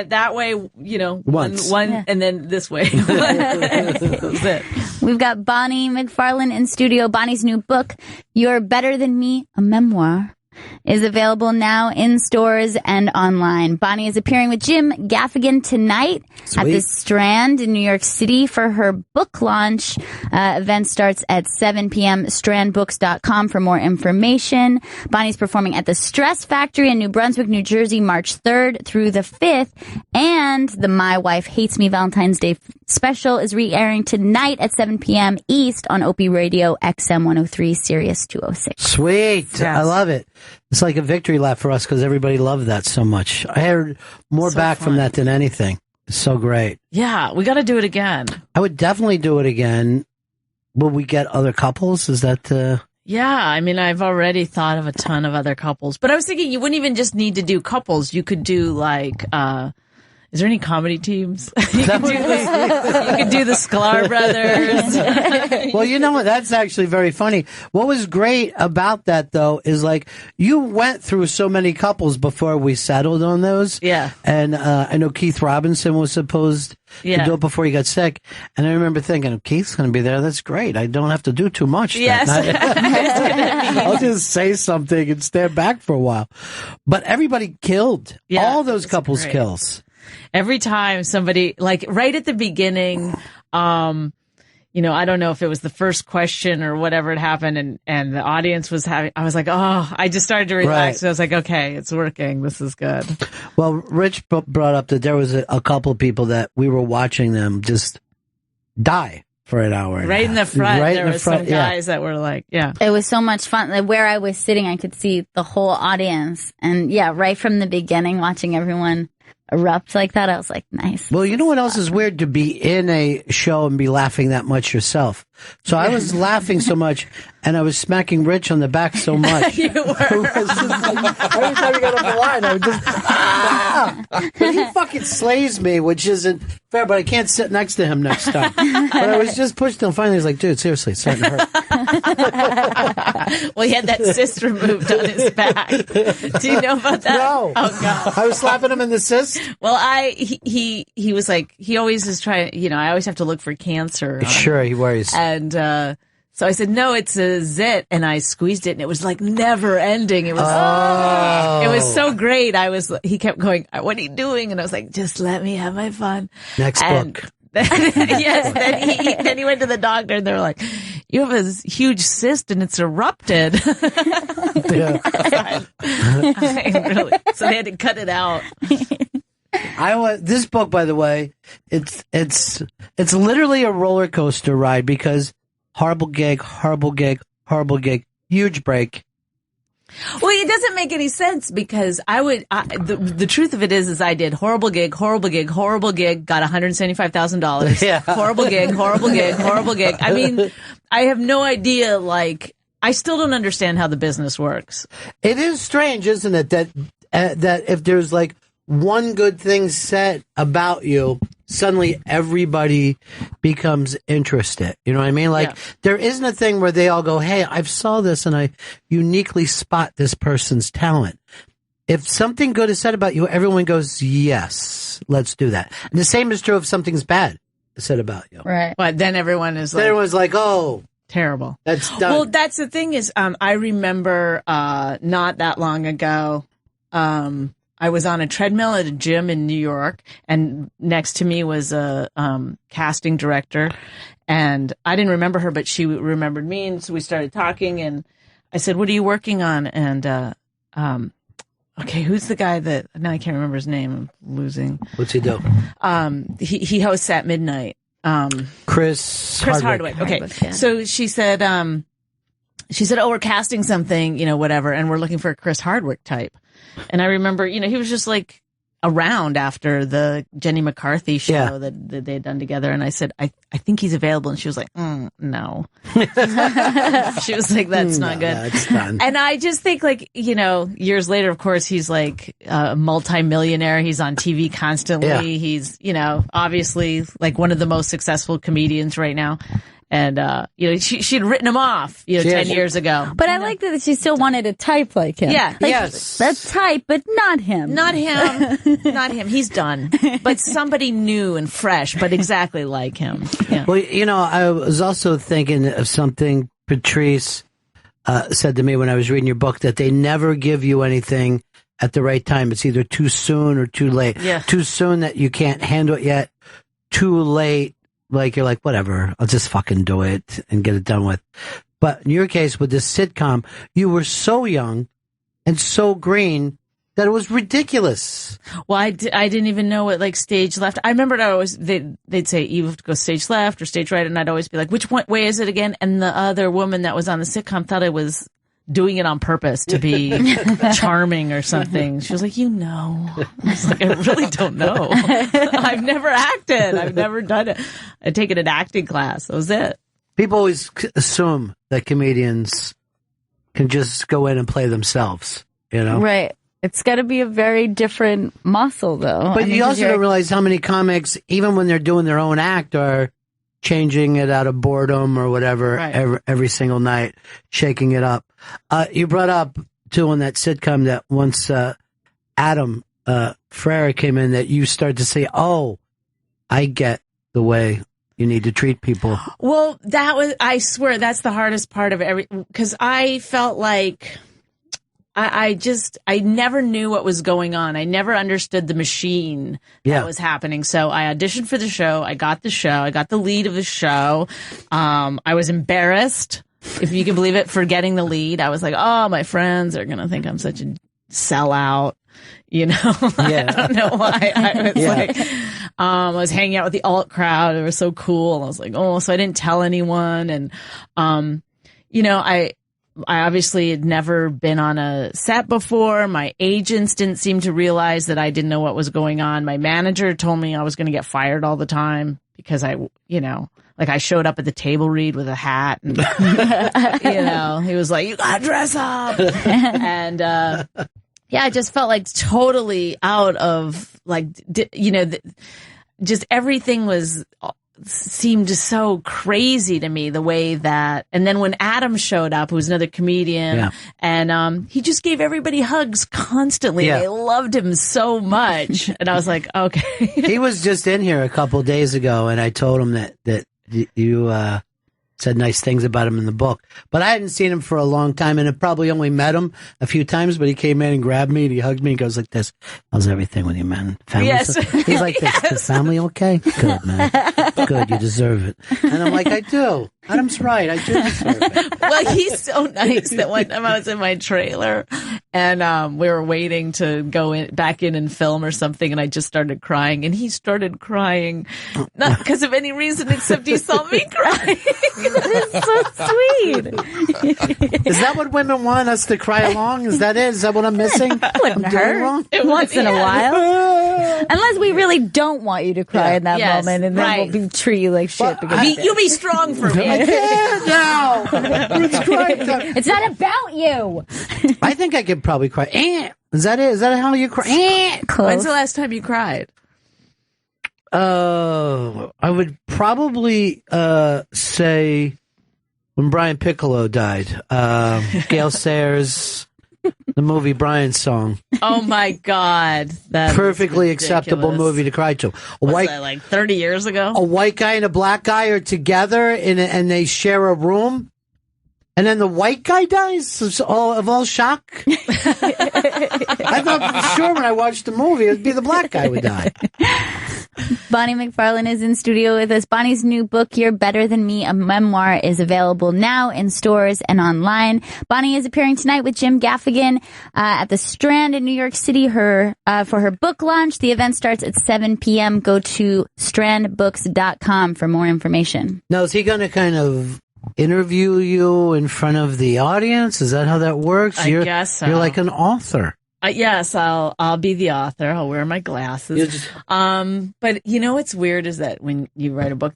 that way, once. One and then this way. That was it. We've got Bonnie McFarland in studio. Bonnie's new book, You're Better Than Me, a memoir. is available now in stores and online. Bonnie is appearing with Jim Gaffigan tonight at the Strand in New York City for her book launch. Event starts at 7 p.m. strandbooks.com for more information. Bonnie's performing at the Stress Factory in New Brunswick, New Jersey, March 3rd through the 5th. And the My Wife Hates Me Valentine's Day special is re-airing tonight at 7 p.m. East on Opie Radio XM 103 Sirius 206. Sweet. Yes. I love it. It's like a victory lap for us because everybody loved that so much. I heard more back from that than anything. It's so great. Yeah, we got to do it again. I would definitely do it again. Will we get other couples? Is that... Yeah, I mean, I've already thought of a ton of other couples. But I was thinking you wouldn't even just need to do couples. You could do like... is there any comedy teams? You could do the Sklar brothers. Well, you know what? That's actually very funny. What was great about that, though, is like you went through so many couples before we settled on those. Yeah. And I know Keith Robinson was supposed to do it before he got sick. And I remember thinking, Keith's going to be there. That's great. I don't have to do too much. Yes. I'll just say something and stand back for a while. But everybody killed. Yeah, all those couples kills. Every time somebody, like right at the beginning, you know, I don't know if it was the first question or whatever had happened and the audience was having, I was like, I just started to relax. Right. I was like, okay, it's working. This is good. Well, Rich brought up that there was a couple of people that we were watching them just die for an hour. Right in the front. There were some guys that were like, It was so much fun. Like, where I was sitting, I could see the whole audience. And right from the beginning, watching everyone erupt like that, I was like, nice. Well, you know what else is weird? To be in a show and be laughing that much yourself. So I was laughing so much, and I was smacking Rich on the back so much. You were. Every time he got off the line, I would just, But he fucking slays me, which isn't fair, but I can't sit next to him next time. But I was just pushed him. Finally, he's like, dude, seriously, it's starting to hurt. Well, he had that cyst removed on his back. Do you know about that? No. Oh, God. I was slapping him in the cyst? Well, he was like, he always is trying, you know, I always have to look for cancer. Sure, he worries. And so I said, no, it's a zit. And I squeezed it and it was like never ending. It was, it was so great. He kept going, what are you doing? And I was like, just let me have my fun. Next book. Yes. Then he went to the doctor and they were like, you have a huge cyst and it's erupted. Really? So they had to cut it out. This book, by the way, it's literally a roller coaster ride because horrible gig, huge break. Well, it doesn't make any sense because the truth of it is I did horrible gig, got $175,000. Yeah. Horrible gig. I mean, I have no idea, like, I still don't understand how the business works. It is strange, isn't it, that if there's like one good thing said about you, suddenly everybody becomes interested. You know what I mean? Like, there isn't a thing where they all go, hey, I've saw this and I uniquely spot this person's talent. If something good is said about you, everyone goes, yes, let's do that. And the same is true if something's bad said about you. Right. But then everyone is like... Everyone's like, oh... Terrible. That's done. Well, that's the thing is, I remember not that long ago, I was on a treadmill at a gym in New York, and next to me was a casting director, and I didn't remember her, but she remembered me, and so we started talking, and I said, what are you working on? And, okay, who's the guy that, now I can't remember his name, I'm losing. What's he do? He hosts at midnight. Chris Hardwick. Okay. Yeah. So she said, oh, we're casting something, you know, whatever, and we're looking for a Chris Hardwick type. And I remember, you know, he was just like around after the Jenny McCarthy show that they had done together. And I said, I think he's available. And she was like, no. She was like, that's not good. That's done. And I just think, like, you know, years later, of course, he's like a multimillionaire. He's on TV constantly. Yeah. He's, you know, obviously like one of the most successful comedians right now. And, you know, she'd written him off, you know, 10 years ago. But I like that she still wanted a type like him. Yeah. Like, yes. That's type, but not him. Not him. Not him. He's done. But somebody new and fresh, but exactly like him. Yeah. Well, you know, I was also thinking of something Patrice said to me when I was reading your book that they never give you anything at the right time. It's either too soon or too late. Yeah. Too soon that you can't handle it yet. Too late, like you're like, whatever, I'll just fucking do it and get it done with. But in your case with this sitcom, you were so young and so green that it was ridiculous. Well, I didn't even know what like stage left. I remember they'd say you have to go stage left or stage right, and I'd always be like, which one, way is it again? And the other woman that was on the sitcom thought I was doing it on purpose to be charming or something. She was like, I was like, I really don't know. I've never acted. I've never done it. I'd taken an acting class. That was it. People always assume that comedians can just go in and play themselves, you know? Right. It's got to be a very different muscle, though. But you also don't realize how many comics, even when they're doing their own act, are changing it out of boredom or whatever every single night, shaking it up. You brought up, too, on that sitcom that once Adam Ferrara came in, that you started to say, oh, I get the way you need to treat people. Well, I swear, that's the hardest part of because I felt like I never knew what was going on. I never understood the machine that was happening. So I auditioned for the show. I got the show. I got the lead of the show. I was embarrassed, if you can believe it, for getting the lead. I was like, oh, my friends are going to think I'm such a sellout. You know, I don't know why. I was like, I was hanging out with the alt crowd. It was so cool. I was like, oh, so I didn't tell anyone. And, I obviously had never been on a set before. My agents didn't seem to realize that I didn't know what was going on. My manager told me I was going to get fired all the time because I showed up at the table read with a hat and, he was like, you gotta dress up. And, I just felt like totally out of just everything seemed so crazy to me the way that, and then when Adam showed up, who was another comedian, and he just gave everybody hugs constantly. They loved him so much, and I was like, okay. He was just in here a couple days ago, and I told him that you said nice things about him in the book, but I hadn't seen him for a long time, and I probably only met him a few times, but he came in and grabbed me and he hugged me and goes like this, how's everything with you, man? Family? Yes. He's like this, the family okay? Good, man. Good, you deserve it. And I'm like, I do. Adam's right, I do deserve it. Well, he's so nice that one time I was in my trailer and we were waiting to go back in and film or something, and I just started crying, and he started crying, not because of any reason except he saw me crying. That's so sweet. Is that what women want us to cry along? Is that it? Is that what I'm missing? Wouldn't hurt once in a while. Unless we really don't want you to cry in that moment, and then we'll treat you like shit. You be strong for me. I can't now. It's crying time. It's not about you. I think I could probably cry. Is that it? Is that how you cry? When's the last time you cried? I would probably say when Brian Piccolo died. Gail Sayers, the movie Brian's Song. Oh my God, that perfectly acceptable movie to cry to. Was that like 30 years ago? A white guy and a black guy are together and they share a room. And then the white guy dies of all shock. I thought for sure when I watched the movie, it would be the black guy would die. Bonnie McFarland is in studio with us. Bonnie's new book, You're Better Than Me, a memoir, is available now in stores and online. Bonnie is appearing tonight with Jim Gaffigan at the Strand in New York City for her book launch. The event starts at 7 p.m. Go to strandbooks.com for more information. Now, is he going to kind of interview you in front of the audience? Is that how that works? I guess so. You're like an author. Yes, I'll be the author. I'll wear my glasses. But you know what's weird is that when you write a book,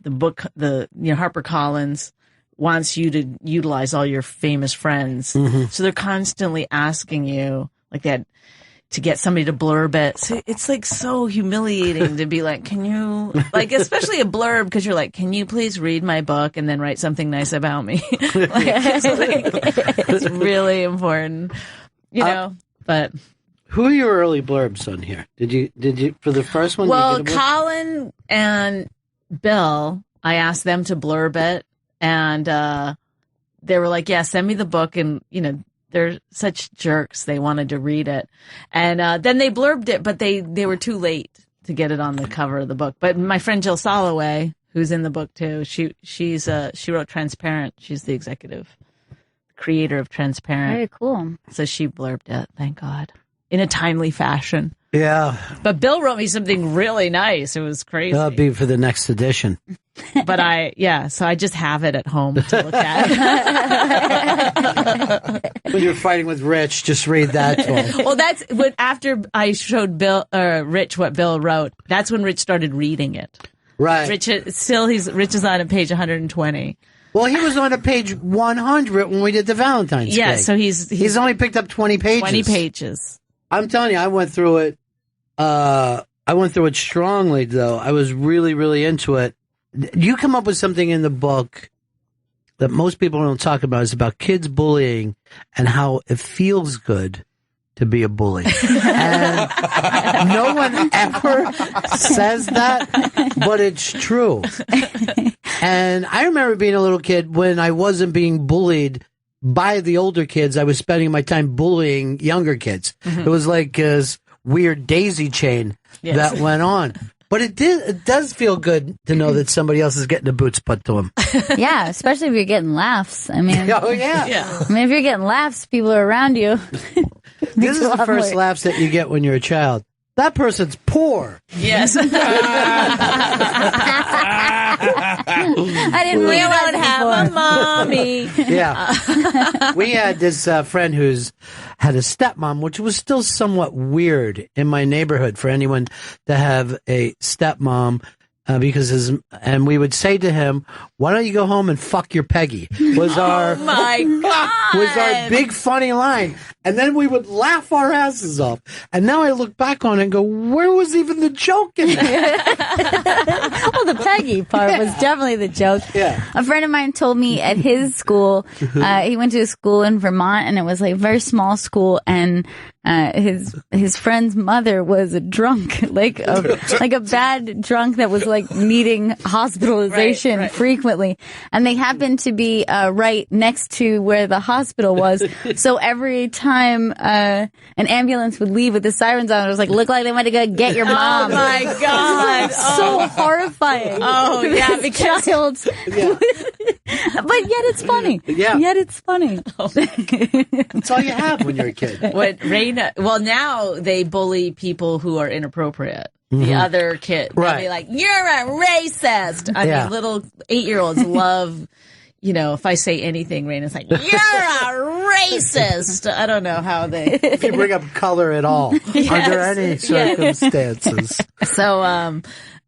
HarperCollins wants you to utilize all your famous friends. Mm-hmm. So they're constantly asking you like that to get somebody to blurb it. So it's like so humiliating to be like, can you, like, especially a blurb, because you're like, can you please read my book and then write something nice about me? It's really important, but. Who are your early blurbs on here? Did you for the first one? Well, Colin and Bill, I asked them to blurb it, and they were like, yeah, send me the book. And, you know, they're such jerks. They wanted to read it. And then they blurbed it, but they were too late to get it on the cover of the book. But my friend Jill Soloway, who's in the book too, she wrote Transparent. She's the executive creator of Transparent. Very cool. So she blurbed it, thank God, in a timely fashion. Yeah. But Bill wrote me something really nice. It was crazy. That'll be for the next edition. But so I just have it at home to look at. When you're fighting with Rich, just read that to him. Well, that's when after I showed Rich what Bill wrote, that's when Rich started reading it. Right. Rich is on page 120. Well, he was on a page 100 when we did the Valentine's Yeah, Day. so he's only picked up 20 pages. 20 pages. I'm telling you, I went through it. I went through it strongly, though. I was really, really into it. You come up with something in the book that most people don't talk about. It's about kids bullying and how it feels good to be a bully. And no one ever says that, but it's true. And I remember being a little kid when I wasn't being bullied by the older kids. I was spending my time bullying younger kids. Mm-hmm. It was like this weird daisy chain that went on. But it does feel good to know that somebody else is getting the boots put to them. Yeah, especially if you're getting laughs. I mean, oh yeah. I mean, if you're getting laughs, people are around you. This is the first laughs that you get when you're a child. That person's poor. Yes. I didn't realize have a mommy. Yeah. We had this friend who's had a stepmom, which was still somewhat weird in my neighborhood for anyone to have a stepmom. And we would say to him, "Why don't you go home and fuck your Peggy?" Was our big funny line, and then we would laugh our asses off. And now I look back on it and go, "Where was even the joke in that?" Well, the Peggy part was definitely the joke. Yeah. A friend of mine told me at his school, he went to a school in Vermont, and it was like a very small school, and his friend's mother was a drunk, like a bad drunk that was like needing hospitalization frequently, and they happened to be right next to where the hospital was. So every time an ambulance would leave with the sirens on, it was like, look like they went to go get your mom. Oh my God! So horrifying. Oh yeah, because child. Yeah. But yet it's funny. Yeah. Yet it's funny. That's all you have when you're a kid. Well, now they bully people who are inappropriate. The other kid. They'll be like, "You're a racist." I mean, little 8-year-olds love, if I say anything, Raina's like, "You're a racist." I don't know how they... If you bring up color at all, under any circumstances. So,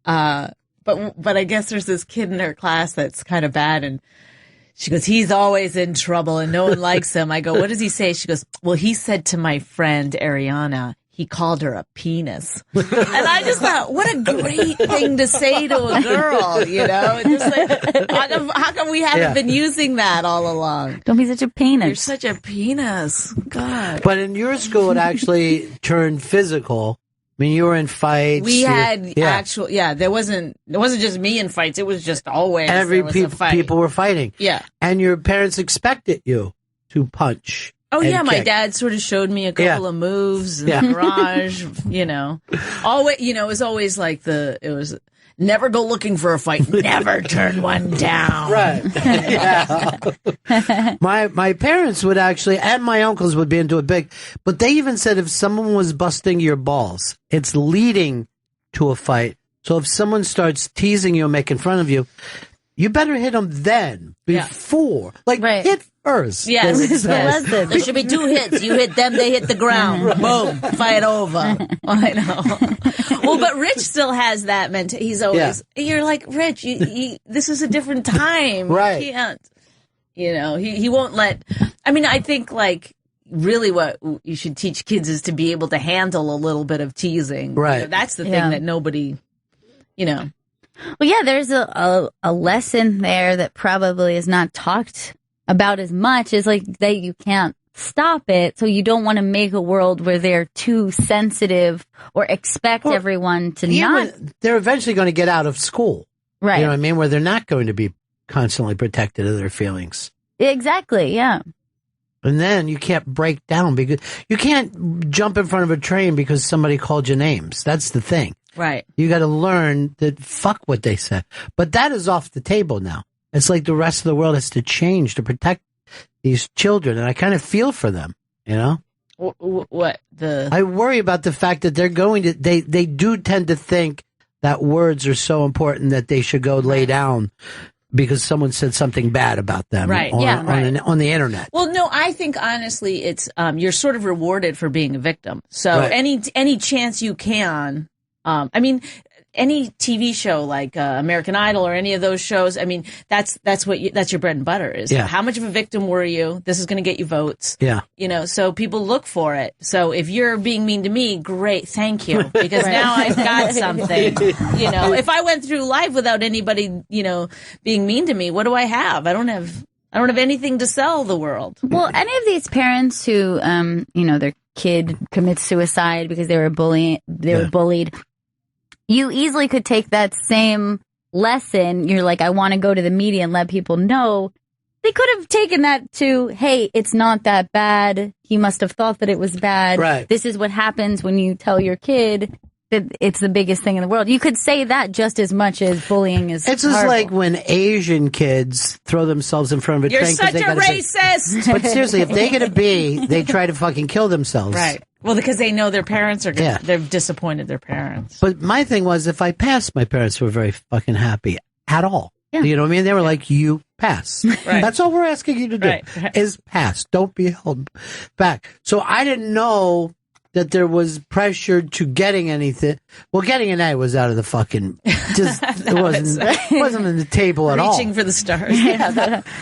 but I guess there's this kid in her class that's kind of bad, and she goes, "He's always in trouble and no one likes him." I go, "What does he say?" She goes, "Well, he said to my friend Ariana, he called her a penis." And I just thought, what a great thing to say to a girl, It's just like, how come we haven't been using that all along? Don't be such a penis. You're such a penis. God. But in your school, it actually turned physical. I mean, you were in fights. We had actual, it wasn't just me in fights. It was just always people were fighting. Yeah. And your parents expected you to punch. Oh yeah, my kick. Dad sort of showed me a couple of moves in the garage, Always, it was always like it was never go looking for a fight, never turn one down. Right. My parents would actually, and my uncles would be into it big, but they even said if someone was busting your balls, it's leading to a fight. So if someone starts teasing you and making fun of you, you better hit them then, before. Hit first. Yes. There should be 2 hits. You hit them, they hit the ground. Boom. Fight over. I know. Well, but Rich still has that mentality. He's always, you're like, Rich, this is a different time. Right. You can't, he won't let, I think really what you should teach kids is to be able to handle a little bit of teasing. Right. That's the thing that nobody, Well, yeah, there's a lesson there that probably is not talked about as much, is like that you can't stop it. So you don't want to make a world where they're too sensitive or expect everyone to not. They're eventually going to get out of school. Right. You know what I mean? Where they're not going to be constantly protected of their feelings. Exactly, yeah. And then you can't break down because you can't jump in front of a train because somebody called you names. That's the thing. Right. You got to learn that fuck what they said. But that is off the table now. It's like the rest of the world has to change to protect these children. And I kind of feel for them, you know? What? I worry about the fact that they're going to, they do tend to think that words are so important that they should go lay down because someone said something bad about them on the internet. Well, no, I think honestly it's you're sort of rewarded for being a victim. So any chance you can, I mean, any TV show like American Idol or any of those shows, I mean, that's your bread and butter is how much of a victim were you? This is going to get you votes. Yeah. You know, so people look for it. So if you're being mean to me, great, thank you, because now I've got something. You know, if I went through life without anybody, you know, being mean to me, what do I have? I don't have anything to sell the world. Well, any of these parents who, you know, their kid commits suicide because they were bullied. You easily could take that same lesson. You're like, I want to go to the media and let people know. They could have taken that to, hey, it's not that bad. He must have thought that it was bad. Right. This is what happens when you tell your kid that it's the biggest thing in the world. You could say that just as much as bullying is It's just horrible. like when Asian kids throw themselves in front of a You're train. such a racist. But seriously, if they get a B, they try to fucking kill themselves. Right. Well, because they know their parents are they've disappointed their parents. But my thing was, if I passed, my parents were very fucking happy at all. Yeah. You know what I mean? They were like, you pass. Right. That's all we're asking you to do is pass. Don't be held back. So I didn't know that there was pressure to getting anything. Well, getting an A was out of the fucking, just, it wasn't on the table at all. Reaching for the stars.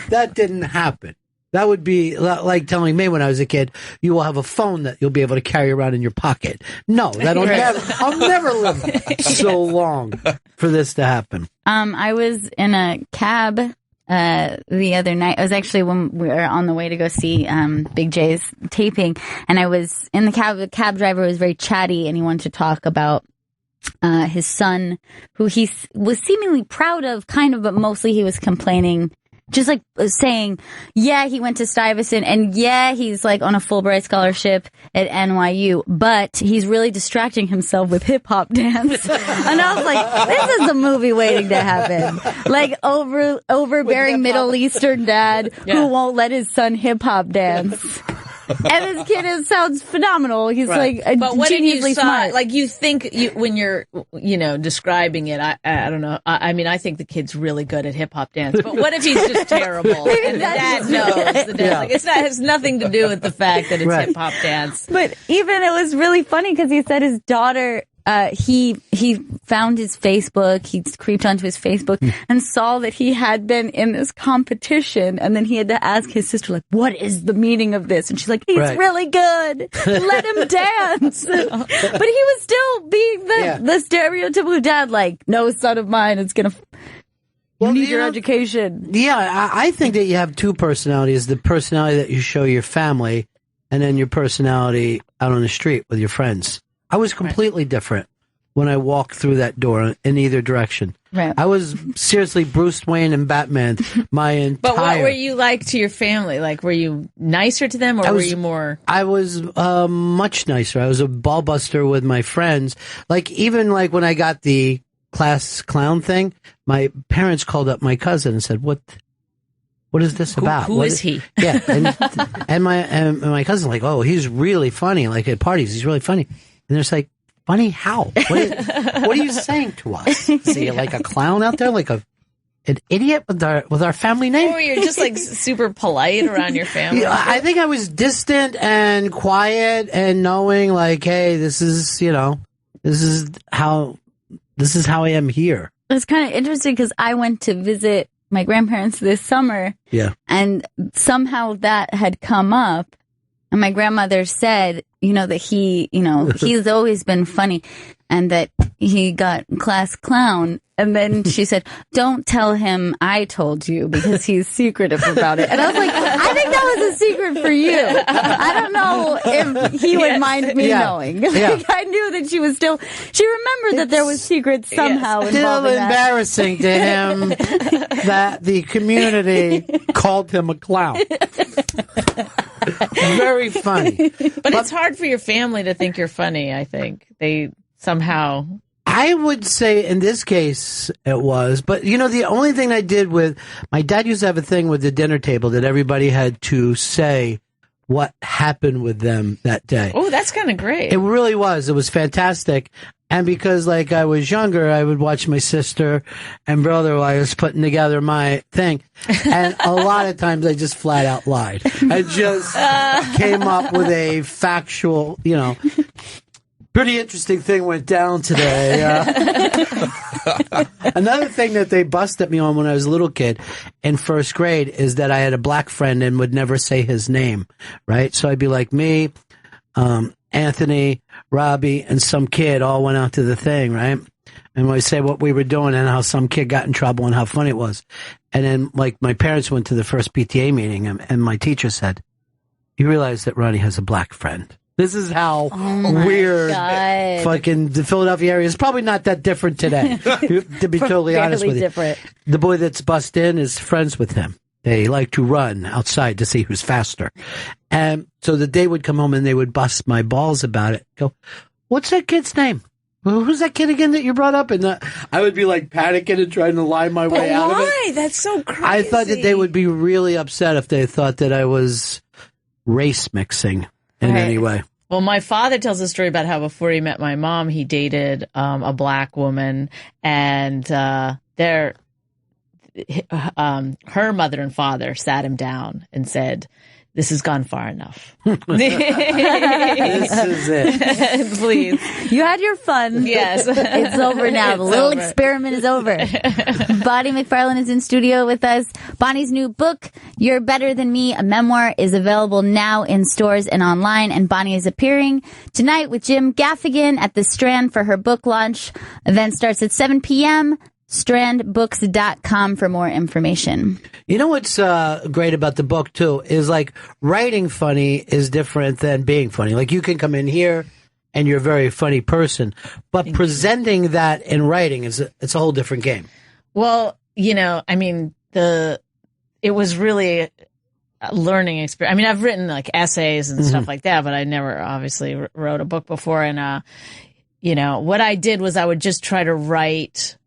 That didn't happen. That would be like telling me when I was a kid, you will have a phone that you'll be able to carry around in your pocket. No, I'll never live so long for this to happen. I was in a cab the other night. It was actually when we were on the way to go see Big J's taping, and I was in the cab. The cab driver was very chatty, and he wanted to talk about his son, who he was seemingly proud of, kind of, but mostly he was complaining. Just like saying, yeah, he went to Stuyvesant, and yeah, he's like on a Fulbright scholarship at NYU, but he's really distracting himself with hip hop dance. And I was like, this is a movie waiting to happen. Like overbearing Middle Eastern dad who won't let his son hip hop dance. And this kid sounds phenomenal. He's like a but what if you saw, smart. like you think when you're, you know, describing it, I don't know. I mean, I think the kid's really good at hip hop dance, but what if he's just terrible and the dad knows? The dad, like, it has nothing to do with the fact that it's hip hop dance. But even it was really funny because he said his daughter, he found his Facebook, he creeped onto his Facebook and saw that he had been in this competition, and then he had to ask his sister, like, what is the meaning of this? And she's like, he's really good. Let him dance. But he was still being the stereotypical dad, like, no son of mine is gonna you need your education. Yeah, I think that you have two personalities, the personality that you show your family and then your personality out on the street with your friends. I was completely different when I walked through that door in either direction. Right. I was seriously Bruce Wayne and Batman my entire... But what were you like to your family? Like, were you nicer to them, or were you more... I was much nicer. I was a ball buster with my friends. Like, even like when I got the class clown thing, my parents called up my cousin and said, what is this about? Who is he? Yeah. And my cousin like, oh, he's really funny. Like at parties, he's really funny. And they're just like, funny how? What are you saying to us? Is he like a clown out there? Like an idiot with our family name? Or you're just like super polite around your family? Yeah, I think I was distant and quiet and knowing like, hey, this is how I am here. It's kind of interesting because I went to visit my grandparents this summer. Yeah. And somehow that had come up. And my grandmother said, that he, he's always been funny, and that he got class clown. And then she said, don't tell him I told you because he's secretive about it. And I was like, I think that was a secret for you. I don't know if he would mind me knowing. Like, I knew that she remembered that there was secrets somehow Still involving that. embarrassing to him that the community called him a clown. Very funny. But it's hard for your family to think you're funny, I think. They somehow... I would say in this case it was, but the only thing I did with my dad used to have a thing with the dinner table that everybody had to say what happened with them that day. Oh, that's kind of great. It really was. It was fantastic. And because I was younger, I would watch my sister and brother while I was putting together my thing. And a lot of times I just flat out lied. I just came up with a factual, pretty interesting thing went down today. Another thing that they busted me on when I was a little kid in first grade is that I had a black friend and would never say his name, right? So I'd be like, me, Anthony, Robbie, and some kid all went out to the thing, right? And we say what we were doing and how some kid got in trouble and how funny it was. And then, my parents went to the first PTA meeting and my teacher said, you realize that Ronnie has a black friend. This is how weird fucking the Philadelphia area is. Probably not that different today, to be totally honest with you. Different. The boy that's bust in is friends with him. They like to run outside to see who's faster. And so the day would come home and they would bust my balls about it. Go, what's that kid's name? Who's that kid again that you brought up? And I would be panicking and trying to lie my way out of it. Why? That's so crazy. I thought that they would be really upset if they thought that I was race mixing in any way. Well, my father tells a story about how before he met my mom, he dated a black woman, and her mother and father sat him down and said, this has gone far enough. This is it. Please. You had your fun. Yes. It's over now. The little experiment is over. Bonnie McFarland is in studio with us. Bonnie's new book, You're Better Than Me, a memoir, is available now in stores and online. And Bonnie is appearing tonight with Jim Gaffigan at the Strand for her book launch. Event starts at 7 p.m. strandbooks.com for more information. You know what's great about the book, too, is writing funny is different than being funny. You can come in here and you're a very funny person, but presenting that in writing it's a whole different game. Well, it was really a learning experience. I mean, I've written essays and stuff like that, but I never obviously wrote a book before. And, what I did was I would just try to write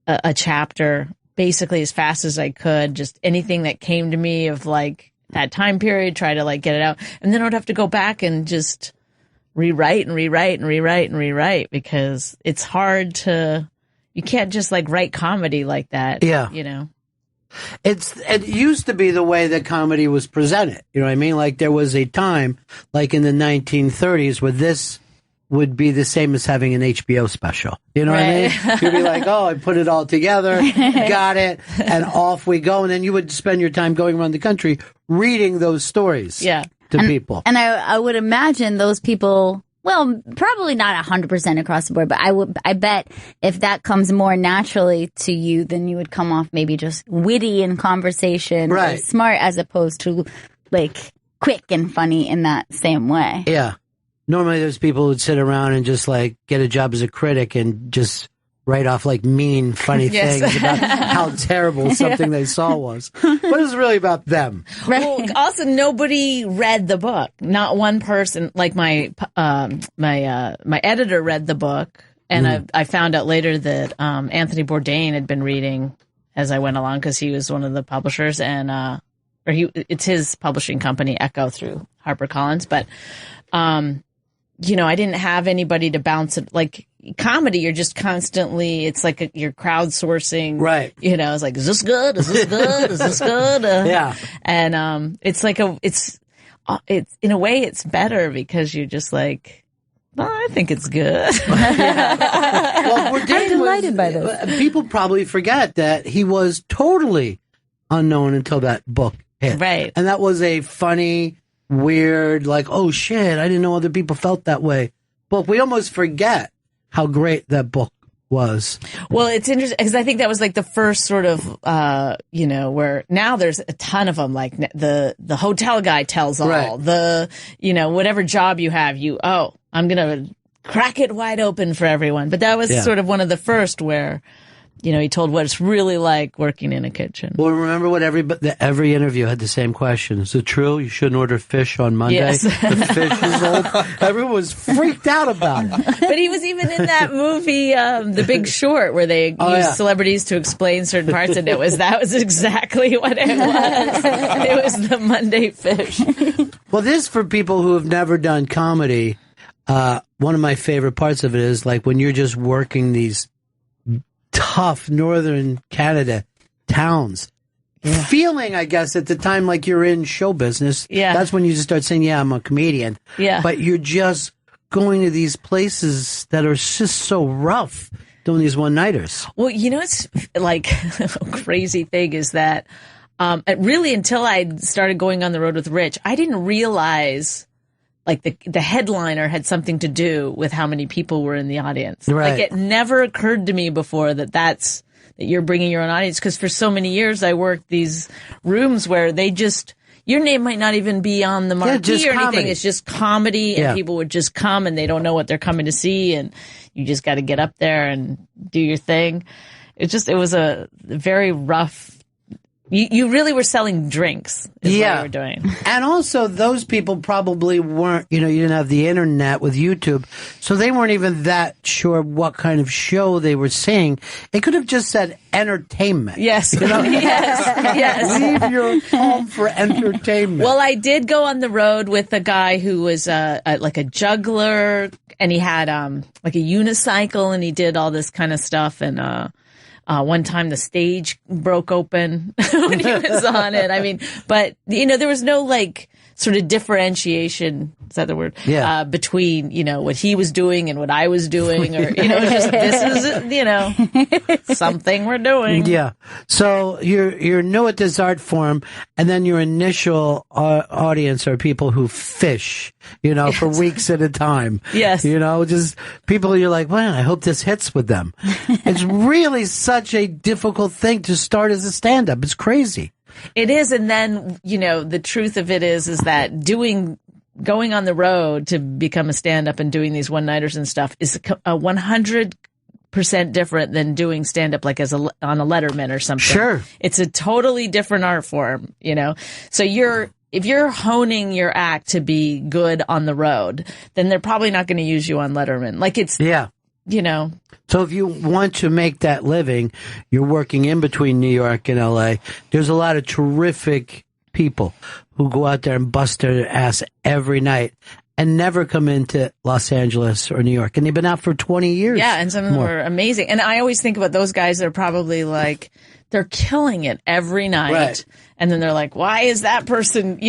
a chapter basically as fast as I could, just anything that came to me of that time period, try to get it out. And then I would have to go back and just rewrite because it's hard you can't just write comedy like that. Yeah. It used to be the way that comedy was presented. You know what I mean? There was a time, in the 1930s, where this would be the same as having an HBO special. You know what I mean? You'd be I put it all together, got it, and off we go. And then you would spend your time going around the country reading those stories to people. And I would imagine those people, well, probably not 100% across the board, but I bet if that comes more naturally to you, then you would come off maybe just witty in conversation, or smart, as opposed to quick and funny in that same way. Yeah. Normally there's people who'd sit around and just get a job as a critic and just write off mean, funny things about how terrible something they saw was. But it was really about them. Well, also nobody read the book. Not one person. My editor read the book, and I found out later that Anthony Bourdain had been reading as I went along because he was one of the publishers, and it's his publishing company, Echo, through HarperCollins, but. I didn't have anybody to bounce it. Comedy, you're just constantly, it's you're crowdsourcing. Right. It's is this good? Is this good? Is this good? Yeah. And, it's in a way it's better because you're just well, I think it's good. Well, I'm delighted by this. People probably forget that he was totally unknown until that book hit. Right. And that was a funny, weird, oh shit, I didn't know other people felt that way. But we almost forget how great that book was. Well, it's interesting because I think that was like the first sort of, where now there's a ton of them. Like the hotel guy tells all, Right. whatever job you have, I'm going to crack it wide open for everyone. But that was sort of one of the first where, he told what it's really like working in a kitchen. Well, remember what every interview had the same question. Is it true you shouldn't order fish on Monday? Yes. The fish is old. Everyone was freaked out about it. But he was even in that movie, The Big Short, where they used celebrities to explain certain parts, and that was exactly what it was. It was the Monday fish. Well, this, for people who have never done comedy, one of my favorite parts of it is like when you're just working these tough northern Canada towns, feeling, I guess, at the time like you're in show business. Yeah. That's when you just start saying, I'm a comedian. Yeah. But you're just going to these places that are just so rough doing these one-nighters. Well, it's like a crazy thing is that really until I started going on the road with Rich, I didn't realize like the headliner had something to do with how many people were in the audience. Right. Like it never occurred to me before that you're bringing your own audience. Because for so many years I worked these rooms where your name might not even be on the marquee or anything. Comedy. It's just comedy, and people would just come and they don't know what they're coming to see, and you just got to get up there and do your thing. It was a very rough. You really were selling drinks is what you were doing. And also, those people probably weren't, you didn't have the internet with YouTube, so they weren't even that sure what kind of show they were seeing. It could have just said entertainment. Yes. Yes. Leave your home for entertainment. Well, I did go on the road with a guy who was like a juggler, and he had like a unicycle, and he did all this kind of stuff, and one time the stage broke open when he was on it. I mean, but, there was no like sort of differentiation. Is that the word? Yeah. Between, what he was doing and what I was doing, or, just this is, something we're doing. Yeah. So you're new at this art form, and then your initial audience are people who fish, for weeks at a time. Yes. Just people you're like, well, I hope this hits with them. It's really such a difficult thing to start as a stand-up. It's crazy. It is. And then, the truth of it is that going on the road to become a stand-up and doing these one-nighters and stuff is 100% different than doing stand-up like on a Letterman or something. Sure. It's a totally different art form, So if you're honing your act to be good on the road, then they're probably not going to use you on Letterman. Like it's, So if you want to make that living, you're working in between New York and LA. There's a lot of terrific people who go out there and bust their ass every night and never come into Los Angeles or New York. And they've been out for 20 years. Yeah, and some of them are amazing. And I always think about those guys that are probably like, they're killing it every night. Right. And then they're like, why is that person,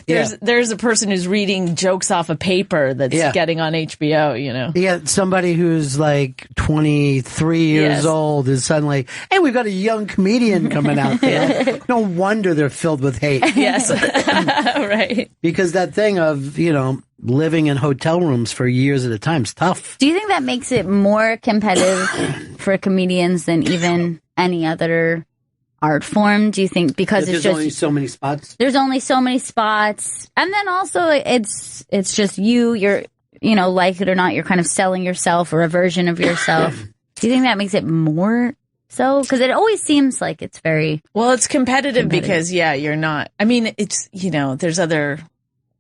there's a person who's reading jokes off a paper that's getting on HBO, Yeah, somebody who's like 23 years old is suddenly, hey, we've got a young comedian coming out there. No wonder they're filled with hate. Yes. Right. Because that thing of, living in hotel rooms for years at a time is tough. Do you think that makes it more competitive for comedians than even any other art form? Do you think because there's only so many spots? There's only so many spots. And then also it's just you're, like it or not, you're kind of selling yourself or a version of yourself. Do you think that makes it more so? Because it always seems like it's very... Well, it's competitive because, you're not... I mean, it's, there's other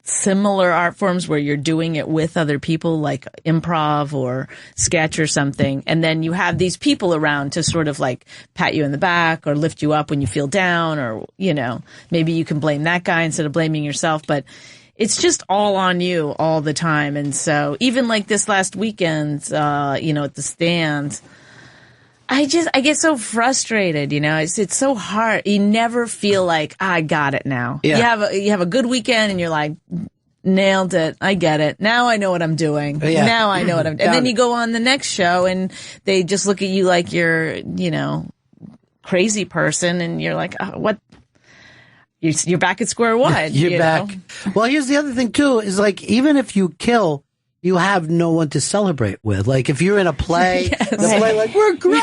similar art forms where you're doing it with other people, like improv or sketch or something. And then you have these people around to sort of like pat you in the back or lift you up when you feel down, or, maybe you can blame that guy instead of blaming yourself. But it's just all on you all the time. And so even like this last weekend, at the stand, I get so frustrated, it's so hard. You never feel like, I got it now. Yeah. You have a good weekend and you're like, nailed it. I get it. Now I know what I'm doing. Yeah. Now I know what I'm doing. And then you go on the next show and they just look at you like you're, crazy person. And you're like, oh, what? You're back at square one. You're back. Well, here's the other thing too, is like, even if you kill, you have no one to celebrate with. Like if you're in a play, the play like, we're great.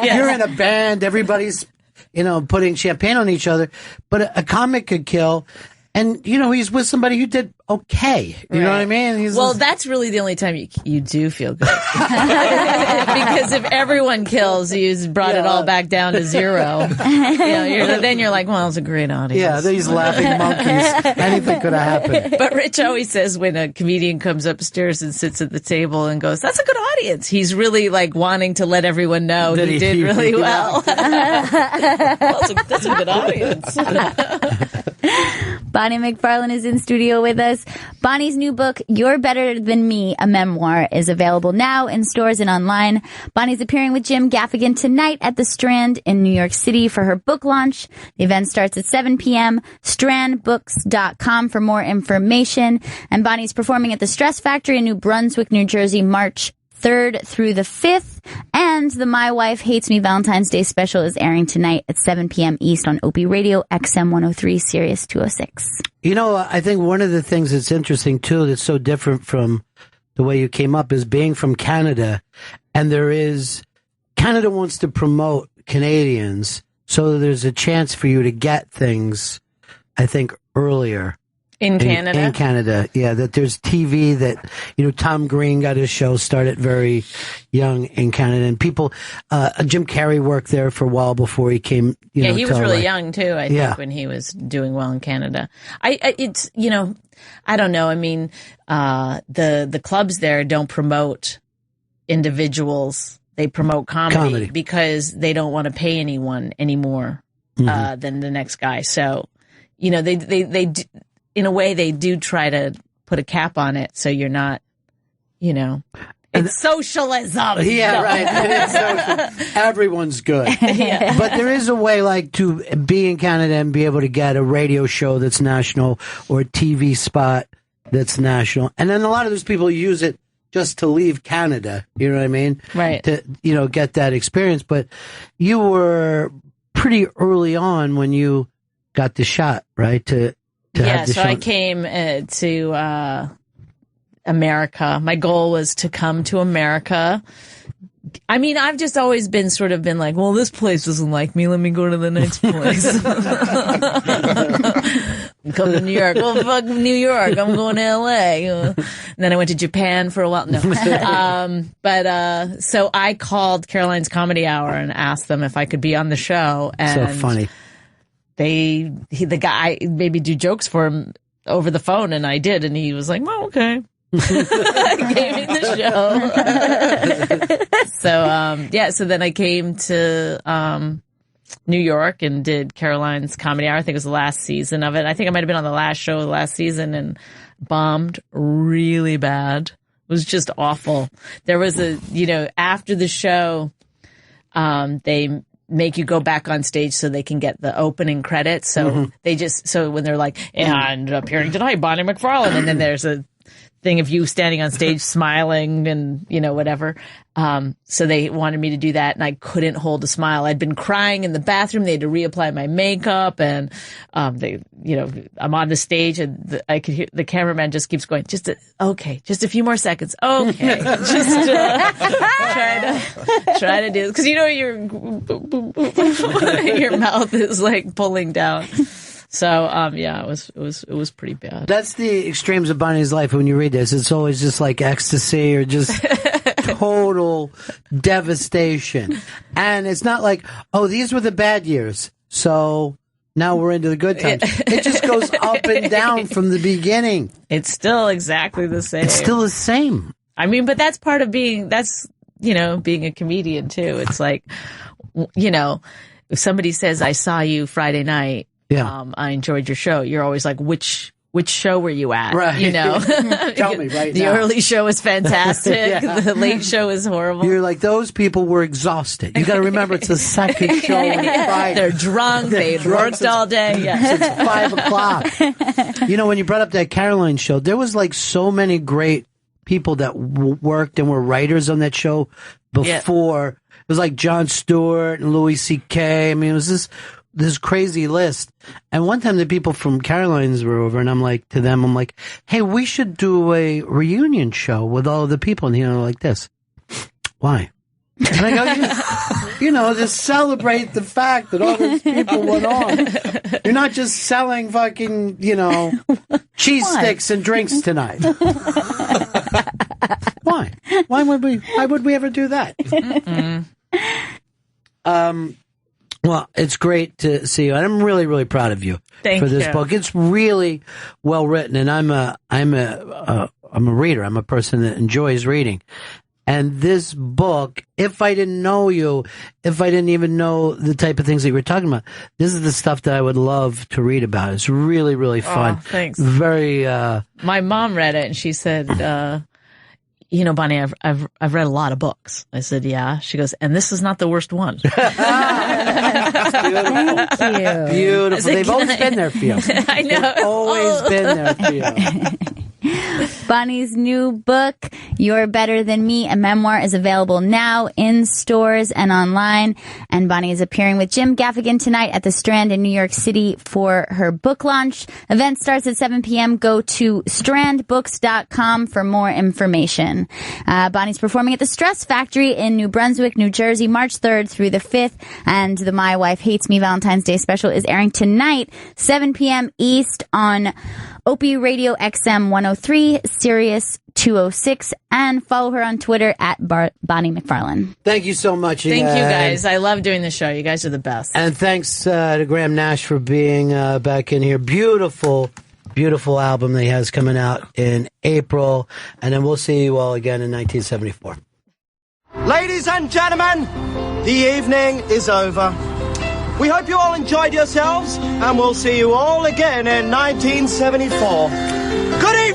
You're in a band, everybody's, putting champagne on each other. But a comic could kill. And, he's with somebody who did okay. You know what I mean? That's really the only time you do feel good. Because if everyone kills, you brought it all back down to zero. Then you're like, well, it's a great audience. Yeah, these laughing monkeys. Anything could have happened. But Rich always says when a comedian comes upstairs and sits at the table and goes, that's a good audience. He's really like wanting to let everyone know that he did really well. That's a good audience. Bonnie McFarland is in studio with us. Bonnie's new book, You're Better Than Me, a memoir, is available now in stores and online. Bonnie's appearing with Jim Gaffigan tonight at the Strand in New York City for her book launch. The event starts at 7 p.m. strandbooks.com for more information. And Bonnie's performing at the Stress Factory in New Brunswick, New Jersey, March 3rd through the 5th. And the My Wife Hates Me Valentine's Day special is airing tonight at 7 p.m. East on Opie Radio, XM 103, Sirius 206. I think one of the things that's interesting, too, that's so different from the way you came up is being from Canada. And Canada wants to promote Canadians, so there's a chance for you to get things, I think, earlier. In Canada? In Canada, yeah. That there's TV that, Tom Green got his show started very young in Canada. And people, Jim Carrey worked there for a while before he came, he was really young, too, I think, when he was doing well in Canada. I don't know. I mean, the clubs there don't promote individuals. They promote comedy. Because they don't want to pay anyone anymore than the next guy. So, they in a way, they do try to put a cap on it, so you're not, it's socialism. Yeah, right. It's social. Everyone's good. But there is a way, to be in Canada and be able to get a radio show that's national or a TV spot that's national. And then a lot of those people use it just to leave Canada. You know what I mean? Right. To, get that experience. But you were pretty early on when you got the shot, right? So I came to America. My goal was to come to America. I mean, I've just always been like, well, this place doesn't like me. Let me go to the next place. Come to New York. Well, fuck New York. I'm going to L.A. And then I went to Japan for a while. No. So I called Caroline's Comedy Hour and asked them if I could be on the show. And so funny. The guy made me do jokes for him over the phone, and I did, and he was like, well, okay. Gave me the show. So then I came to New York and did Caroline's Comedy Hour. I think it was the last season of it. I think I might have been on the last show of the last season and bombed really bad. It was just awful. There was after the show, they make you go back on stage so they can get the opening credits. So so when they're like, and appearing tonight, Bonnie McFarland, and then there's a thing of you standing on stage smiling and, whatever. So they wanted me to do that, and I couldn't hold a smile. I'd been crying in the bathroom. They had to reapply my makeup, and I'm on the stage, and I could hear the cameraman just keeps going, just a few more seconds. Okay. Just try to do, because your mouth is like pulling down. So, it was pretty bad. That's the extremes of Bonnie's life. When you read this, it's always just like ecstasy or just total devastation. And it's not like, oh, these were the bad years, so now we're into the good times. It just goes up and down from the beginning. It's still exactly the same. It's still the same. I mean, but that's part of being a comedian too. It's like, if somebody says, I saw you Friday night, I enjoyed your show, you're always like, which show were you at? Right. Tell me right the now. The early show was fantastic. The late show is horrible. You're like, those people were exhausted. You got to remember, it's the second show on Friday. They're drunk. They've worked all day. Since 5 o'clock. When you brought up that Caroline show, there was like so many great people that worked and were writers on that show before. It was like Jon Stewart and Louis C.K. I mean, it was this crazy list. And one time the people from Caroline's were over, and I'm like, hey, we should do a reunion show with all of the people. And they're like this. Why? And I go, just celebrate the fact that all those people went on. You're not just selling fucking, cheese sticks and drinks tonight. Why? Why would we ever do that? Well, it's great to see you, and I'm really, really proud of you for this book. It's really well written, and I'm a reader. I'm a person that enjoys reading. And this book, if I didn't know you, if I didn't even know the type of things that you were talking about, this is the stuff that I would love to read about. It's really, really fun. Oh, thanks. Very. My mom read it and she said, Bonnie, I've read a lot of books. I said, yeah. She goes, and this is not the worst one. Thank you. Beautiful. They've always been there for you. I know. They've always been there for you. Bonnie's new book, You're Better Than Me, a memoir, is available now in stores and online. And Bonnie is appearing with Jim Gaffigan tonight at the Strand in New York City for her book launch. Event starts at 7 p.m. Go to strandbooks.com for more information. Bonnie's performing at the Stress Factory in New Brunswick, New Jersey, March 3rd through the 5th. And the My Wife Hates Me Valentine's Day special is airing tonight, 7 p.m. East on Opie Radio XM 103, Sirius 206, and follow her on Twitter at Bonnie McFarland. Thank you so much. Thank you, guys. I love doing the show. You guys are the best. And thanks to Graham Nash for being back in here. Beautiful, beautiful album that he has coming out in April. And then we'll see you all again in 1974. Ladies and gentlemen, the evening is over. We hope you all enjoyed yourselves, and we'll see you all again in 1974. Good evening!